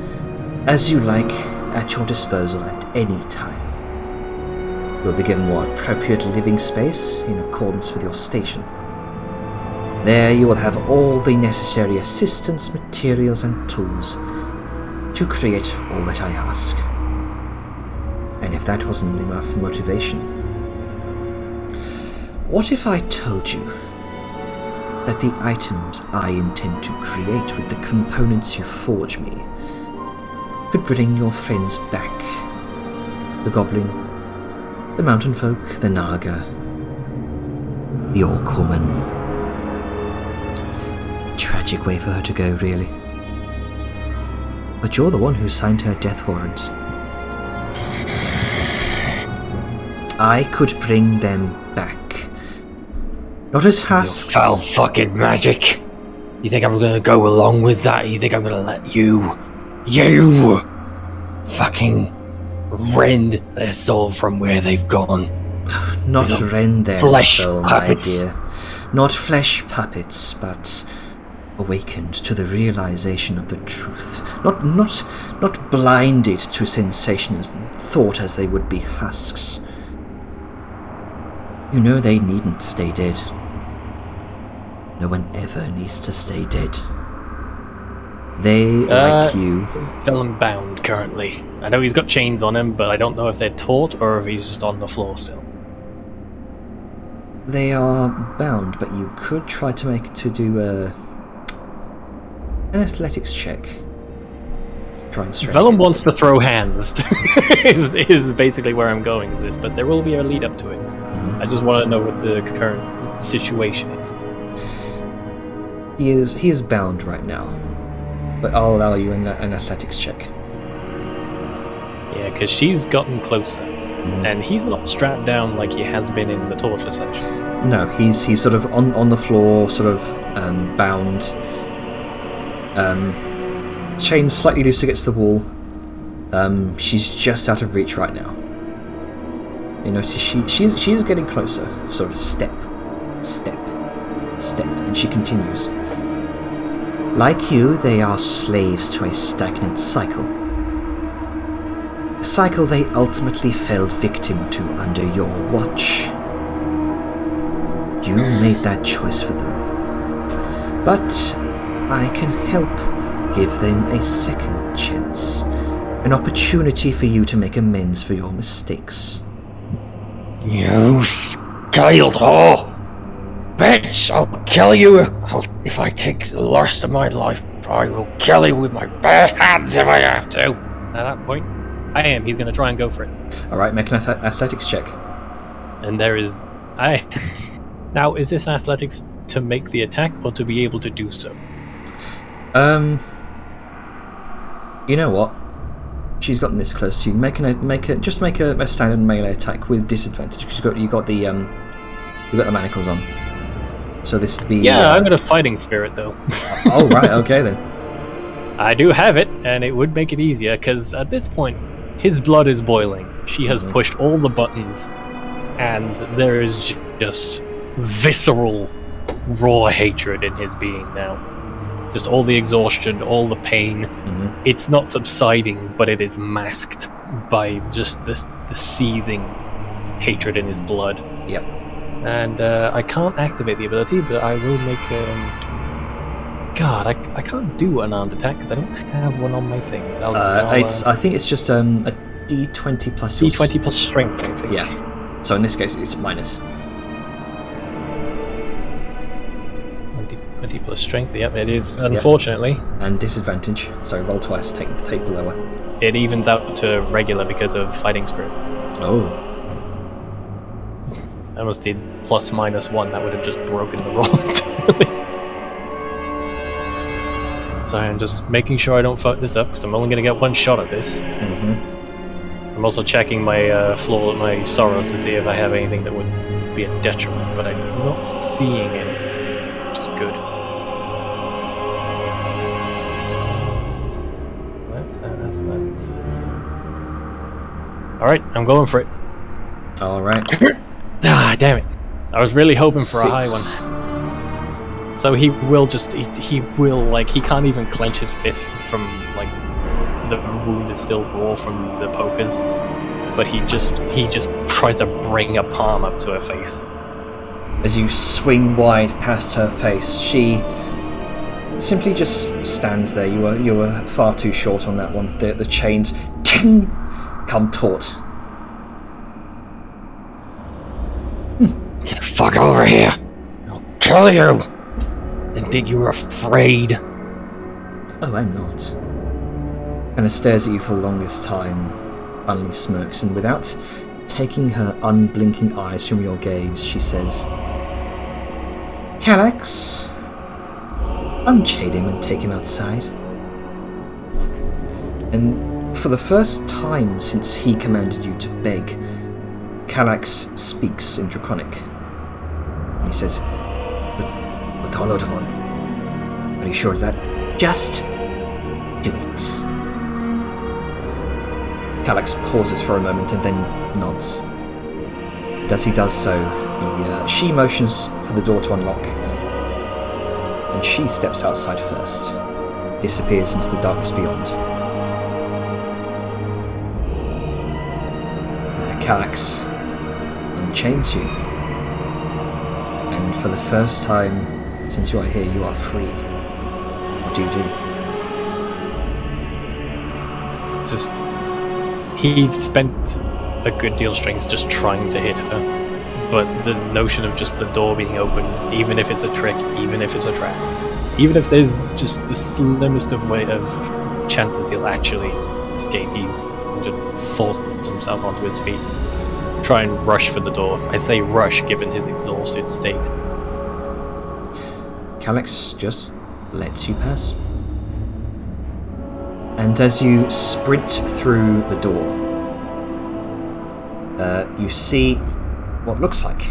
Speaker 1: as you like at your disposal at any time. You'll be given more appropriate living space in accordance with your station. There you will have all the necessary assistance, materials and tools to create all that I ask. And if that wasn't enough motivation, what if I told you that the items I intend to create with the components you forge me could bring your friends back? The goblin, the mountain folk, the Naga, the orc woman. Tragic way for her to go, really. But you're the one who signed her death warrant. I could bring them back. Not as husks.
Speaker 7: Foul fucking magic. You think I'm gonna go along with that? You think I'm gonna let you fucking rend their soul from where they've gone?
Speaker 1: Not rend their
Speaker 7: flesh
Speaker 1: soul,
Speaker 7: puppets.
Speaker 1: my dear. Not flesh puppets, but awakened to the realization of the truth. Not blinded to sensationalism, thought as they would be husks. You know they needn't stay dead. No one ever needs to stay dead. They, like you...
Speaker 6: He's felon bound currently. I know he's got chains on him, but I don't know if they're taut or if he's just on the floor still.
Speaker 1: They are bound, but you could try to do an athletics check. Try and strike
Speaker 6: Vellum
Speaker 1: against
Speaker 6: wants
Speaker 1: them.
Speaker 6: to throw hands, is basically where I'm going with this, but there will be a lead up to it. I just want to know what the current situation is.
Speaker 1: He is bound right now, but I'll allow you an athletics check.
Speaker 6: Yeah, because she's gotten closer, and he's not strapped down like he has been in the torture section.
Speaker 1: No, he's sort of on the floor, sort of bound. Chains slightly loose against the wall. She's just out of reach right now. You notice she's getting closer. Sort of step, and she continues. Like you, they are slaves to a stagnant cycle. A cycle they ultimately fell victim to under your watch. You made that choice for them. But I can help give them a second chance. An opportunity for you to make amends for your mistakes.
Speaker 7: You scaled whore! Bitch, I'll kill you if I take the last of my life. I will kill you with my bare hands if I have to.
Speaker 6: At that point, he's going to try and go for it.
Speaker 1: Alright, make an athletics check.
Speaker 6: And there is... Now, is this athletics to make the attack or to be able to do so?
Speaker 1: You know what? She's gotten this close to you. Make a standard melee attack with disadvantage because you got the manacles on. So this would be.
Speaker 6: Yeah, I'm gonna fighting spirit though.
Speaker 1: Oh right, okay then.
Speaker 6: I do have it, and it would make it easier because at this point, his blood is boiling. She has pushed all the buttons, and there is just visceral, raw hatred in his being now. Just all the exhaustion, all the pain. It's not subsiding, but it is masked by just the seething hatred in his blood.
Speaker 1: Yep.
Speaker 6: And I can't activate the ability, but I will make God, I can't do an unarmed attack because I don't have one on my thing.
Speaker 1: I think it's just a D20 plus
Speaker 6: D20 plus strength, I think.
Speaker 1: Yeah. So in this case, it's minus.
Speaker 6: 20 plus strength. Yep, it is. Unfortunately,
Speaker 1: And disadvantage. So roll twice. Take the lower.
Speaker 6: it evens out to regular because of fighting spirit.
Speaker 1: Oh.
Speaker 6: I almost did plus minus 1. That would have just broken the roll entirely. So I'm just making sure I don't fuck this up because I'm only going to get one shot at this. I'm also checking my my sorrows to see if I have anything that would be a detriment, but I'm not seeing any, which is good. That's that. Alright, I'm going for it.
Speaker 1: Alright.
Speaker 6: Ah, damn it. I was really hoping for a high
Speaker 1: 6.
Speaker 6: one. So he will just, he will, like, he can't even clench his fist from, like, the wound is still raw from the pokers. But he just tries to bring a palm up to her face.
Speaker 1: As you swing wide past her face, she simply just stands there. You were far too short on that one. The chains come taut.
Speaker 7: Get the fuck over here! I'll kill you! Didn't think you were afraid.
Speaker 1: Oh, I'm not. Kind of stares at you for the longest time, finally smirks, and without taking her unblinking eyes from your gaze, she says, Kallax, unchain him and take him outside. And for the first time since he commanded you to beg, Kallax speaks in Draconic. And he says, But Honored One, are you sure of that? Just do it. Kallax pauses for a moment and then nods. As he does so, she motions for the door to unlock, and she steps outside first, disappears into the darkness beyond. Kallax unchains you, and for the first time since you are here, you are free. What do you do?
Speaker 6: Just, he spent a good deal of strength just trying to hit her, but the notion of just the door being open, even if it's a trick, even if it's a trap, even if there's just the slimmest of chances he'll actually escape, he's just forced himself onto his feet, try and rush for the door. I say rush given his exhausted state.
Speaker 1: Kallax just lets you pass. And as you sprint through the door, you see what looks like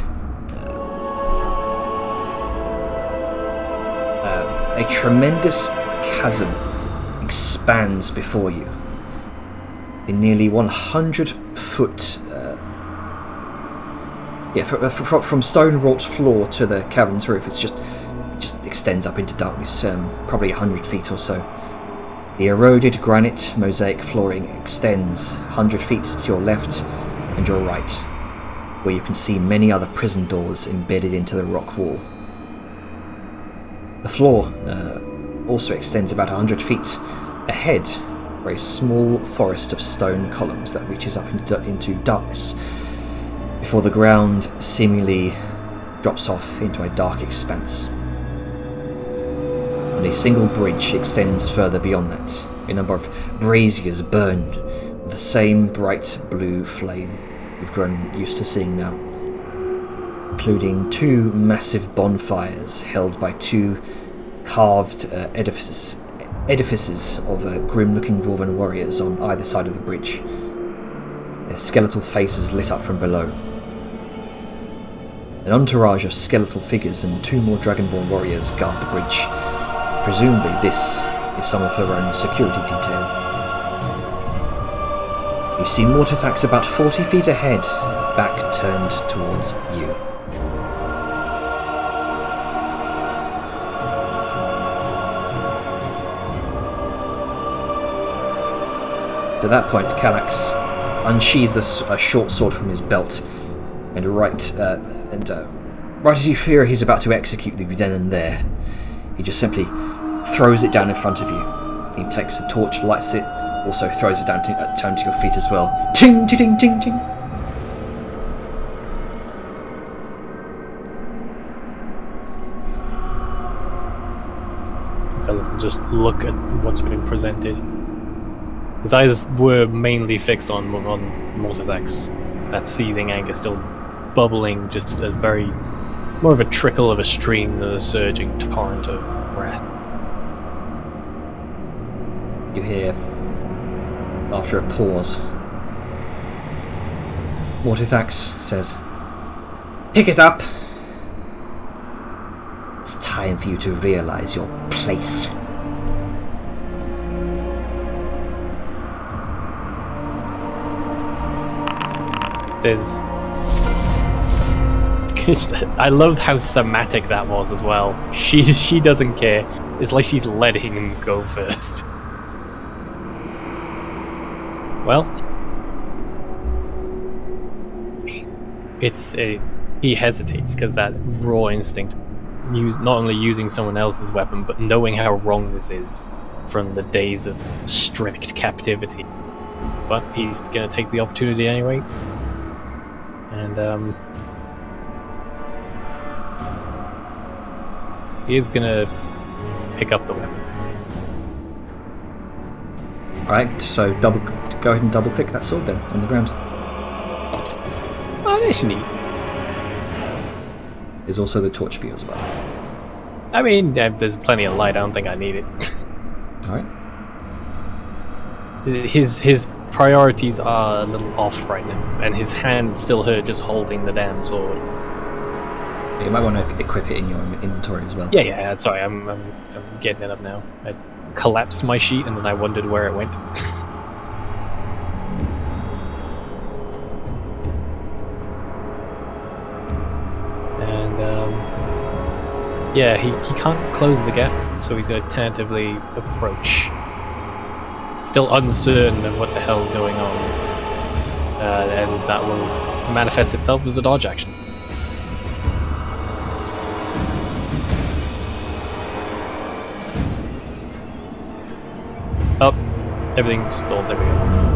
Speaker 1: a tremendous chasm expands before you. A nearly 100-foot, from stone-wrought floor to the cavern's roof, it just extends up into darkness, probably 100 feet or so. The eroded granite mosaic flooring extends 100 feet to your left and your right, where you can see many other prison doors embedded into the rock wall. The floor also extends about 100 feet ahead, for a small forest of stone columns that reaches up into darkness, before the ground seemingly drops off into a dark expanse. And a single bridge extends further beyond that. A number of braziers burn with the same bright blue flame you've grown used to seeing now, including 2 massive bonfires held by 2 carved edifices of grim-looking dwarven warriors on either side of the bridge, their skeletal faces lit up from below. An entourage of skeletal figures and 2 more dragonborn warriors guard the bridge. Presumably this is some of her own security detail. You see Mortithax about 40 feet ahead, back turned towards you. To that point, Kallax unsheathes a short sword from his belt, and right as you fear he's about to execute you then and there, he just simply throws it down in front of you. He takes the torch, lights it, also throws it down to your feet as well. Ting, ting, ting, ting, ting.
Speaker 6: Philip and just look at what's been presented. His eyes were mainly fixed on Morthax, that seething anger still bubbling, just as very more of a trickle of a stream than a surging torrent of wrath.
Speaker 1: You hear, after a pause, Morthax says, "Pick it up. It's time for you to realize your place."
Speaker 6: There's... I loved how thematic that was as well. She doesn't care. It's like she's letting him go first. Well, he hesitates because that raw instinct, not only using someone else's weapon, but knowing how wrong this is from the days of strict captivity. But he's gonna take the opportunity anyway, and he is gonna pick up the weapon.
Speaker 1: Alright, so go ahead and double click that sword then on the ground.
Speaker 6: Oh, that's neat.
Speaker 1: There's also the torch for you as well.
Speaker 6: I mean, there's plenty of light. I don't think I need it.
Speaker 1: Alright.
Speaker 6: His priorities are a little off right now, and his hands still hurt just holding the damn sword.
Speaker 1: You might want to equip it in your inventory as well.
Speaker 6: Yeah. Sorry, I'm getting it up now. I collapsed my sheet, and then I wondered where it went. Yeah, he can't close the gap, so he's going to tentatively approach. Still uncertain of what the hell's going on. And that will manifest itself as a dodge action. Oh, everything's stalled, there we go.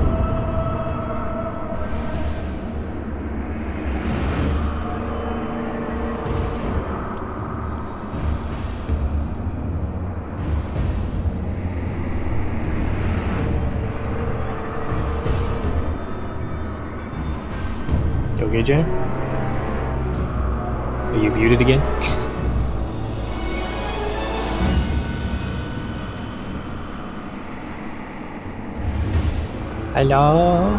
Speaker 6: Okay, Jay? Are you muted again? Hello?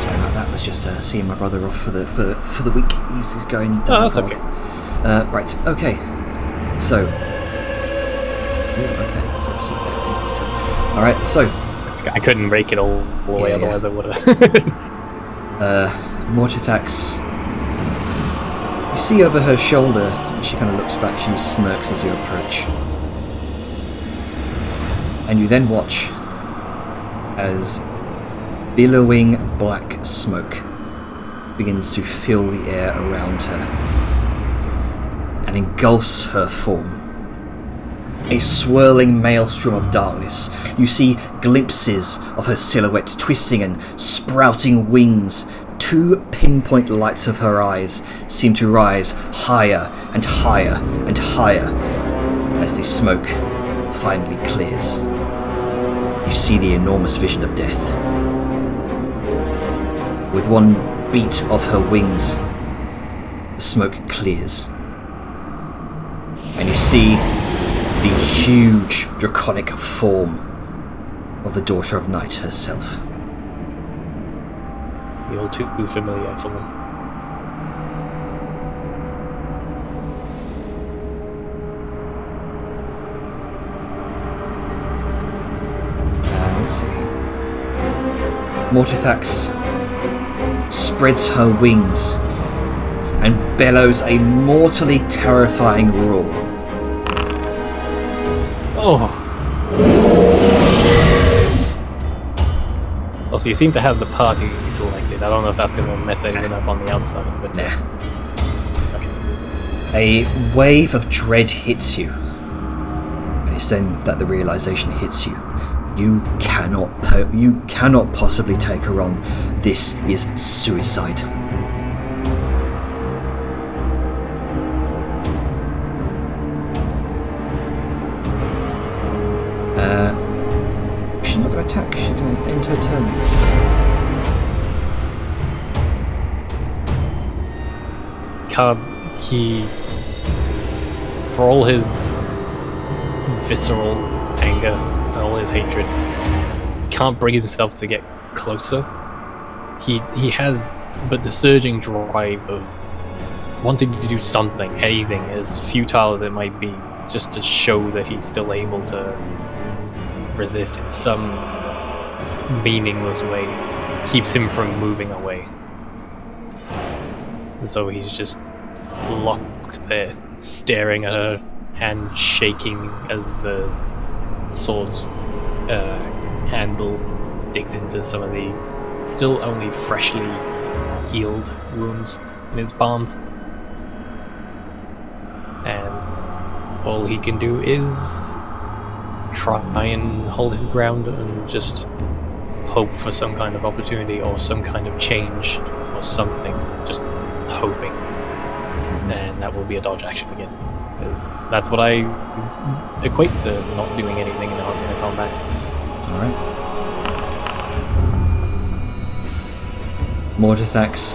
Speaker 1: Sorry about that. Was just seeing my brother off for the week. He's going.
Speaker 6: Oh, that's okay.
Speaker 1: Right. Okay. So. Okay. All right. So.
Speaker 6: I couldn't rake it all the way, otherwise I would have.
Speaker 1: Morthax. You see over her shoulder. She kind of looks back. She smirks as you approach, and you then watch as billowing black smoke begins to fill the air around her and engulfs her form. A swirling maelstrom of darkness. You see glimpses of her silhouette twisting and sprouting wings. Two pinpoint lights of her eyes seem to rise higher and higher and higher as the smoke finally clears. You see the enormous vision of death. With one beat of her wings, the smoke clears. And you see the huge draconic form of the Daughter of Night herself.
Speaker 6: You're all too familiar for them.
Speaker 1: Let's see. Morthax spreads her wings and bellows a mortally terrifying roar.
Speaker 6: Oh, so you seem to have the party selected. I don't know if that's going to mess anything up on the outside, but
Speaker 1: Nah.
Speaker 6: Okay.
Speaker 1: A wave of dread hits you. And it's then that the realization hits you. You cannot possibly take her on. This is suicide. happen?
Speaker 6: For all his visceral anger and all his hatred, can't bring himself to get closer. He has, but the surging drive of wanting to do something, anything, as futile as it might be, just to show that he's still able to resist in some meaningless way, keeps him from moving away. And so he's just locked there, staring at her, hand shaking as the sword's handle digs into some of the still only freshly healed wounds in his palms. And all he can do is try and hold his ground and just hope for some kind of opportunity or some kind of change or something, just hoping. And that will be a dodge action again, because that's what I equate to not doing anything in a combat.
Speaker 1: Alright. Mortithax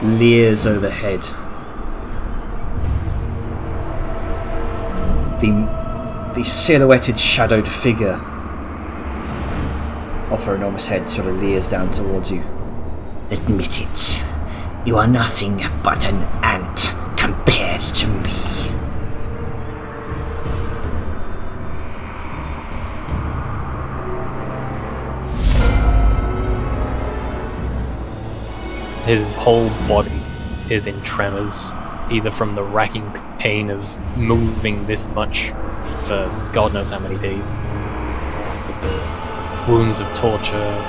Speaker 1: leers overhead. The silhouetted shadowed figure of her enormous head sort of leers down towards you.
Speaker 8: Admit it. You are nothing but an ant compared to me.
Speaker 6: His whole body is in tremors, either from the racking pain of moving this much for God knows how many days, with the wounds of torture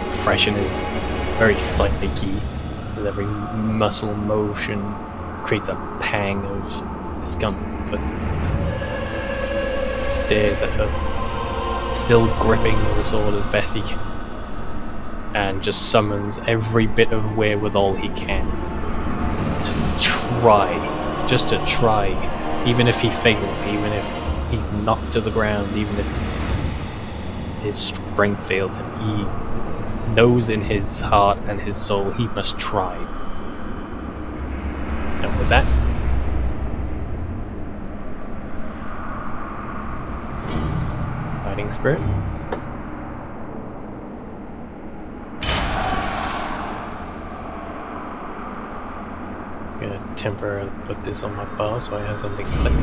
Speaker 6: fresh in his very psyche, with every muscle motion creates a pang of discomfort. He stares at her, still gripping the sword as best he can, and just summons every bit of wherewithal he can to try, just to try, even if he fails, even if he's knocked to the ground, even if his strength fails him, he knows in his heart and his soul he must try. And with that, Fighting Spirit. I'm gonna temporarily put this on my bar so I have something to click.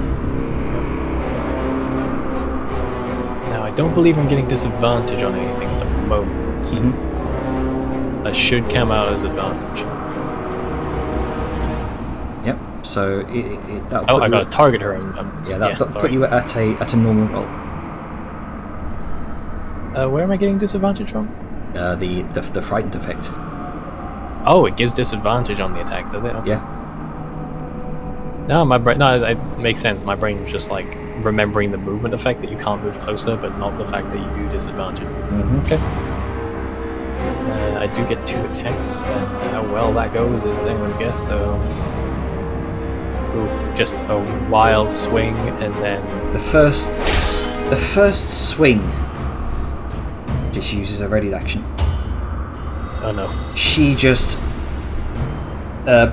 Speaker 6: Now I don't believe I'm getting disadvantage on anything at the moment. That should come out as advantage.
Speaker 1: Yep. So that'll
Speaker 6: Oh,
Speaker 1: put
Speaker 6: I
Speaker 1: you
Speaker 6: gotta
Speaker 1: at-
Speaker 6: target her.
Speaker 1: that'll
Speaker 6: sorry.
Speaker 1: put you at a normal roll.
Speaker 6: Where am I getting disadvantage from?
Speaker 1: The frightened effect.
Speaker 6: Oh, it gives disadvantage on the attacks, does it? Okay.
Speaker 1: Yeah.
Speaker 6: No, my brain. No, it makes sense. My brain was just like remembering the movement effect that you can't move closer, but not the fact that you do disadvantage. Okay. I do get 2 attacks, and how well that goes is anyone's guess. So, ooh, just a wild swing, and then
Speaker 1: The first swing just uses a ready action.
Speaker 6: oh no,
Speaker 1: She just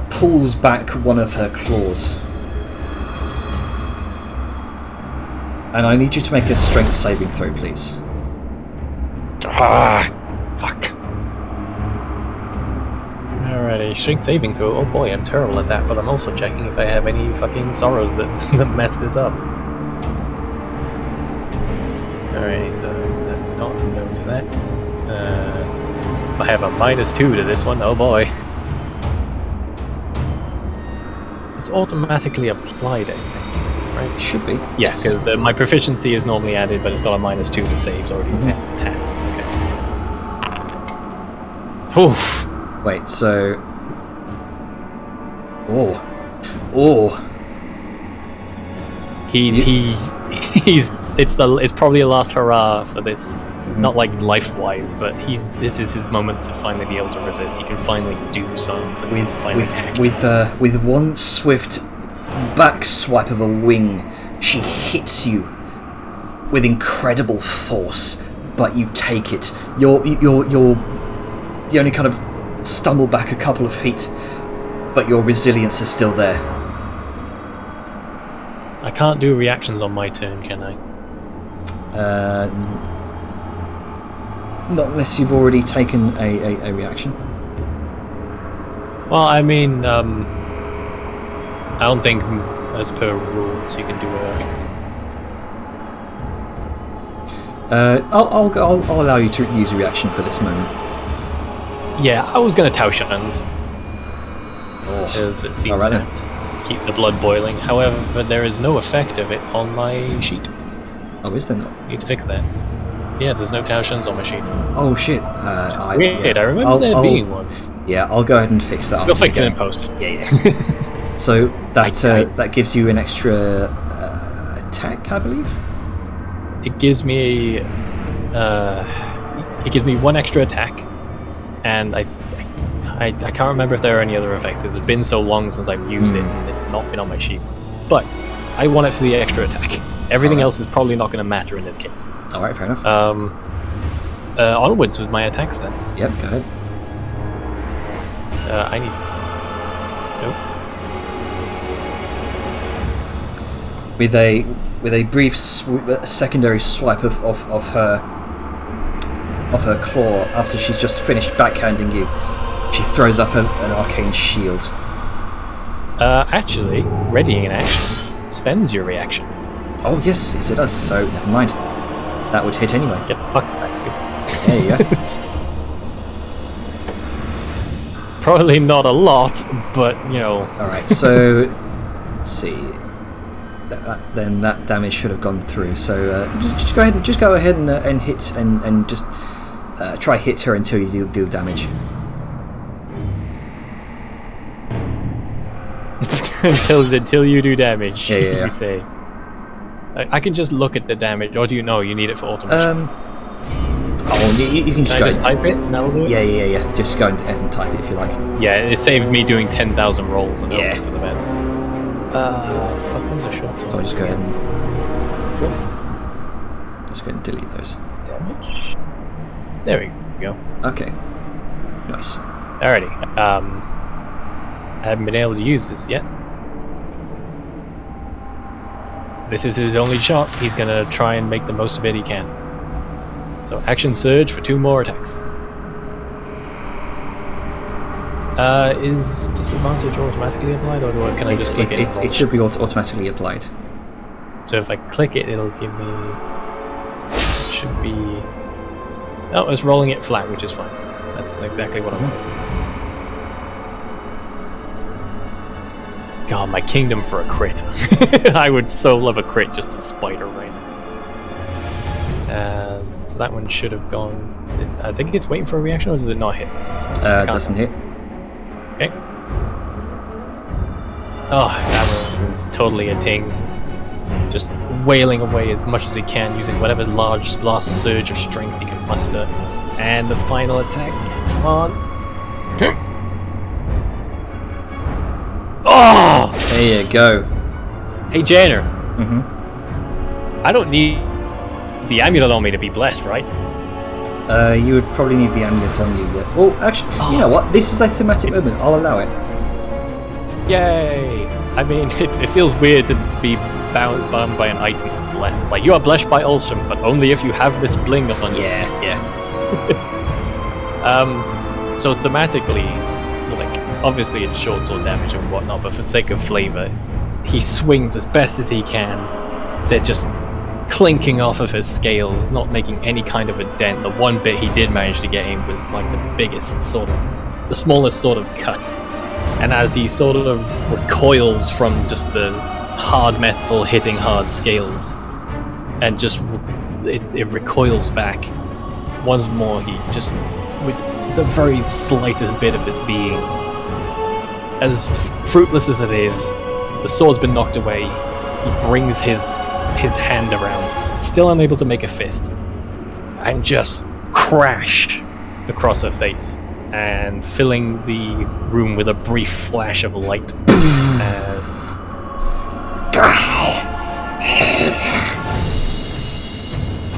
Speaker 1: pulls back one of her claws. And I need you to make a strength saving throw, please.
Speaker 6: fuck. Alrighty, strength saving throw. Oh boy, I'm terrible at that. But I'm also checking if I have any fucking sorrows that mess this up. Alright, so not no to that. I have a -2 to this one. Oh boy. It's automatically applied, I think. Right?
Speaker 1: It should be.
Speaker 6: Yes, because my proficiency is normally added, but it's got a -2 to save, so already tapped. Okay. Oof.
Speaker 1: Wait, so... Oh.
Speaker 6: It's probably a last hurrah for this. Not like life-wise, but this is his moment to finally be able to resist. He can finally do something. Finally act.
Speaker 1: With one swift back swipe of a wing, she hits you with incredible force, but you take it. You only kind of stumble back a couple of feet, but your resilience is still there.
Speaker 6: I can't do reactions on my turn, can I?
Speaker 1: Not unless you've already taken a reaction.
Speaker 6: Well, I mean, I don't think, as per rules, you can do a...
Speaker 1: I'll allow you to use a reaction for this moment.
Speaker 6: Yeah, I was going to Taoshans, because it seems
Speaker 1: Alright then.
Speaker 6: to keep the blood boiling. However, there is no effect of it on my sheet.
Speaker 1: Oh, is there not?
Speaker 6: Need to fix that. Yeah, there's no Taoshans on my sheet.
Speaker 1: Oh shit.
Speaker 6: Weird, I remember there being one.
Speaker 1: Yeah, I'll go ahead and fix that.
Speaker 6: You'll
Speaker 1: after
Speaker 6: fix
Speaker 1: the
Speaker 6: it in
Speaker 1: game.
Speaker 6: post.
Speaker 1: Yeah. So that gives you an extra attack, I believe.
Speaker 6: It gives me one extra attack, and I can't remember if there are any other effects. It's been so long since I've used it, and it's not been on my sheet. But I want it for the extra attack. Everything else is probably not going to matter in this case.
Speaker 1: All right, fair enough.
Speaker 6: Onwards with my attacks then.
Speaker 1: Yep, go ahead.
Speaker 6: I need. Nope.
Speaker 1: With a brief secondary swipe of her claw after she's just finished backhanding you, she throws up an arcane shield.
Speaker 6: Actually, readying an action spends your reaction.
Speaker 1: Oh yes, it does. So never mind. That would hit anyway.
Speaker 6: Get the fuck back to.
Speaker 1: There you go.
Speaker 6: Probably not a lot, but you know.
Speaker 1: All right. So let's see. Then that damage should have gone through. So just go ahead and hit and just try hit her until you deal damage.
Speaker 6: until you do damage.
Speaker 1: Yeah.
Speaker 6: You say. I can just look at the damage, or do you know you need it for automation?
Speaker 1: You can just
Speaker 6: Can
Speaker 1: go.
Speaker 6: I just type it and that'll do it?
Speaker 1: Yeah. Just go ahead and type it if you like.
Speaker 6: Yeah, it saved me doing 10,000 rolls and
Speaker 1: Yeah.
Speaker 6: hope for the best. Fuck, those are short.
Speaker 1: So I'll just go ahead and delete those.
Speaker 6: Damage. There we go.
Speaker 1: Okay. Nice.
Speaker 6: Alrighty. I haven't been able to use this yet. This is his only shot. He's gonna try and make the most of it he can. So action surge for 2 more attacks. Is disadvantage automatically applied, or can I just click it?
Speaker 1: It should be automatically applied.
Speaker 6: So if I click it, it'll give me. It should be. Oh, it's rolling it flat, which is fine. That's exactly what I want. God, my kingdom for a crit. I would so love a crit just to spite her right now. So that one should have gone. I think it's waiting for a reaction, or does it not hit?
Speaker 1: Doesn't hit.
Speaker 6: Okay. Oh, that one was totally a ting. Just wailing away as much as he can, using whatever last surge of strength he can muster. And the final attack. Come on. Oh!
Speaker 1: There you go.
Speaker 6: Hey, Janer.
Speaker 1: Mm-hmm.
Speaker 6: I don't need the amulet on me to be blessed, right?
Speaker 1: You would probably need the amulet on you. Yeah. Oh, actually, you know what? This is a thematic moment. I'll allow it.
Speaker 6: Yay! I mean, it feels weird to be bound by an item blessed. It's like, you are blessed by Ulsum, but only if you have this bling on you.
Speaker 1: Yeah.
Speaker 6: So thematically, like, obviously it's short sword damage and whatnot, but for sake of flavor, he swings as best as he can. They're just clinking off of his scales, not making any kind of a dent. The one bit he did manage to get in was like the smallest sort of cut. And as he sort of recoils from just the hard metal hitting hard scales, and just it recoils back, once more he just, with the very slightest bit of his being, as fruitless as it is, the sword's been knocked away, he brings his hand around, still unable to make a fist, and just crash across her face, and filling the room with a brief flash of light.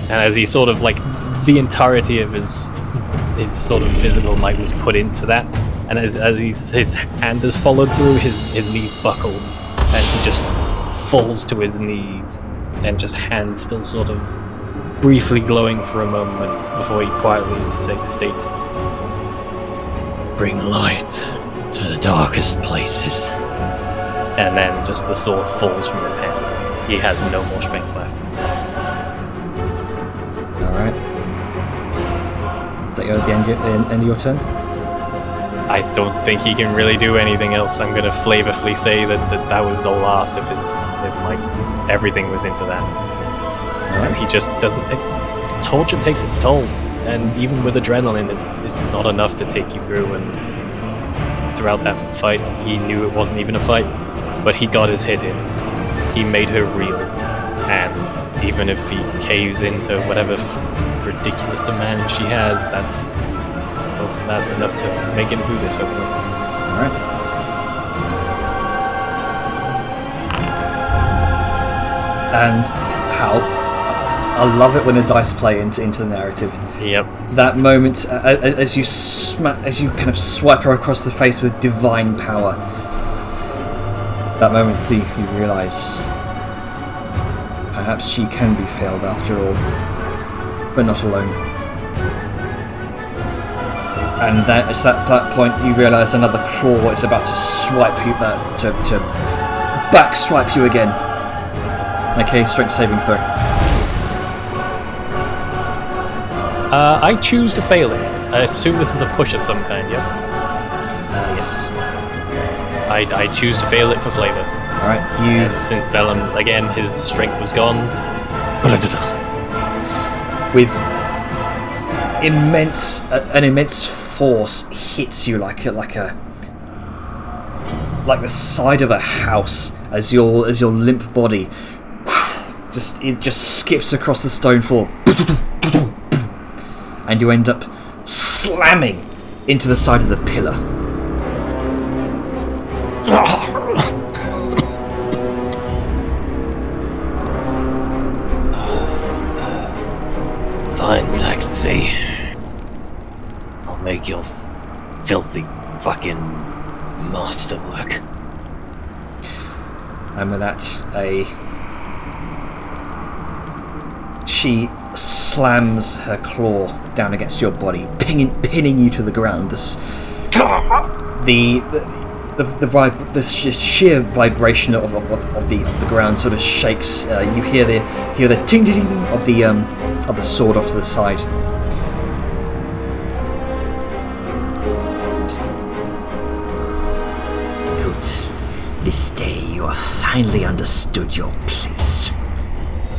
Speaker 6: And as he sort of like the entirety of his sort of physical might was put into that, and as his hand has followed through, his knees buckle, and he just falls to his knees, and just hand still sort of briefly glowing for a moment before he quietly states,
Speaker 7: Bring light to the darkest places.
Speaker 6: and then just the sword falls from his hand. He has no more strength left.
Speaker 1: Alright. Is that the end of your turn?
Speaker 6: I don't think he can really do anything else. I'm gonna flavorfully say that was the last of his might. Everything was into that. And he just doesn't. The torture takes its toll, and even with adrenaline, it's not enough to take you through. And throughout that fight, he knew it wasn't even a fight, but he got his hit in. He made her real, and even if he caves into whatever ridiculous demand she has, that's enough to make him through this. Hopefully.
Speaker 1: All right. And how? I love it when the dice play into the narrative.
Speaker 6: Yep.
Speaker 1: That moment, as you kind of swipe her across the face with divine power. That moment, you realise perhaps she can be failed after all, but not alone. And it's at that point you realise another claw is about to swipe you, to back swipe you again. Okay, strength saving throw.
Speaker 6: I choose to fail it. I assume this is a push of some kind, yes?
Speaker 1: Yes.
Speaker 6: I choose to fail it for flavor.
Speaker 1: Alright,
Speaker 6: And since Vellum, again, his strength was gone.
Speaker 1: with an immense force hits you like the side of a house as your limp body just skips across the stone floor, and you end up slamming into the side of the pillar.
Speaker 7: Fine, Thaxley. I'll make your filthy fucking masterwork.
Speaker 1: And with that, she slams her claw down against your body, pinning you to the ground. The sheer vibration of the ground sort of shakes. You hear the ting ting of the sword off to the side.
Speaker 8: Good. This day you have finally understood your place.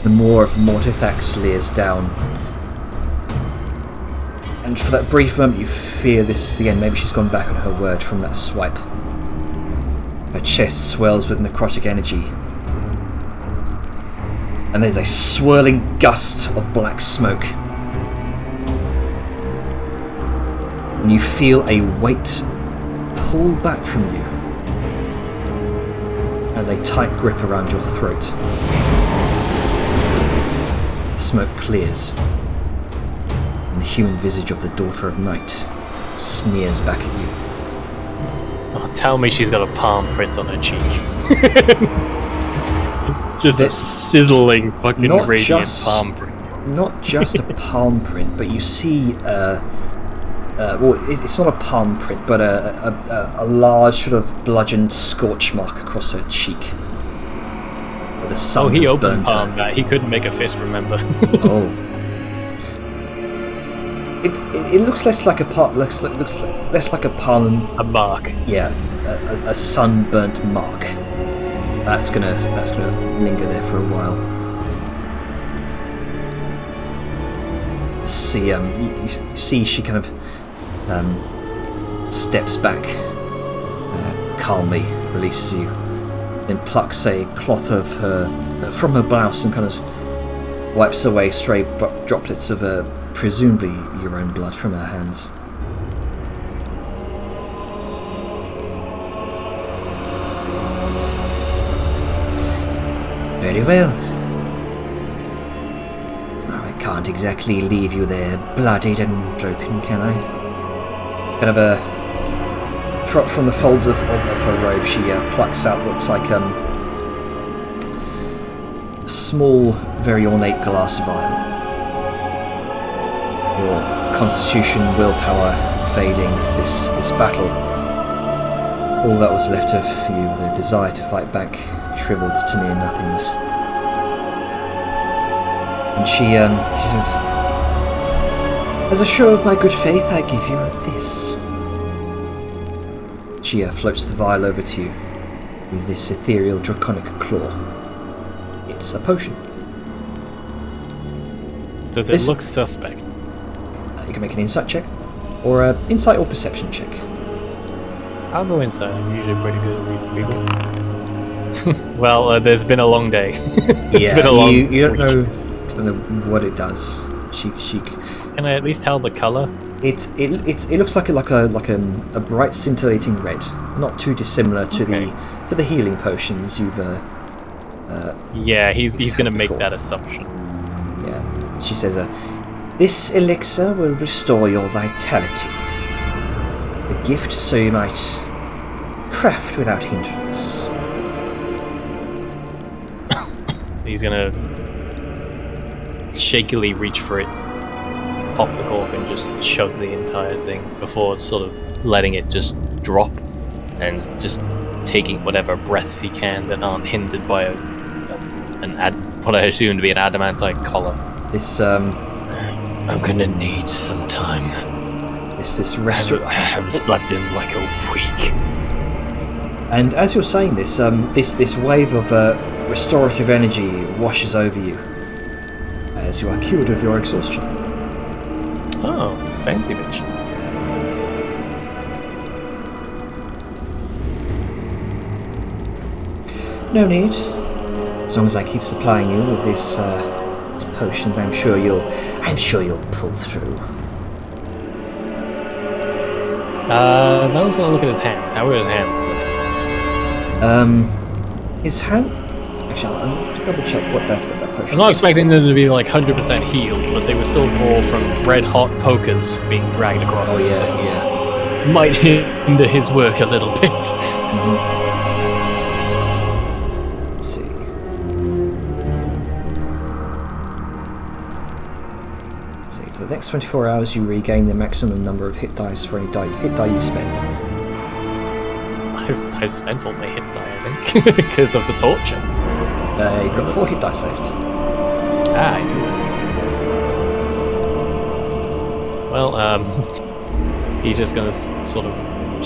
Speaker 1: The Maw of Mortithax leers down. And for that brief moment you fear this is the end. Maybe she's gone back on her word from that swipe. Her chest swells with necrotic energy. And there's a swirling gust of black smoke. And you feel a weight pull back from you. And a tight grip around your throat. Smoke clears, and the human visage of the Daughter of Night sneers back at you.
Speaker 6: Oh, tell me she's got a palm print on her cheek. Just a sizzling fucking radiant palm print.
Speaker 1: Not just a palm print, but you see, well, it's not a palm print, but a large sort of bludgeoned scorch mark across her cheek. The sun
Speaker 6: he
Speaker 1: has
Speaker 6: opened
Speaker 1: burnt
Speaker 6: palm
Speaker 1: her.
Speaker 6: that. He couldn't make a fist, remember?
Speaker 1: Oh. It looks less like a palm. Looks less like a palm.
Speaker 6: A mark.
Speaker 1: Yeah, a sunburnt mark. That's gonna linger there for a while. See, you see, she kind of steps back, calmly releases you, then plucks a cloth of from her blouse and kind of wipes away stray droplets of presumably your own blood from her hands. Very well. I
Speaker 8: can't exactly leave you there bloodied and broken, can I? Kind of a... From the folds of her robe, she plucks out what's like a small, very ornate glass vial. Your constitution, willpower fading, this battle. All that was left of you, the desire to fight back, shriveled to near nothingness. And she says, as a show of my good faith, I give you this. She floats the vial over to you with this ethereal draconic claw. It's a potion.
Speaker 6: Does it look suspect?
Speaker 8: You can make an insight check, or an insight or perception check.
Speaker 6: I'll go inside. I'm usually pretty good at reading people. Well, there's been a long day. It's been a long
Speaker 8: you don't know what it does. She
Speaker 6: Can I at least tell the color?
Speaker 8: it looks like a bright scintillating red, not too dissimilar to the healing potions you've
Speaker 6: Yeah, he's gonna make
Speaker 8: before.
Speaker 6: that assumption.
Speaker 8: Yeah. She says, this elixir will restore your vitality. A gift so you might craft without hindrance.
Speaker 6: He's gonna shakily reach for it, pop the cork, and just chug the entire thing before sort of letting it just drop and just taking whatever breaths he can that aren't hindered by what I assume to be an adamantite collar.
Speaker 8: This
Speaker 7: I'm gonna need some time.
Speaker 8: this
Speaker 7: I
Speaker 8: restaurant.
Speaker 7: haven't slept in like a week.
Speaker 8: And as you're saying this, this wave of restorative energy washes over you as you are cured of your exhaustion.
Speaker 6: Oh, fancy bitch.
Speaker 8: No need. As long as I keep supplying you with these potions, I'm sure you'll pull through.
Speaker 6: I was gonna look at his hands. How are his hands?
Speaker 8: His hand. Actually, I'm going to double check what that potion.
Speaker 6: I'm not
Speaker 8: is.
Speaker 6: expecting them to be like 100% healed, but they were still more from red hot pokers being dragged across
Speaker 8: Oh
Speaker 6: them.
Speaker 8: yeah,
Speaker 6: So
Speaker 8: yeah.
Speaker 6: might hinder his work a little bit.
Speaker 8: Let's see. For the next 24 hours, you regain the maximum number of hit dice for any hit die you spend.
Speaker 6: I've spent all my hit die, I think, because of the torture.
Speaker 8: You've got 4 hit dice left.
Speaker 6: Ah, I knew that. Well, he's just gonna sort of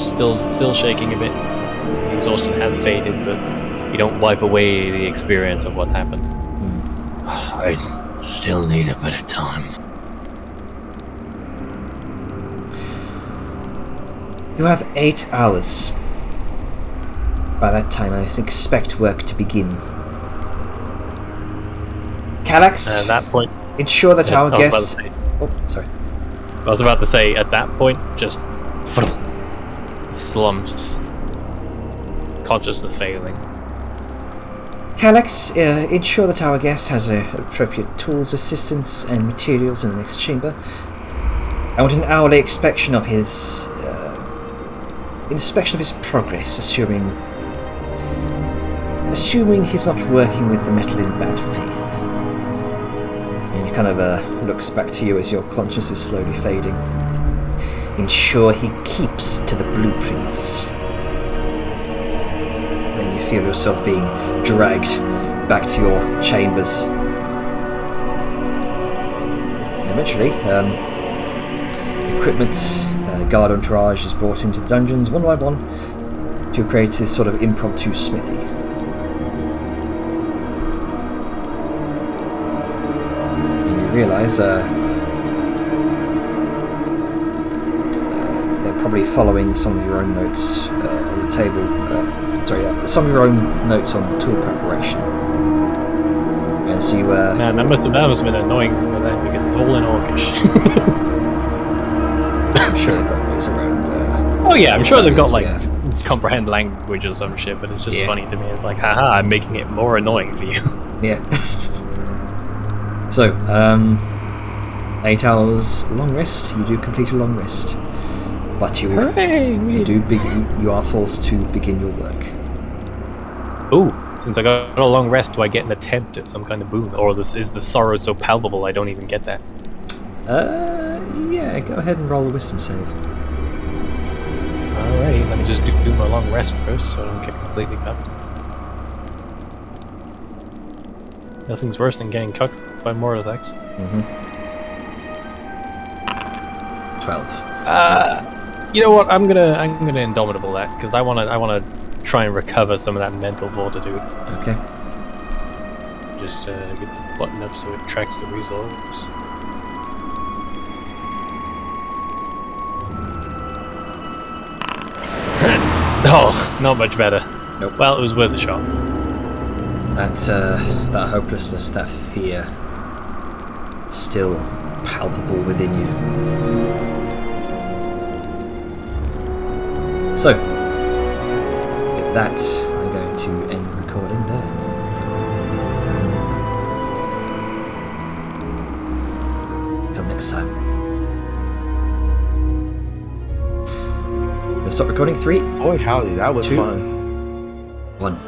Speaker 6: still shaking a bit. The exhaustion has faded, but you don't wipe away the experience of what's happened.
Speaker 7: I still need a bit of time.
Speaker 8: You have 8 hours. By that time, I expect work to begin. Kallax,
Speaker 6: At that point,
Speaker 8: ensure that our
Speaker 6: I was about to
Speaker 8: guest...
Speaker 6: say-
Speaker 8: Oh, sorry.
Speaker 6: I was about to say, at that point, just slumps, consciousness failing.
Speaker 8: Kallax, ensure that our guest has appropriate tools, assistance, and materials in the next chamber. I want an hourly inspection of his progress, assuming he's not working with the metal in bad faith. And he kind of looks back to you as your conscience is slowly fading. Ensure he keeps to the blueprints. Then you feel yourself being dragged back to your chambers. And eventually, equipment, guard entourage is brought into the dungeons one by one to create this sort of impromptu smithy. And you realise they're probably following some of your own notes on the table. Some of your own notes on tool preparation. As you
Speaker 6: Man, that must have been annoying for them because it's all in Orcish.
Speaker 8: I'm sure they've got ways around.
Speaker 6: Oh yeah, I'm sure they've got like
Speaker 8: yeah.
Speaker 6: comprehend language or some shit, but it's just
Speaker 8: Yeah.
Speaker 6: funny to me. It's like, haha, I'm making it more annoying for you.
Speaker 8: Yeah. So, 8 hours long rest. You do complete a long rest, but you are forced to begin your work.
Speaker 6: Ooh, since I got a long rest, do I get an attempt at some kind of boon? Or is the sorrow so palpable I don't even get that?
Speaker 8: Yeah, go ahead and roll a wisdom save.
Speaker 6: Alright, let me just do my long rest first so I don't get completely cucked. Nothing's worse than getting cucked by mortal attacks.
Speaker 8: 12.
Speaker 6: You know what? I'm gonna indomitable that because I wanna try and recover some of that mental fortitude.
Speaker 8: Okay.
Speaker 6: Just get the button up so it tracks the resource. Oh, not much better.
Speaker 8: Nope.
Speaker 6: Well, it was worth a shot.
Speaker 8: That hopelessness, that fear, still palpable within you. So, with that, I'm going to end the recording there. Until next time. I'm gonna stop recording. 3,
Speaker 3: Boy, howdy, that was
Speaker 8: 2,
Speaker 3: fun.
Speaker 8: 1.